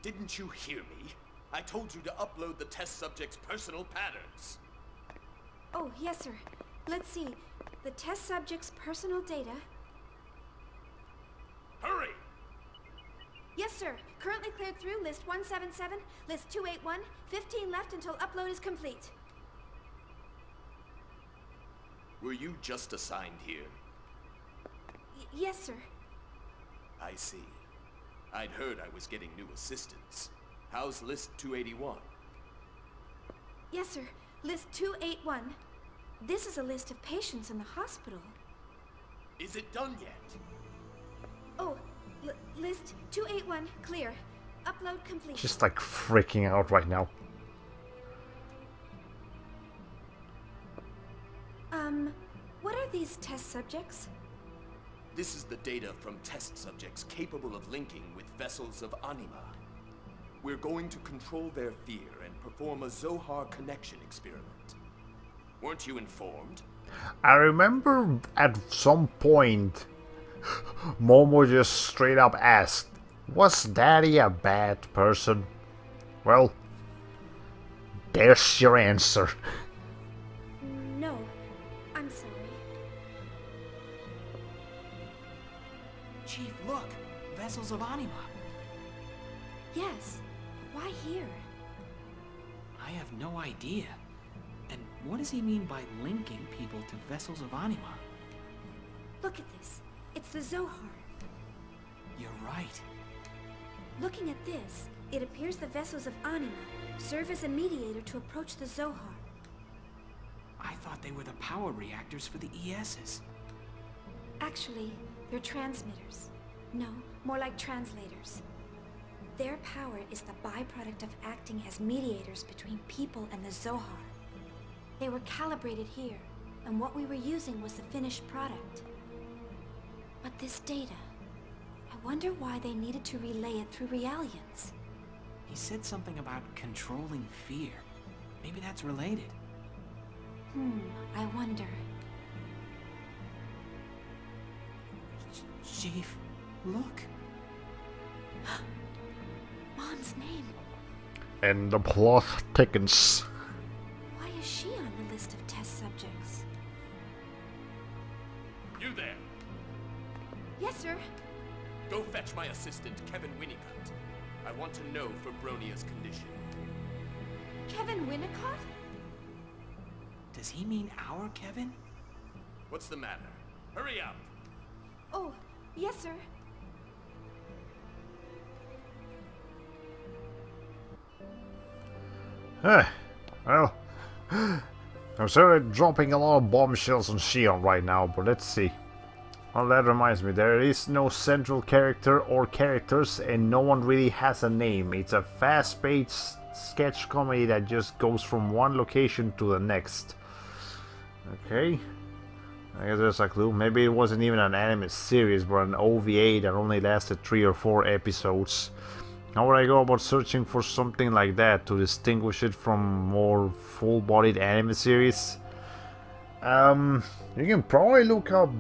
Didn't you hear me? I told you to upload the test subject's personal patterns.
Oh, yes, sir. Let's see. The test subject's personal data.
Hurry!
Yes, sir. Currently cleared through list 177, list 281, 15 left until upload is complete.
Were you just assigned here?
Yes, sir.
I see. I'd heard I was getting new assistants. How's list 281?
Yes, sir. List 281. This is a list of patients in the hospital.
Is it done yet?
Oh, list 281, clear. Upload complete.
Just like freaking out right now.
What are these test subjects?
This is the data from test subjects capable of linking with vessels of anima. We're going to control their fear and perform a Zohar connection experiment. Weren't you informed?
I remember at some point Momo just straight up asked, was Daddy a bad person? Well, there's your answer.
No, I'm sorry.
Chief, look! Vessels of anima.
Yes, but why here?
I have no idea. And what does he mean by linking people to vessels of anima?
Look at this. It's the Zohar.
You're right.
Looking at this, it appears the vessels of anima serve as a mediator to approach the Zohar.
I thought they were the power reactors for the ESs.
Actually, they're transmitters. No, more like translators. Their power is the byproduct of acting as mediators between people and the Zohar. They were calibrated here, and what we were using was the finished product. But this data, I wonder why they needed to relay it through Realians.
He said something about controlling fear. Maybe that's related.
I wonder.
Chief, Look.
Mom's name.
And the plot thickens.
Why is she on the list of test subjects?
You there!
Yes, sir.
Go fetch my assistant, Kevin Winnicott. I want to know Febronia's condition.
Kevin Winnicott?
Does he mean our Kevin?
What's the matter? Hurry up!
Oh, yes, sir.
Well, I'm sorry dropping a lot of bombshells on Shion right now, but let's see. Well, that reminds me, there is no central character or characters, and no one really has a name. It's a fast-paced sketch comedy that just goes from one location to the next. Okay, I guess there's a clue. Maybe it wasn't even an anime series, but an OVA that only lasted 3 or 4 episodes. How would I go about searching for something like that to distinguish it from more full-bodied anime series? You can probably look up...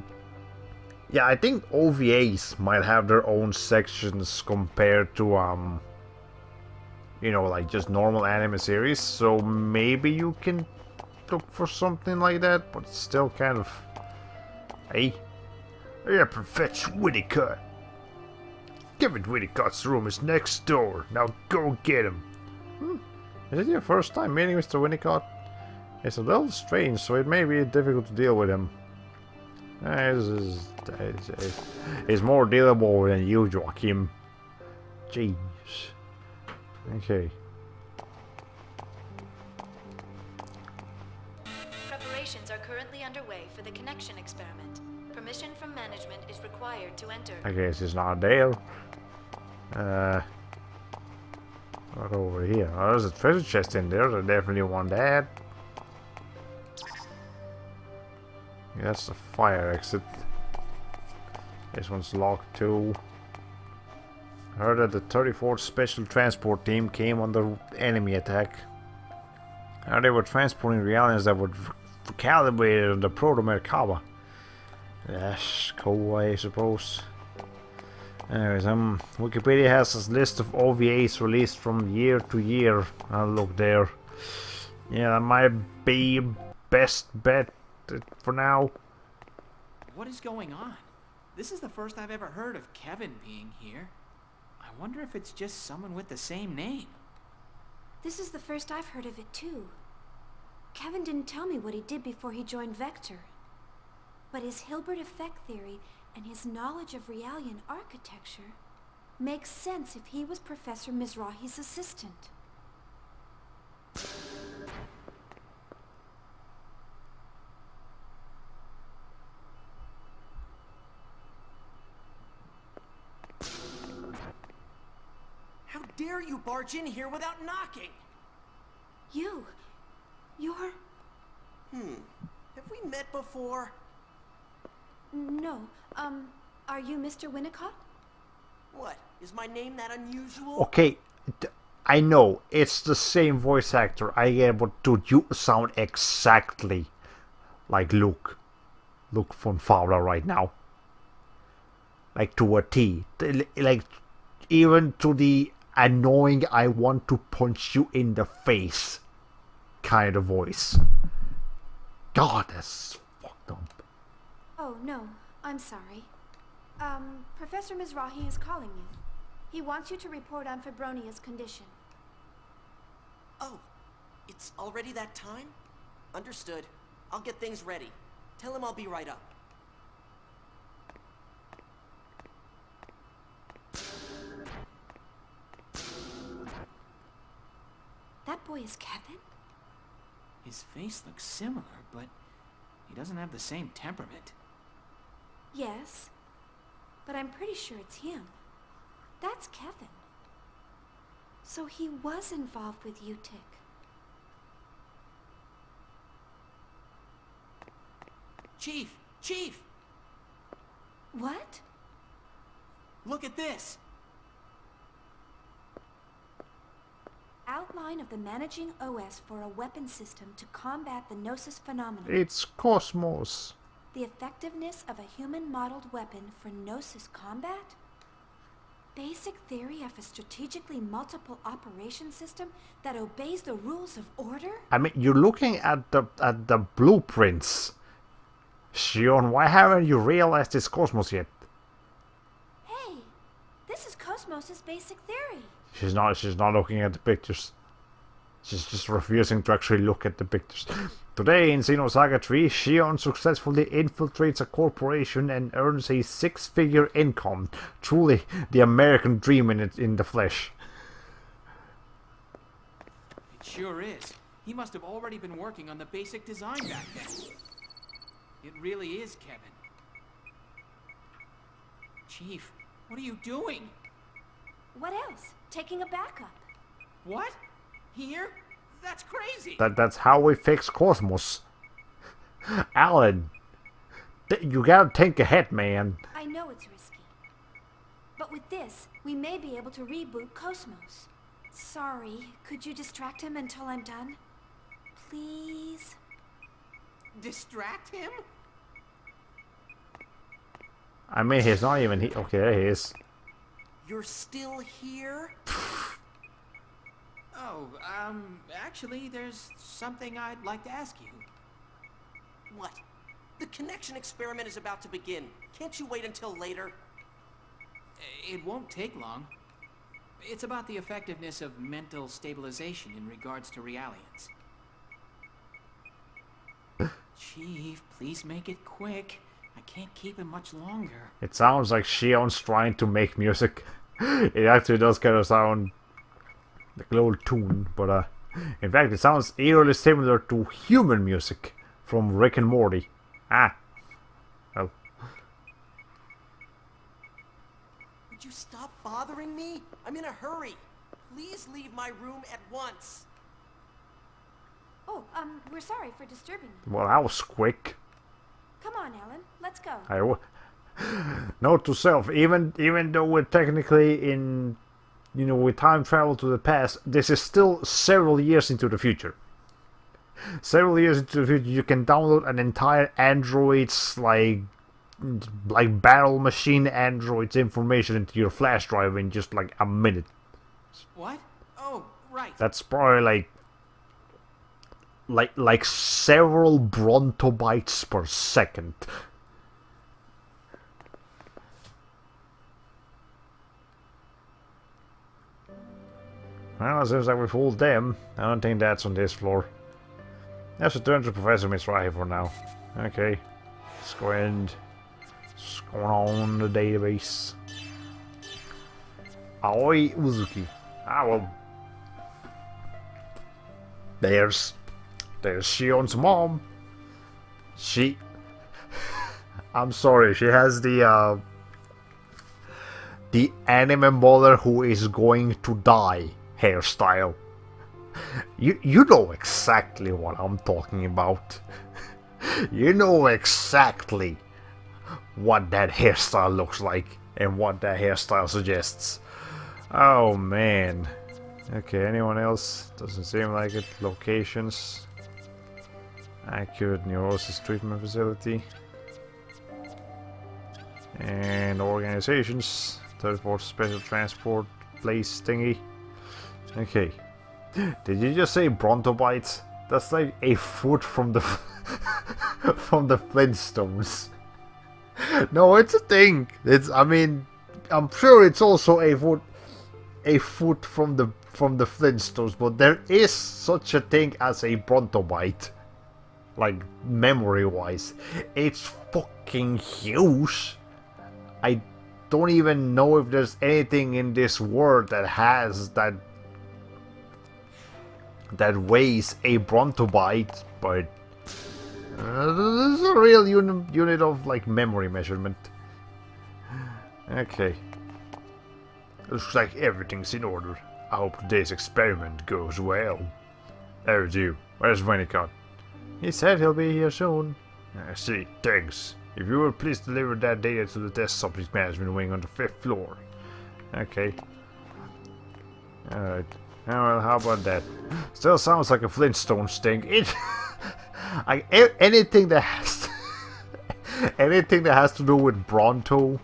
Yeah, I think OVAs might have their own sections compared to, you know, like just normal anime series. So maybe you can look for something like that, but it's still kind of... Hey, yeah, Professor Winnicott. Kevin Winnicott's room is next door. Now go get him. Is it your first time meeting Mr. Winnicott? It's a little strange, so it may be difficult to deal with him. It's more dealable than you, Joachim. Jeez. Okay.
Preparations are currently underway for the connection experiment. Permission from management is required to enter.
I guess it's not there. What over here? Oh, there's a treasure chest in there. I definitely want that. Yeah, that's the fire exit. This one's locked too. I heard that the 34th Special Transport Team came under enemy attack. They were transporting realities that were calibrated on the Proto-Merkaba. That's cool, I suppose. Anyways, Wikipedia has this list of OVAs released from year to year. I'll look there. Yeah, that might be best bet for now.
What is going on? This is the first I've ever heard of Kevin being here. I wonder if it's just someone with the same name.
This is the first I've heard of it, too. Kevin didn't tell me what he did before he joined Vector. But his Hilbert effect theory and his knowledge of Realian architecture makes sense if he was Professor Mizrahi's assistant.
How dare you barge in here without knocking?
You're...
Have we met before?
No. Are you Mr. Winnicott?
What? Is my name that unusual?
Okay, I know, it's the same voice actor, I get, but dude, you sound exactly like Luke von Fowler right now. Like to a T. Like, even to the annoying I want to punch you in the face kind of voice. God, that's fucked up.
Oh, no. I'm sorry. Professor Mizrahi is calling you. He wants you to report on Febronia's condition.
Oh, it's already that time? Understood. I'll get things ready. Tell him I'll be right up.
That boy is Kevin?
His face looks similar, but he doesn't have the same temperament.
Yes, but I'm pretty sure it's him. That's Kevin. So he was involved with UTIC.
Chief! Chief!
What?
Look at this!
Outline of the managing OS for a weapon system to combat the Gnosis phenomenon.
It's Cosmos.
The effectiveness of a human-modeled weapon for Gnosis combat? basic theory of a strategically multiple operation system that obeys the rules of order?
I mean, you're looking at the blueprints. Shion, why haven't you realized it's Cosmos yet?
Hey, this is Cosmos' basic theory.
She's not looking at the pictures. She's just refusing to actually look at the pictures. Today in Xenosaga 3, Shion successfully infiltrates a corporation and earns a 6-figure income. Truly the American dream in the flesh.
It sure is. He must have already been working on the basic design back then. It really is, Kevin. Chief, what are you doing?
What else? Taking a backup.
What? Here? That's crazy!
That's how we fix Cosmos. Alan, you gotta think ahead, man.
I know it's risky. But with this, we may be able to reboot Cosmos. Sorry, could you distract him until I'm done? Please?
Distract him?
I mean, he's not even here. Okay, there he is.
You're still here?
Oh, actually, there's something I'd like to ask you.
What? The connection experiment is about to begin. Can't you wait until later?
It won't take long. It's about the effectiveness of mental stabilization in regards to realians. Chief, please make it quick. I can't keep it much longer.
It sounds like Shion's trying to make music. It actually does kind of sound like a little tune, but in fact it sounds eerily similar to human music from Rick and Morty. Ah. Well.
Would you stop bothering me? I'm in a hurry. Please leave my room at once.
Oh, we're sorry for disturbing you.
Well, that was quick.
Come on, Alan, let's go.
Note to self, even though we're technically in, we time travel to the past, this is still several years into the future. Several years into the future, you can download an entire android's like battle machine android's information into your flash drive in just like a minute.
What? Oh, right.
That's probably like several brontobytes per second. Well, it seems like we fooled them. I don't think that's on this floor. Let's return to Professor Mizrahi for now. Okay. Let's go and what's going on in the database? Aoi Uzuki. Ah, well. There's Shion's mom. I'm sorry, she has the anime mother who is going to die hairstyle. You know exactly what I'm talking about. You know exactly what that hairstyle looks like and what that hairstyle suggests. Oh man. Okay, anyone else? Doesn't seem like it. Locations. Accurate neurosis treatment facility. And organizations. 34th Special Transport Place thingy. Okay. Did you just say brontobytes? That's like a foot from the from the Flintstones. No, it's a thing. I'm sure it's also a foot from the Flintstones, but there is such a thing as a brontobyte. Like memory-wise, it's fucking huge. I don't even know if there's anything in this world that has that weighs a brontobyte, but this is a real unit of like memory measurement. Okay. Looks like everything's in order. I hope today's experiment goes well. There's you. Where's Winnicott? He said he'll be here soon. I see. Thanks. If you would please deliver that data to the test subject management wing on the 5th floor. Okay. Alright. Well, how about that? Still sounds like a Flintstones thing. Anything that has anything that has to do with Bronto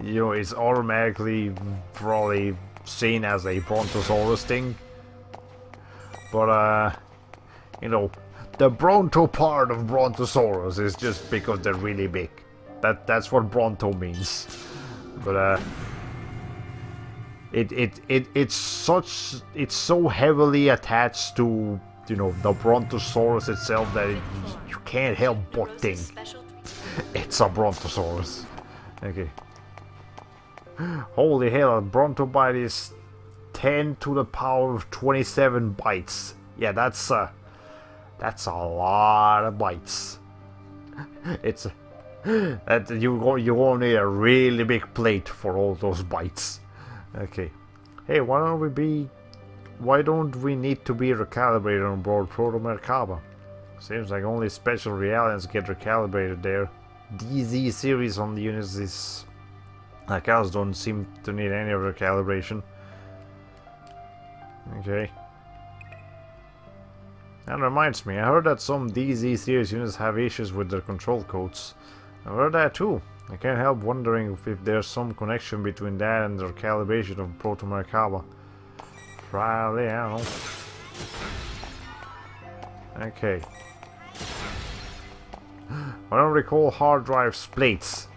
you know, it's automatically probably seen as a Brontosaurus thing. But, you know, the Bronto part of Brontosaurus is just because they're really big. That's what Bronto means. But, it's so heavily attached to, you know, the Brontosaurus itself that you can't help but think it's a Brontosaurus. Okay. Holy hell, a Bronto bite is 10 to the power of 27 bites. Yeah, that's a lot of bites. It's that you gonna need a really big plate for all those bites. Okay. Hey, why don't we need to be recalibrated on board Proto Merkaba? Seems like only special realities get recalibrated there. DZ series on the units is like ours don't seem to need any recalibration. Okay. That reminds me, I heard that some DZ series units have issues with their control codes. I heard that too. I can't help wondering if there's some connection between that and their calibration of Proto Merkaba. Probably, I don't know. Okay. I don't recall hard drive plates.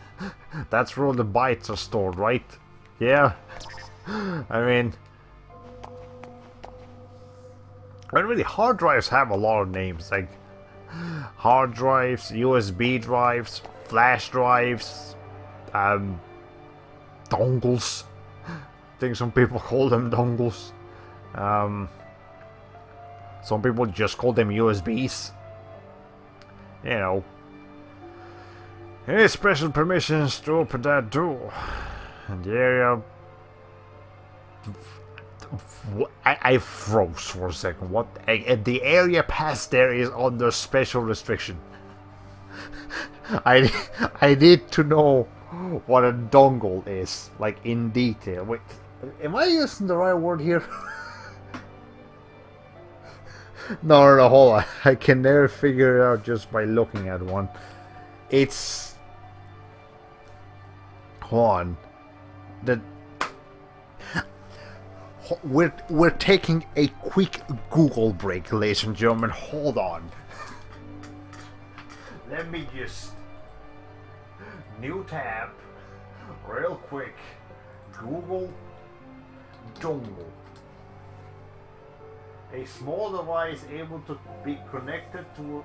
That's where all the bytes are stored, right? Yeah. I mean... But really, hard drives have a lot of names, like... hard drives, USB drives, flash drives, dongles. I think some people call them dongles. Some people just call them USBs. You know. Any special permissions to open that door? And the area... I froze for a second. What? The area past there is under special restriction. I need to know what a dongle is, like in detail. Wait, am I using the right word here? No, hold on. I can never figure it out just by looking at one. It's... Hold on. We're taking a quick Google break, ladies and gentlemen. Hold on. Let me just... New tab. Real quick. Google dongle. A small device able to be connected to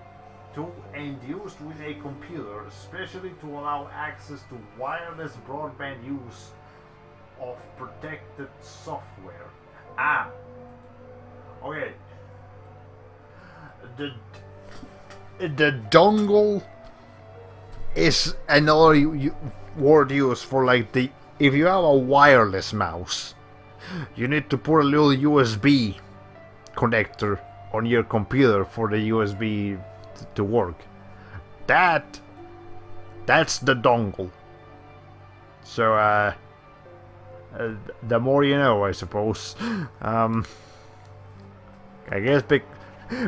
and used with a computer, especially to allow access to wireless broadband use of protected software. Okay. The dongle is another word used for like if you have a wireless mouse, you need to put a little USB connector on your computer for the USB to work. That's the dongle. So the more you know, I suppose. I guess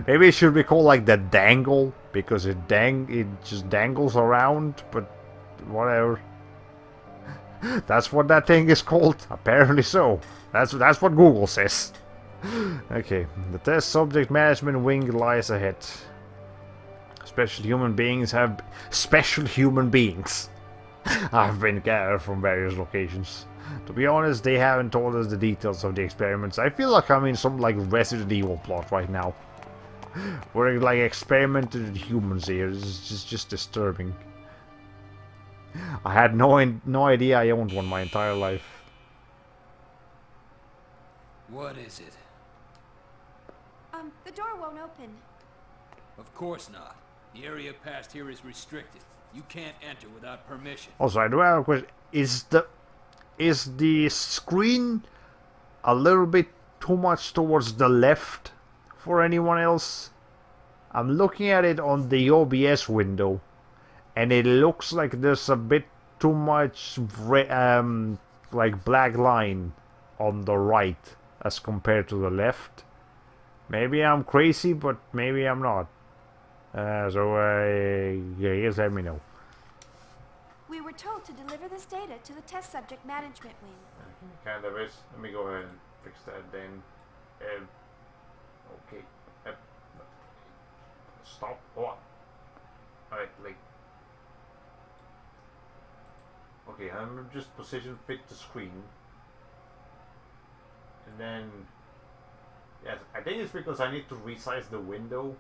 maybe it should be called like the dangle because it just dangles around, but whatever. That's what that thing is called. Apparently so. That's what Google says. Okay, the test subject management wing lies ahead. Special human beings have been gathered from various locations. To be honest, they haven't told us the details of the experiments. I feel like I'm in some like Resident Evil plot right now. We're like experimenting with humans here. It's just disturbing. I had no idea I owned one my entire life.
What is it?
The door won't open.
Of course not. The area past here is restricted. You can't enter without permission.
Also, I do have a question. Is the screen a little bit too much towards the left for anyone else? I'm looking at it on the OBS window, and it looks like there's a bit too much like black line on the right as compared to the left. Maybe I'm crazy, but maybe I'm not. So I guess let me know.
We were told to deliver this data to the test subject management wing.
Kind of is. Let me go ahead and fix that then. Okay. Stop. Hold on. Alright, like. Okay, I'm just position fit the screen. And then. Yes, I think it's because I need to resize the window.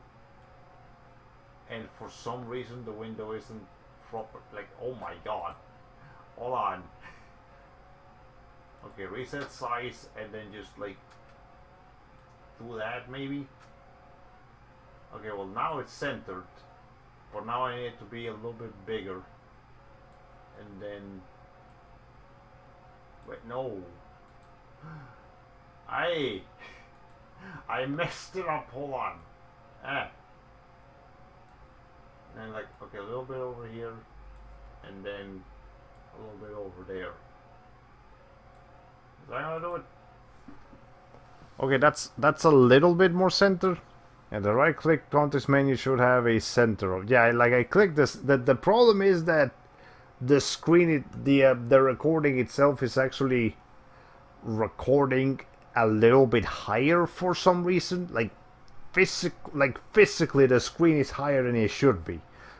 And for some reason the window isn't proper. Like, oh my god. Hold on. Okay, reset size and then just like do that maybe. Okay, well now it's centered, but now I need it to be a little bit bigger. And then wait, no. I messed it up. Hold on. And then like okay, a little bit over here, and then a little bit over there. Is that gonna do it? Okay, that's a little bit more center. And the right click context menu should have a center of. Yeah, like I clicked this. The problem is that the screen, the recording itself is actually recording a little bit higher for some reason. Like physically, the screen is higher than it should be.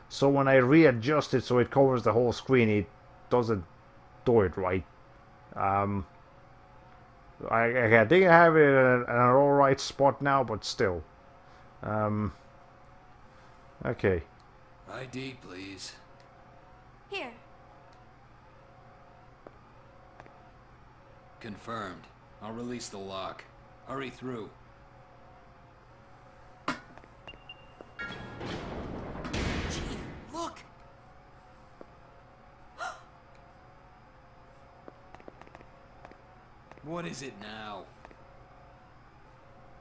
So when I readjust it so it covers the whole screen, it doesn't do it right. I think I have it in an alright spot now, but still. Okay.
ID, please.
Here.
Confirmed. I'll release the lock. Hurry through.
Chief, look!
What is it now?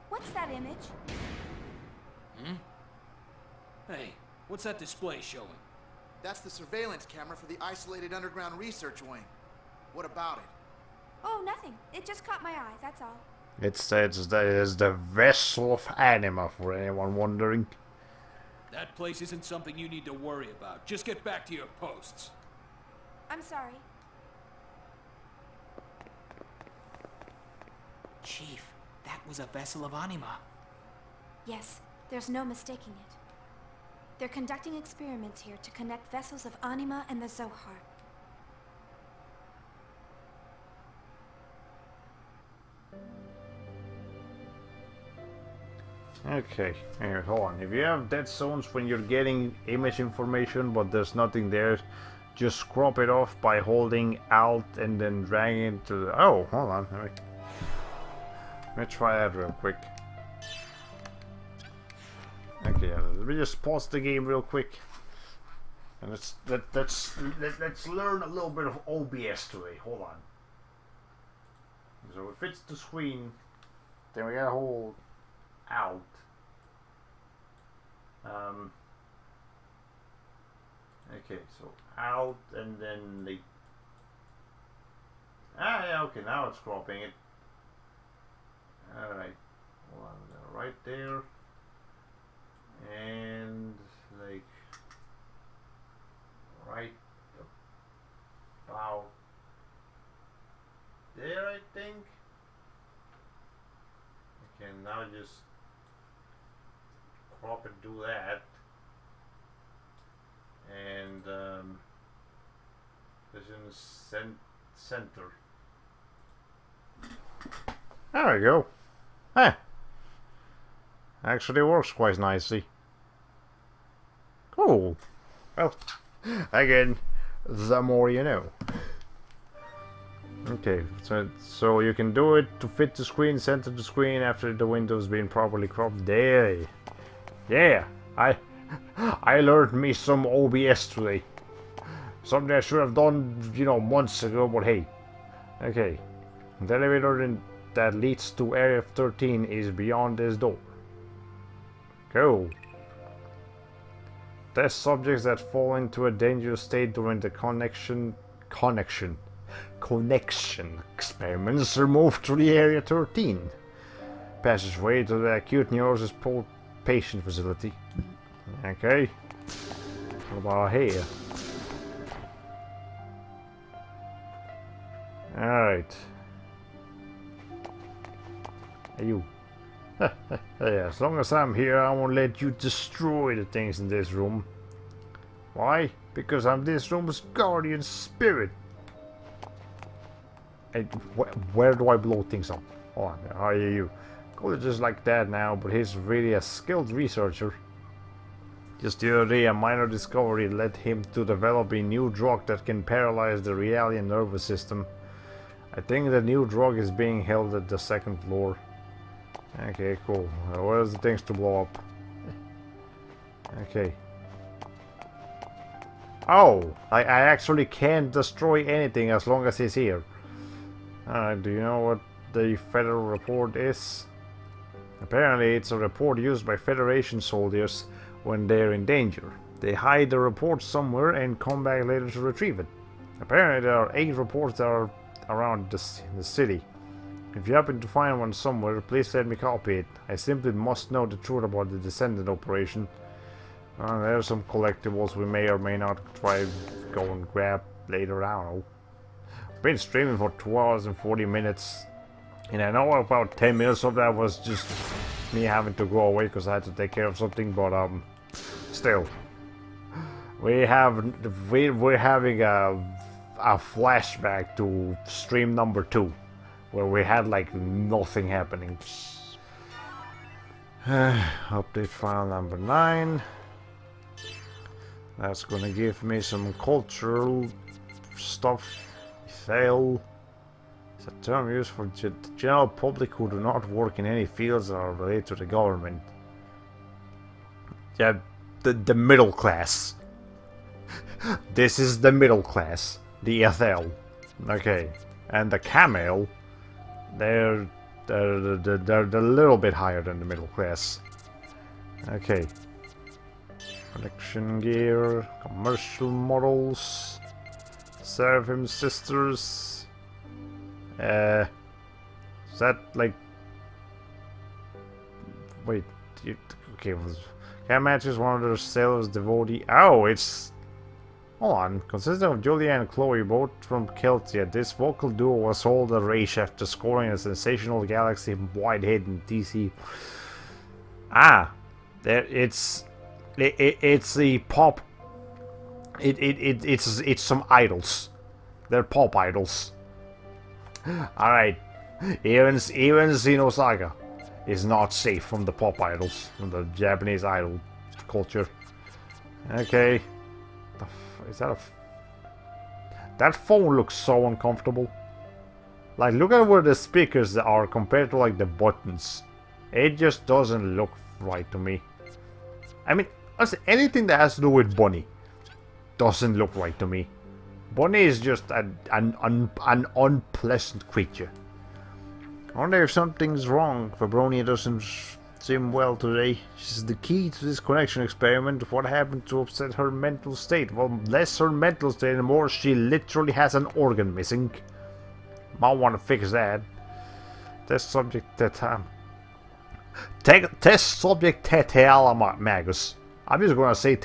What's that image?
Hmm? Hey, what's that display showing?
That's the surveillance camera for the isolated underground research wing. What about it?
Oh, nothing. It just caught my eye, that's all.
It's the vessel of Anima, for anyone wondering.
That place isn't something you need to worry about. Just get back to your posts.
I'm sorry.
Chief, that was a vessel of Anima.
Yes, there's no mistaking it. They're conducting experiments here to connect vessels of Anima and the Zohar.
Okay, here, hold on. If you have dead zones when you're getting image information but there's nothing there, just crop it off by holding Alt and then dragging it to the... Oh, hold on. Let me try that real quick. Okay, let me just pause the game real quick. And let's learn a little bit of OBS today. Hold on. So it fits the screen. Then we gotta hold Alt. Okay, so Alt and then the... Ah, yeah, okay, now it's cropping it. Alright, hold on, right there. And, like, right about there, I think. Okay, now just crop and do that. And position center. There we go. Huh. Actually works quite nicely. Cool. Well, again, the more you know. Okay, so you can do it to fit the screen, center the screen after the window's been properly cropped. There. Yeah, I learned me some OBS today. Something I should have done, you know, months ago, but hey. Okay. The elevator that leads to Area 13 is beyond this door. Cool. Test subjects that fall into a dangerous state during the connection experiments are moved to the Area 13 passageway to the acute neurosis patient facility. Okay. What about here? Alright. Hey, you. Yeah, as long as I'm here, I won't let you destroy the things in this room. Why? Because I'm this room's guardian spirit. Hey, where do I blow things up? Hold on, how are you? Cole just like that now, but he's really a skilled researcher. Just the other day, a minor discovery led him to develop a new drug that can paralyze the Realian nervous system. I think the new drug is being held at the second floor. Okay, cool. Where's the things to blow up? Okay. Oh! I actually can't destroy anything as long as he's here. Do you know what the Federal report is? Apparently it's a report used by Federation soldiers when they're in danger. They hide the report somewhere and come back later to retrieve it. Apparently there are 8 reports that are around the city. If you happen to find one somewhere, please let me copy it. I simply must know the truth about the Descendant operation. There's some collectibles we may or may not try to go and grab later, I don't know. I've been streaming for 2 hours and 40 minutes. And I know about 10 minutes of that was just me having to go away because I had to take care of something, but still. We're having a flashback to stream number 2. Where we had like nothing happening. Update file number 9. That's gonna give me some cultural stuff. Fail is a term used for the general public who do not work in any fields that are related to the government. Yeah, the middle class. This is the middle class. The Ethel. Okay. And the camel. They're a little bit higher than the middle class. Okay. Collection gear, commercial models, Seraphim sisters. Is that like? Wait, okay. Cat matches one of their sailors devotee. Oh, it's. Hold on. Consisting of Julia and Chloe, both from Keltia, this vocal duo was sold a race after scoring a sensational galaxy-wide hit in DC. Ah, there it's a pop. It's some idols. They're pop idols. All right, even Xenosaga is not safe from the pop idols, from the Japanese idol culture. Okay. Is that a... That phone looks so uncomfortable. Like, look at where the speakers are compared to, like, the buttons. It just doesn't look right to me. I mean, honestly, anything that has to do with Bunny doesn't look right to me. Bunny is just an unpleasant creature. I wonder if something's wrong. Fabronia doesn't seem well today. She's the key to this connection experiment. What happened to upset her mental state? Well, less her mental state and more she literally has an organ missing. Might want to fix that. Test subject Test subject Teteala Magus. I'm just gonna say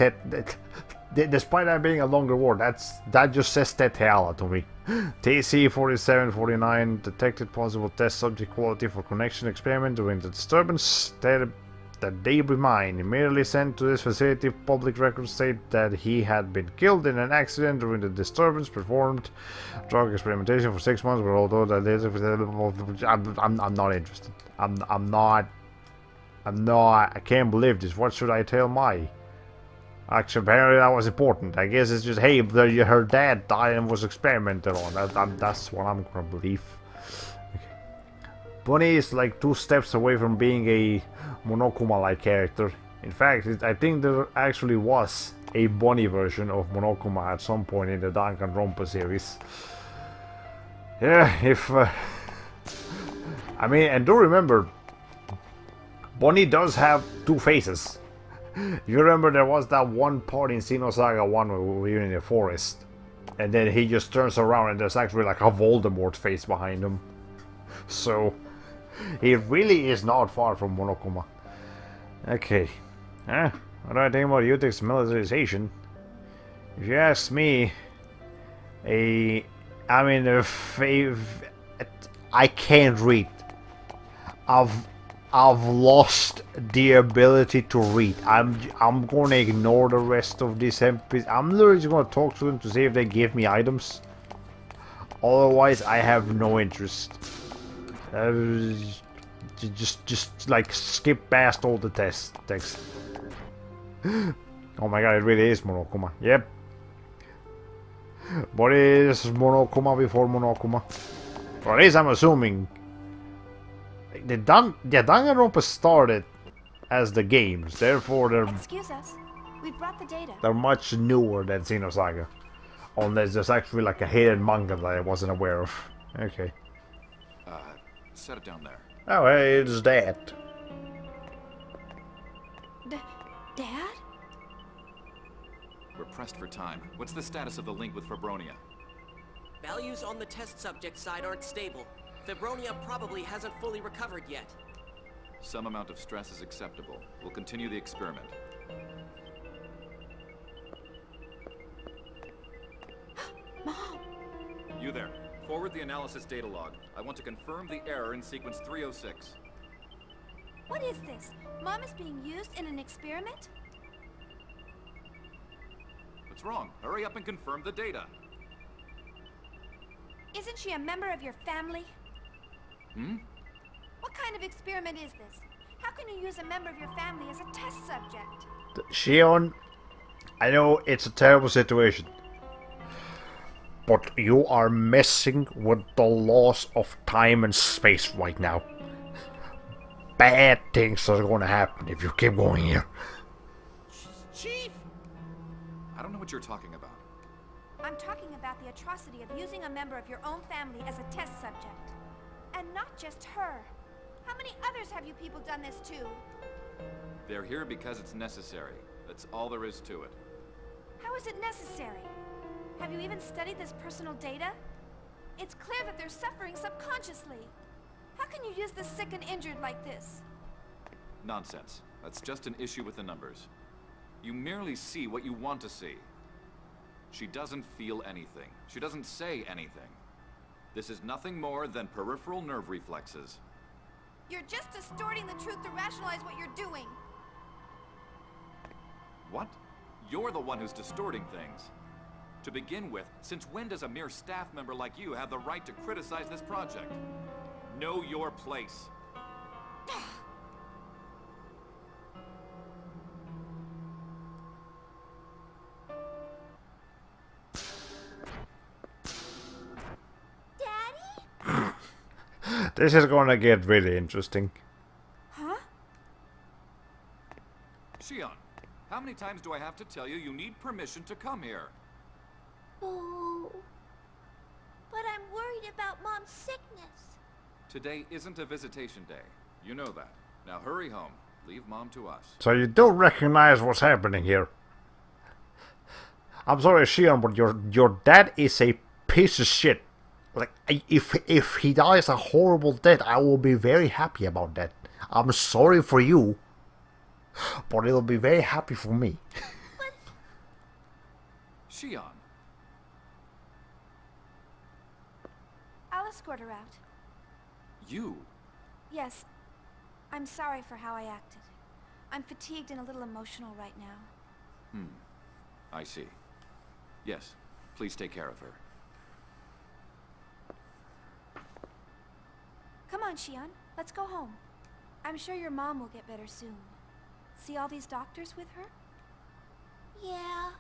despite that being a longer word, that just says Teteala to me. TC-4749 detected possible test subject quality for connection experiment during the disturbance. The debris mine merely sent to this facility. Public records state that he had been killed in an accident during the disturbance. Performed drug experimentation for 6 months, but although that is, I'm not interested. I'm not. I can't believe this. What should I tell my? Actually, apparently that was important. I guess it's just, hey, her dad died and was experimented on. That's what I'm gonna believe. Okay. Bunny is like 2 steps away from being a Monokuma-like character. In fact, I think there actually was a Bunny version of Monokuma at some point in the Danganronpa series. Yeah, if... I mean, and do remember, Bunny does have 2 faces. You remember there was that one part in Xenosaga 1 where we were in the forest. And then he just turns around and there's actually like a Voldemort face behind him. So, he really is not far from Monokuma. Okay. What do I think about Utek's militarization? If you ask me, a I mean, if I can't read. I've lost the ability to read. I'm gonna ignore the rest of these NPCs. I'm literally just gonna talk to them to see if they give me items. Otherwise, I have no interest. Just like skip past all the text. Oh my god, it really is Monokuma. Yep. What is Monokuma before Monokuma? Or at least I'm assuming. The Danganronpa started as the games, therefore
Excuse us. We brought the data.
they're much newer than Xenosaga. Unless there's actually like a hidden manga that I wasn't aware of. Okay.
Set it down there.
Oh, hey, it's that.
Dad?
We're pressed for time. What's the status of the link with Fabronia?
Values on the test subject side aren't stable. Fibronia probably hasn't fully recovered yet.
Some amount of stress is acceptable. We'll continue the experiment.
Mom!
You there. Forward the analysis data log. I want to confirm the error in sequence 306.
What is this? Mom is being used in an experiment?
What's wrong? Hurry up and confirm the data.
Isn't she a member of your family?
Hmm?
What kind of experiment is this? How can you use a member of your family as a test subject?
Shion, I know it's a terrible situation. But you are messing with the laws of time and space right now. Bad things are gonna happen if you keep going here.
Chief!
I don't know what you're talking about.
I'm talking about the atrocity of using a member of your own family as a test subject. And not just her. How many others have you people done this to?
They're here because it's necessary. That's all there is to it.
How is it necessary? Have you even studied this personal data? It's clear that they're suffering subconsciously. How can you use the sick and injured like this?
Nonsense. That's just an issue with the numbers. You merely see what you want to see. She doesn't feel anything. She doesn't say anything. This is nothing more than peripheral nerve reflexes.
You're just distorting the truth to rationalize what you're doing.
What? You're the one who's distorting things. To begin with, since when does a mere staff member like you have the right to criticize this project? Know your place.
This is gonna get really interesting.
Huh?
Shion, how many times do I have to tell you you need permission to come here?
Oh. But I'm worried about Mom's sickness.
Today isn't a visitation day. You know that. Now hurry home. Leave Mom to us.
So you don't recognize what's happening here. I'm sorry, Shion, but your dad is a piece of shit. Like, if he dies a horrible death, I will be very happy about that. I'm sorry for you, but it'll be very happy for me.
Shion.
I'll escort her out.
You?
Yes. I'm sorry for how I acted. I'm fatigued and a little emotional right now.
I see. Yes, please take care of her.
Come on, Shion. Let's go home. I'm sure your mom will get better soon. See all these doctors with her?
Yeah.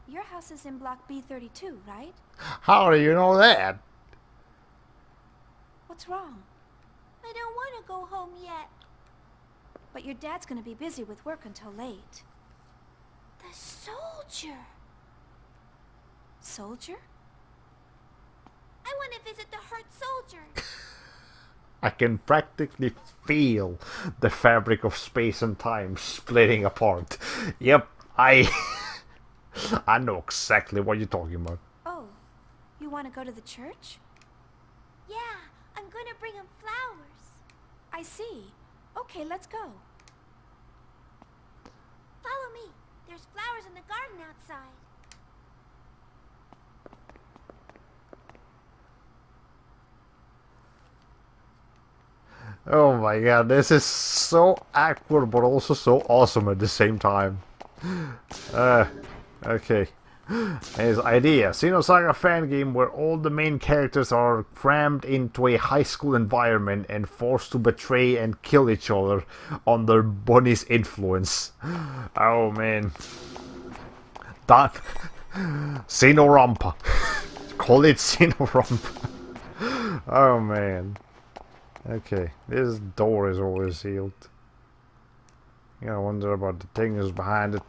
Your house is in block B32, right?
How do you know that?
What's wrong?
I don't want to go home yet.
But your dad's gonna be busy with work until late.
The soldier.
Soldier?
I want to visit the hurt soldier.
I can practically feel the fabric of space and time splitting apart. Yep, I know exactly what you're talking about.
Oh, you want to go to the church?
Yeah, I'm gonna bring him flowers.
I see. Okay, let's go.
Follow me. There's flowers in the garden outside.
Oh my god, this is so awkward but also so awesome at the same time. Okay. His idea. Xenosaga fan game where all the main characters are crammed into a high school environment and forced to betray and kill each other under Bunny's influence. Oh man. That Xenorampa. Call it Xenorampa. Oh man. Okay, this door is always sealed. Yeah, I wonder about the things behind it.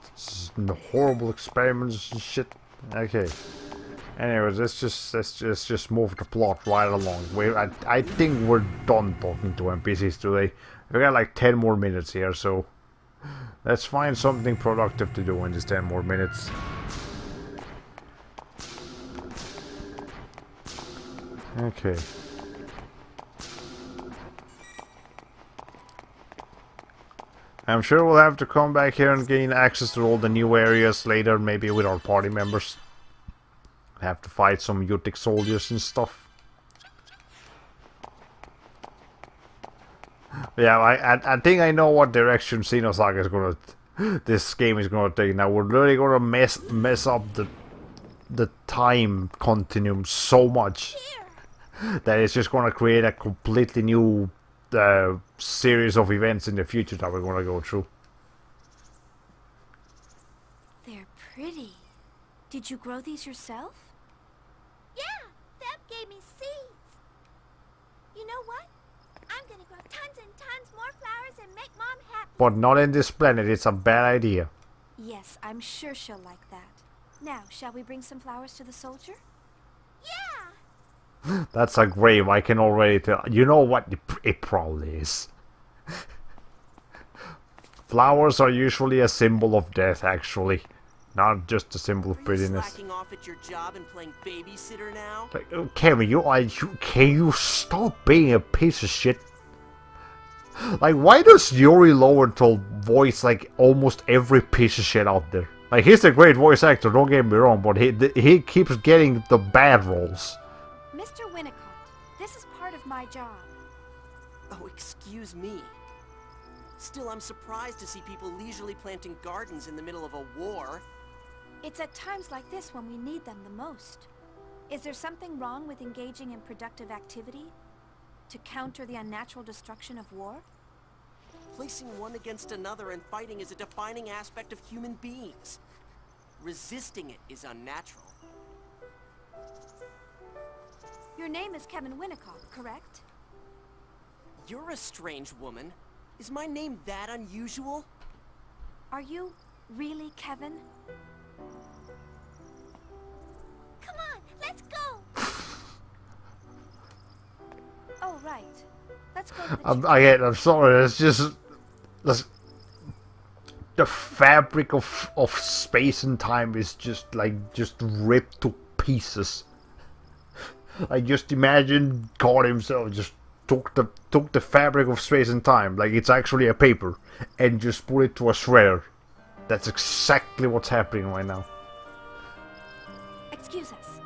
The horrible experiments and shit. Okay. Anyways, let's just move the plot right along. I think we're done talking to NPCs today. We got like 10 more minutes here, so let's find something productive to do in these 10 more minutes. Okay. I'm sure we'll have to come back here and gain access to all the new areas later, maybe with our party members. Have to fight some Utic soldiers and stuff. Yeah, I think I know what direction Xenosaga is gonna... this game is gonna take. Now we're really gonna mess up the time continuum so much that it's just gonna create a completely new series of events in the future that we're gonna go through.
They're pretty. Did you grow these yourself?
Yeah, Theb gave me seeds. You know what? I'm gonna grow tons and tons more flowers and make Mom happy.
But not in this planet, it's a bad idea.
Yes, I'm sure she'll like that. Now, shall we bring some flowers to the soldier?
Yeah!
That's a grave, I can already tell. You know what? It probably is. Flowers are usually a symbol of death, actually. Not just a symbol of prettiness.
Slacking off at your job and playing babysitter now?
Like, Kevin, can you stop being a piece of shit? Like, why does Yuri Lowenthal voice like almost every piece of shit out there? Like, he's a great voice actor, don't get me wrong, but he keeps getting the bad roles.
Mr. Winnicott, this is part of my job.
Oh, excuse me. Still, I'm surprised to see people leisurely planting gardens in the middle of a war.
It's at times like this when we need them the most. Is there something wrong with engaging in productive activity to counter the unnatural destruction of war?
Placing one against another and fighting is a defining aspect of human beings. Resisting it is unnatural.
Your name is Kevin Winnicott, correct?
You're a strange woman. Is my name that unusual?
Are you really Kevin?
Come on, let's go!
Oh, right. Let's go to the
I'm sorry, it's just... the fabric of space and time is just ripped to pieces. I just imagine God himself just took the fabric of space and time, like it's actually a paper, and just put it to a shredder. That's exactly what's happening right now.
Excuse us.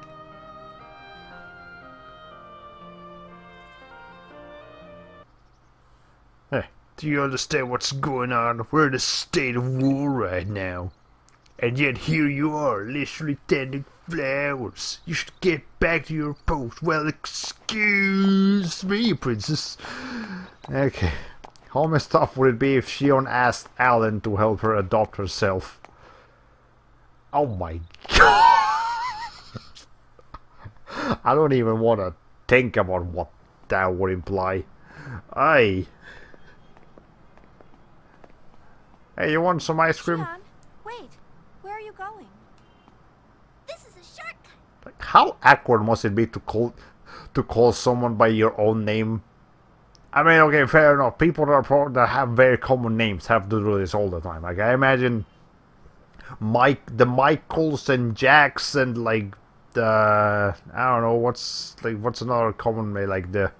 Hey, do you understand what's going on? We're in a state of war right now. And yet here you are, literally tending flowers. You should get back to your post. Well, excuse me, princess. Okay. How messed up would it be if Shion asked Alan to help her adopt herself? Oh my god. I don't even want to think about what that would imply. Hey, you want some ice cream?
Shion, wait. Where are you going?
This is a shortcut.
Like, how awkward must it be to call someone by your own name? I mean, okay, fair enough. People that have very common names have to do this all the time. Like, I imagine the Michaels and Jacks and like the I don't know what's another common name, like the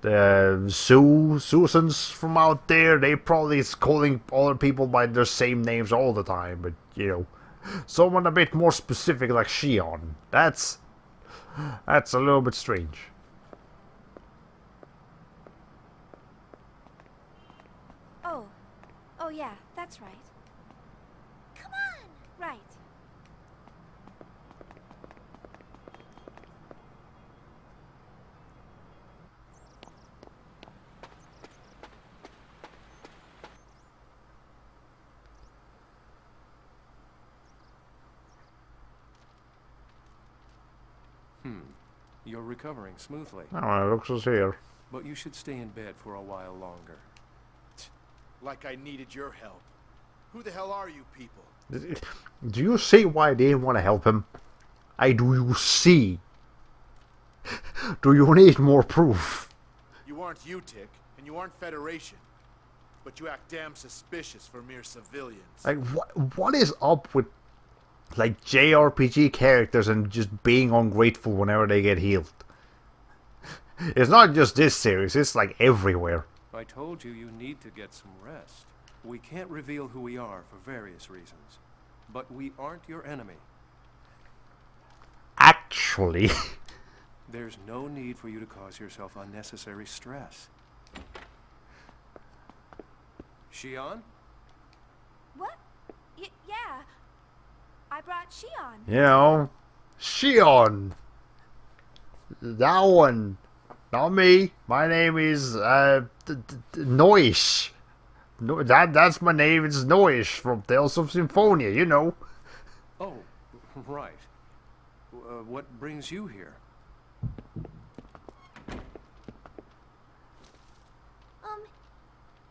the Susans from out there, they probably is calling other people by their same names all the time, but you know, someone a bit more specific like Shion, that's a little bit strange.
Oh yeah, that's right.
Come on!
Right.
You're recovering smoothly.
Oh, it looks as here.
But you should stay in bed for a while longer.
Like I needed your help. Who the hell are you people?
Do you see why I didn't want to help him? Do you see? Do you need more proof?
You aren't UTIC, and you aren't Federation. But you act damn suspicious for mere civilians.
Like, what is up with, like, JRPG characters and just being ungrateful whenever they get healed? It's not just this series, it's like everywhere.
I told you you need to get some rest. We can't reveal who we are for various reasons. But we aren't your enemy.
Actually.
There's no need for you to cause yourself unnecessary stress. Shion?
What? Yeah. I brought Shion.
You know, Shion. That one. Not me. My name is, Noish. No, that's my name. It's Noish from Tales of Symphonia, you know.
Oh, right. What brings you here?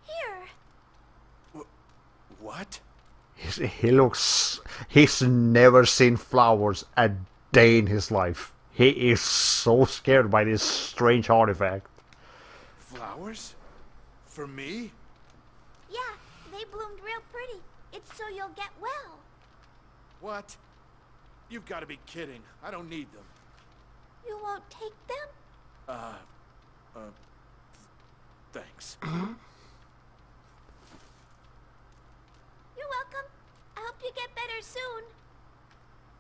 Here.
What?
He's never seen flowers a day in his life. He is so scared by this strange artifact.
Flowers? For me?
Yeah, they bloomed real pretty. It's so you'll get well.
What? You've got to be kidding. I don't need them.
You won't take them?
Thanks.
You're welcome. I hope you get better soon.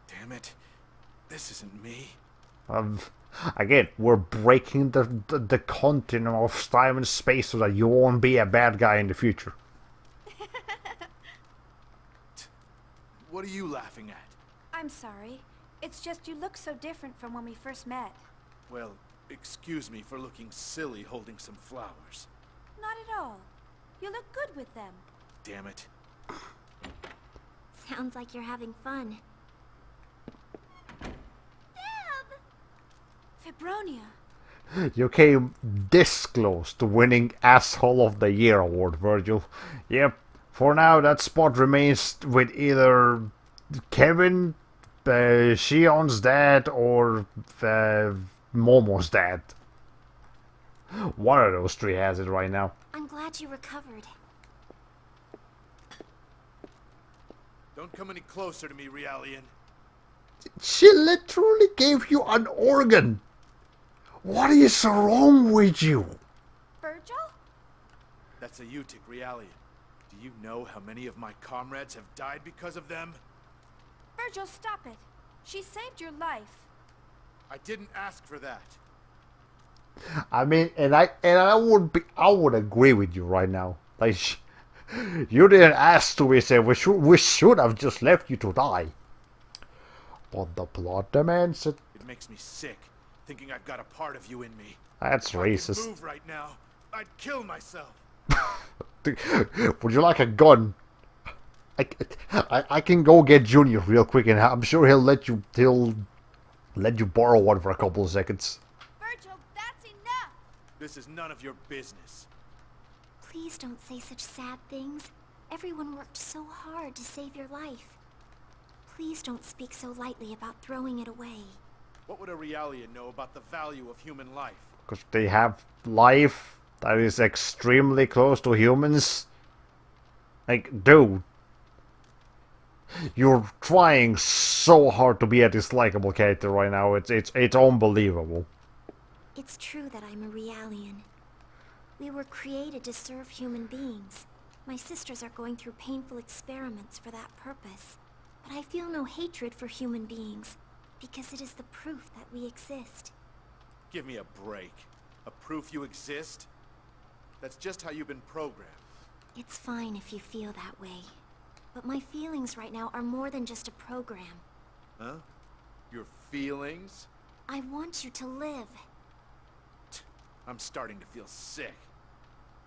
Damn it. This isn't me.
Again, we're breaking the continuum of time and space so that you won't be a bad guy in the future.
What are you laughing at?
I'm sorry. It's just you look so different from when we first met.
Well, excuse me for looking silly holding some flowers.
Not at all. You look good with them.
Damn it.
Sounds like you're having fun.
Fibronia.
You came this close to winning Asshole of the Year award, Virgil. Yep. For now, that spot remains with either Kevin, Shion's dad, or Momo's dad. One of those three has it right now.
I'm glad you recovered.
Don't come any closer to me, Realian.
She literally gave you an organ. What is wrong with you?
Virgil?
That's a UTIC, Realian. Do you know how many of my comrades have died because of them?
Virgil, stop it. She saved your life.
I didn't ask for that.
I mean, and I would agree with you right now. Like, you didn't ask to be saved. We should have just left you to die. But the plot demands it.
It makes me sick, thinking I've got a part of you in me.
That's
if
racist.
I could move right now, I'd kill myself.
Would you like a gun? I can go get Junior real quick, and I'm sure he'll let you borrow one for a couple of seconds.
Virgil, that's enough.
This is none of your business.
Please don't say such sad things. Everyone worked so hard to save your life. Please don't speak so lightly about throwing it away.
What would a Realian know about the value of human life?
Because they have life that is extremely close to humans. Like, dude. You're trying so hard to be a dislikable character right now. It's unbelievable.
It's true that I'm a Realian. We were created to serve human beings. My sisters are going through painful experiments for that purpose. But I feel no hatred for human beings, because it is the proof that we exist.
Give me a break. A proof you exist? That's just how you've been programmed.
It's fine if you feel that way. But my feelings right now are more than just a program.
Huh? Your feelings?
I want you to live.
I'm starting to feel sick.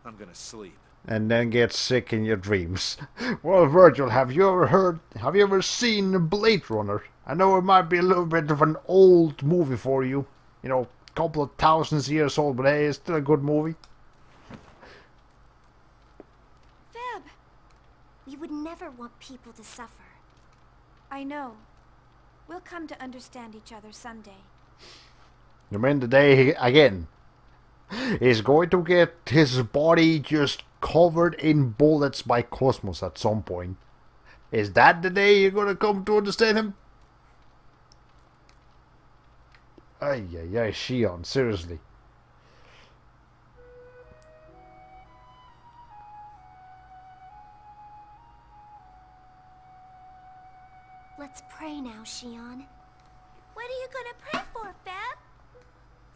I'm gonna sleep.
And then get sick in your dreams. Well, Virgil, have you ever seen Blade Runner? I know it might be a little bit of an old movie for you. You know, a couple of thousands years old, but hey, it's still a good movie.
Feb!
We would never want people to suffer.
I know. We'll come to understand each other someday.
You mean the day again? He's going to get his body just covered in bullets by Cosmos at some point. Is that the day you're gonna come to understand him? Ay, Shion, seriously.
Let's pray now, Shion.
What are you gonna pray for, Feb?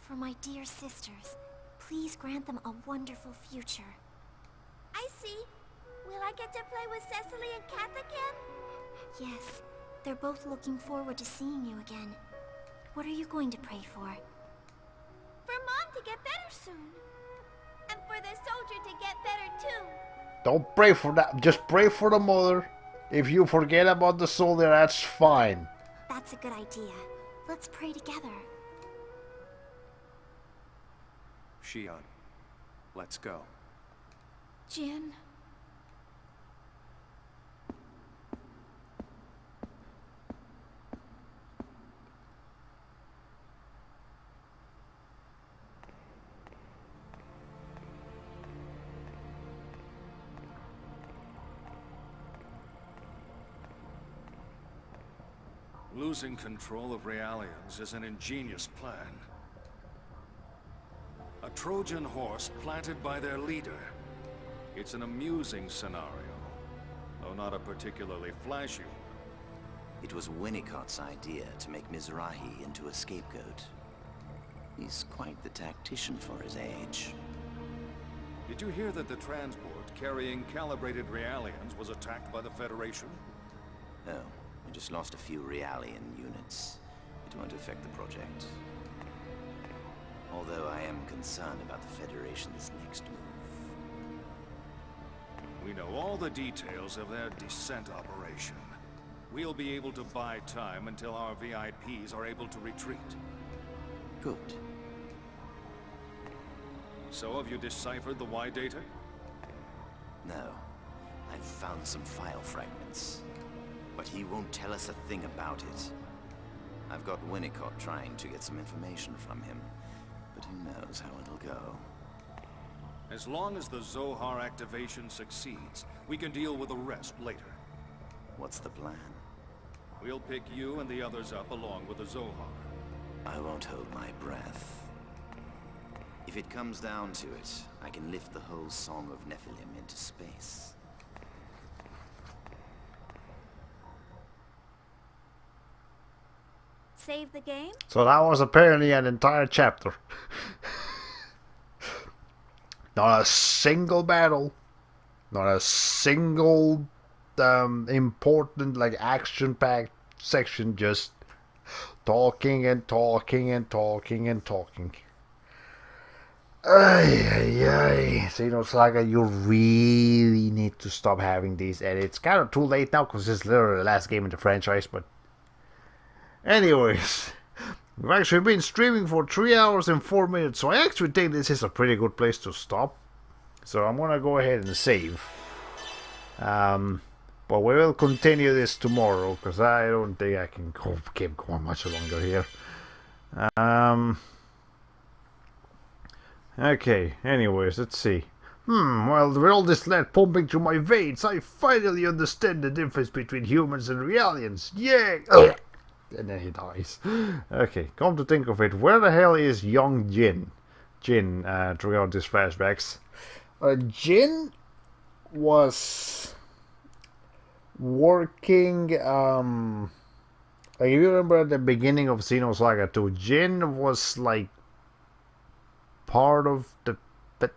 For my dear sisters, please grant them a wonderful future.
I see. Will I get to play with Cecily and Kath again?
Yes, they're both looking forward to seeing you again. What are you going to pray for?
For Mom to get better soon. And for the soldier to get better too.
Don't pray for that, just pray for the mother. If you forget about the soldier, that's fine.
That's a good idea. Let's pray together.
Shion, let's go.
Jin.
Losing control of Realians is an ingenious plan. A Trojan horse planted by their leader. It's an amusing scenario, though not a particularly flashy one.
It was Winnicott's idea to make Mizrahi into a scapegoat. He's quite the tactician for his age.
Did you hear that the transport carrying calibrated Realians was attacked by the Federation?
Oh, we just lost a few Realian units. It won't affect the project. Although I am concerned about the Federation's next move.
We know all the details of their descent operation. We'll be able to buy time until our VIPs are able to retreat.
Good.
So have you deciphered the Y data?
No. I've found some file fragments. But he won't tell us a thing about it. I've got Winnicott trying to get some information from him. But who knows how it'll go.
As long as the Zohar activation succeeds, we can deal with the rest later.
What's the plan?
We'll pick you and the others up along with the Zohar.
I won't hold my breath. If it comes down to it, I can lift the whole Song of Nephilim into space.
Save the game?
So that was apparently an entire chapter. Not a single battle. Not a single important, like, action-packed section. Just talking and talking and talking and talking. Xenosaga, you really need to stop having these edits. Kind of too late now because it's literally the last game in the franchise, but anyways, we've actually been streaming for 3 hours and 4 minutes, so I actually think this is a pretty good place to stop. So I'm gonna go ahead and save. But we will continue this tomorrow because I don't think I can keep going much longer here. Okay, anyways, let's see. Well, with all this lead pumping through my veins, I finally understand the difference between humans and Realians. Yay! And then he dies. Okay, come to think of it, where the hell is young Jin? Throughout these flashbacks. Jin was working, like if you remember at the beginning of Xenosaga 2, Jin was like part of the, but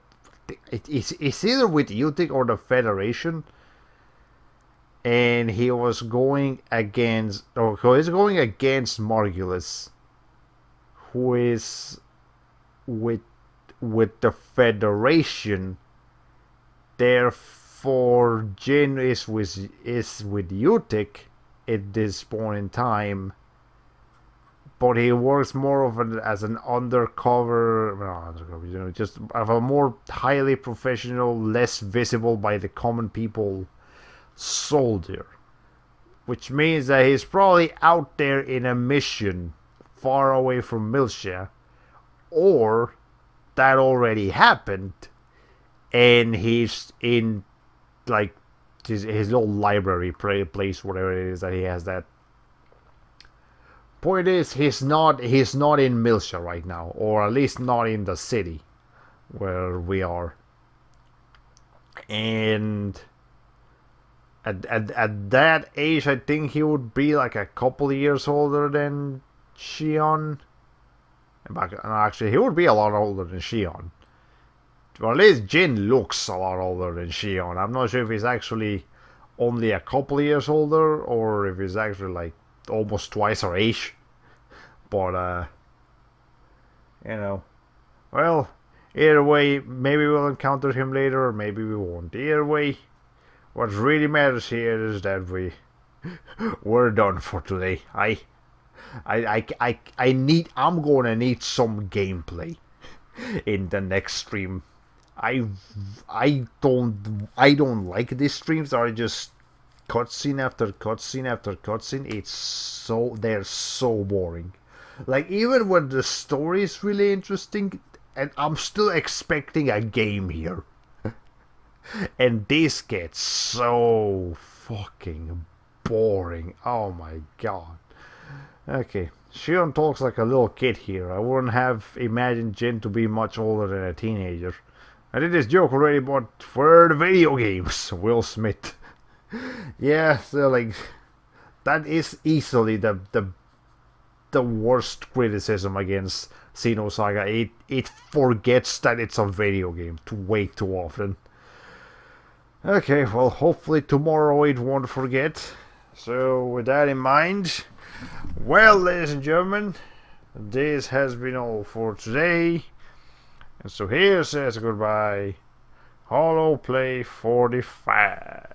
it's either with Utic or the Federation. And he was going against, Margulis, who is with the Federation. Therefore, Jin is with Utic at this point in time, but he works more as an undercover, just of a more highly professional, less visible by the common people soldier, which means that he's probably out there in a mission far away from Miltia, or that already happened and he's in like his little library place, whatever it is that he has. That point is, he's not in Miltia right now, or at least not in the city where we are. And at that age, I think he would be like a couple of years older than Shion. Actually, he would be a lot older than Shion. Well, at least Jin looks a lot older than Shion. I'm not sure if he's actually only a couple of years older, or if he's actually like almost twice our age. But, well, either way, maybe we'll encounter him later, or maybe we won't. Either way, what really matters here is that we're done for today. I'm gonna need some gameplay in the next stream. I don't like these streams that are just cutscene after cutscene after cutscene. They're so boring. Like, even when the story is really interesting, and I'm still expecting a game here. And this gets so fucking boring. Oh my god. Okay, Shion talks like a little kid here. I wouldn't have imagined Jin to be much older than a teenager. I did this joke already, but for the video games, Will Smith. Yeah, so like, that is easily the worst criticism against Xenosaga. It forgets that it's a video game way too often. Okay, well, hopefully tomorrow it won't forget. So, with that in mind, well, ladies and gentlemen, this has been all for today. And so here says goodbye, HoloPlay 45.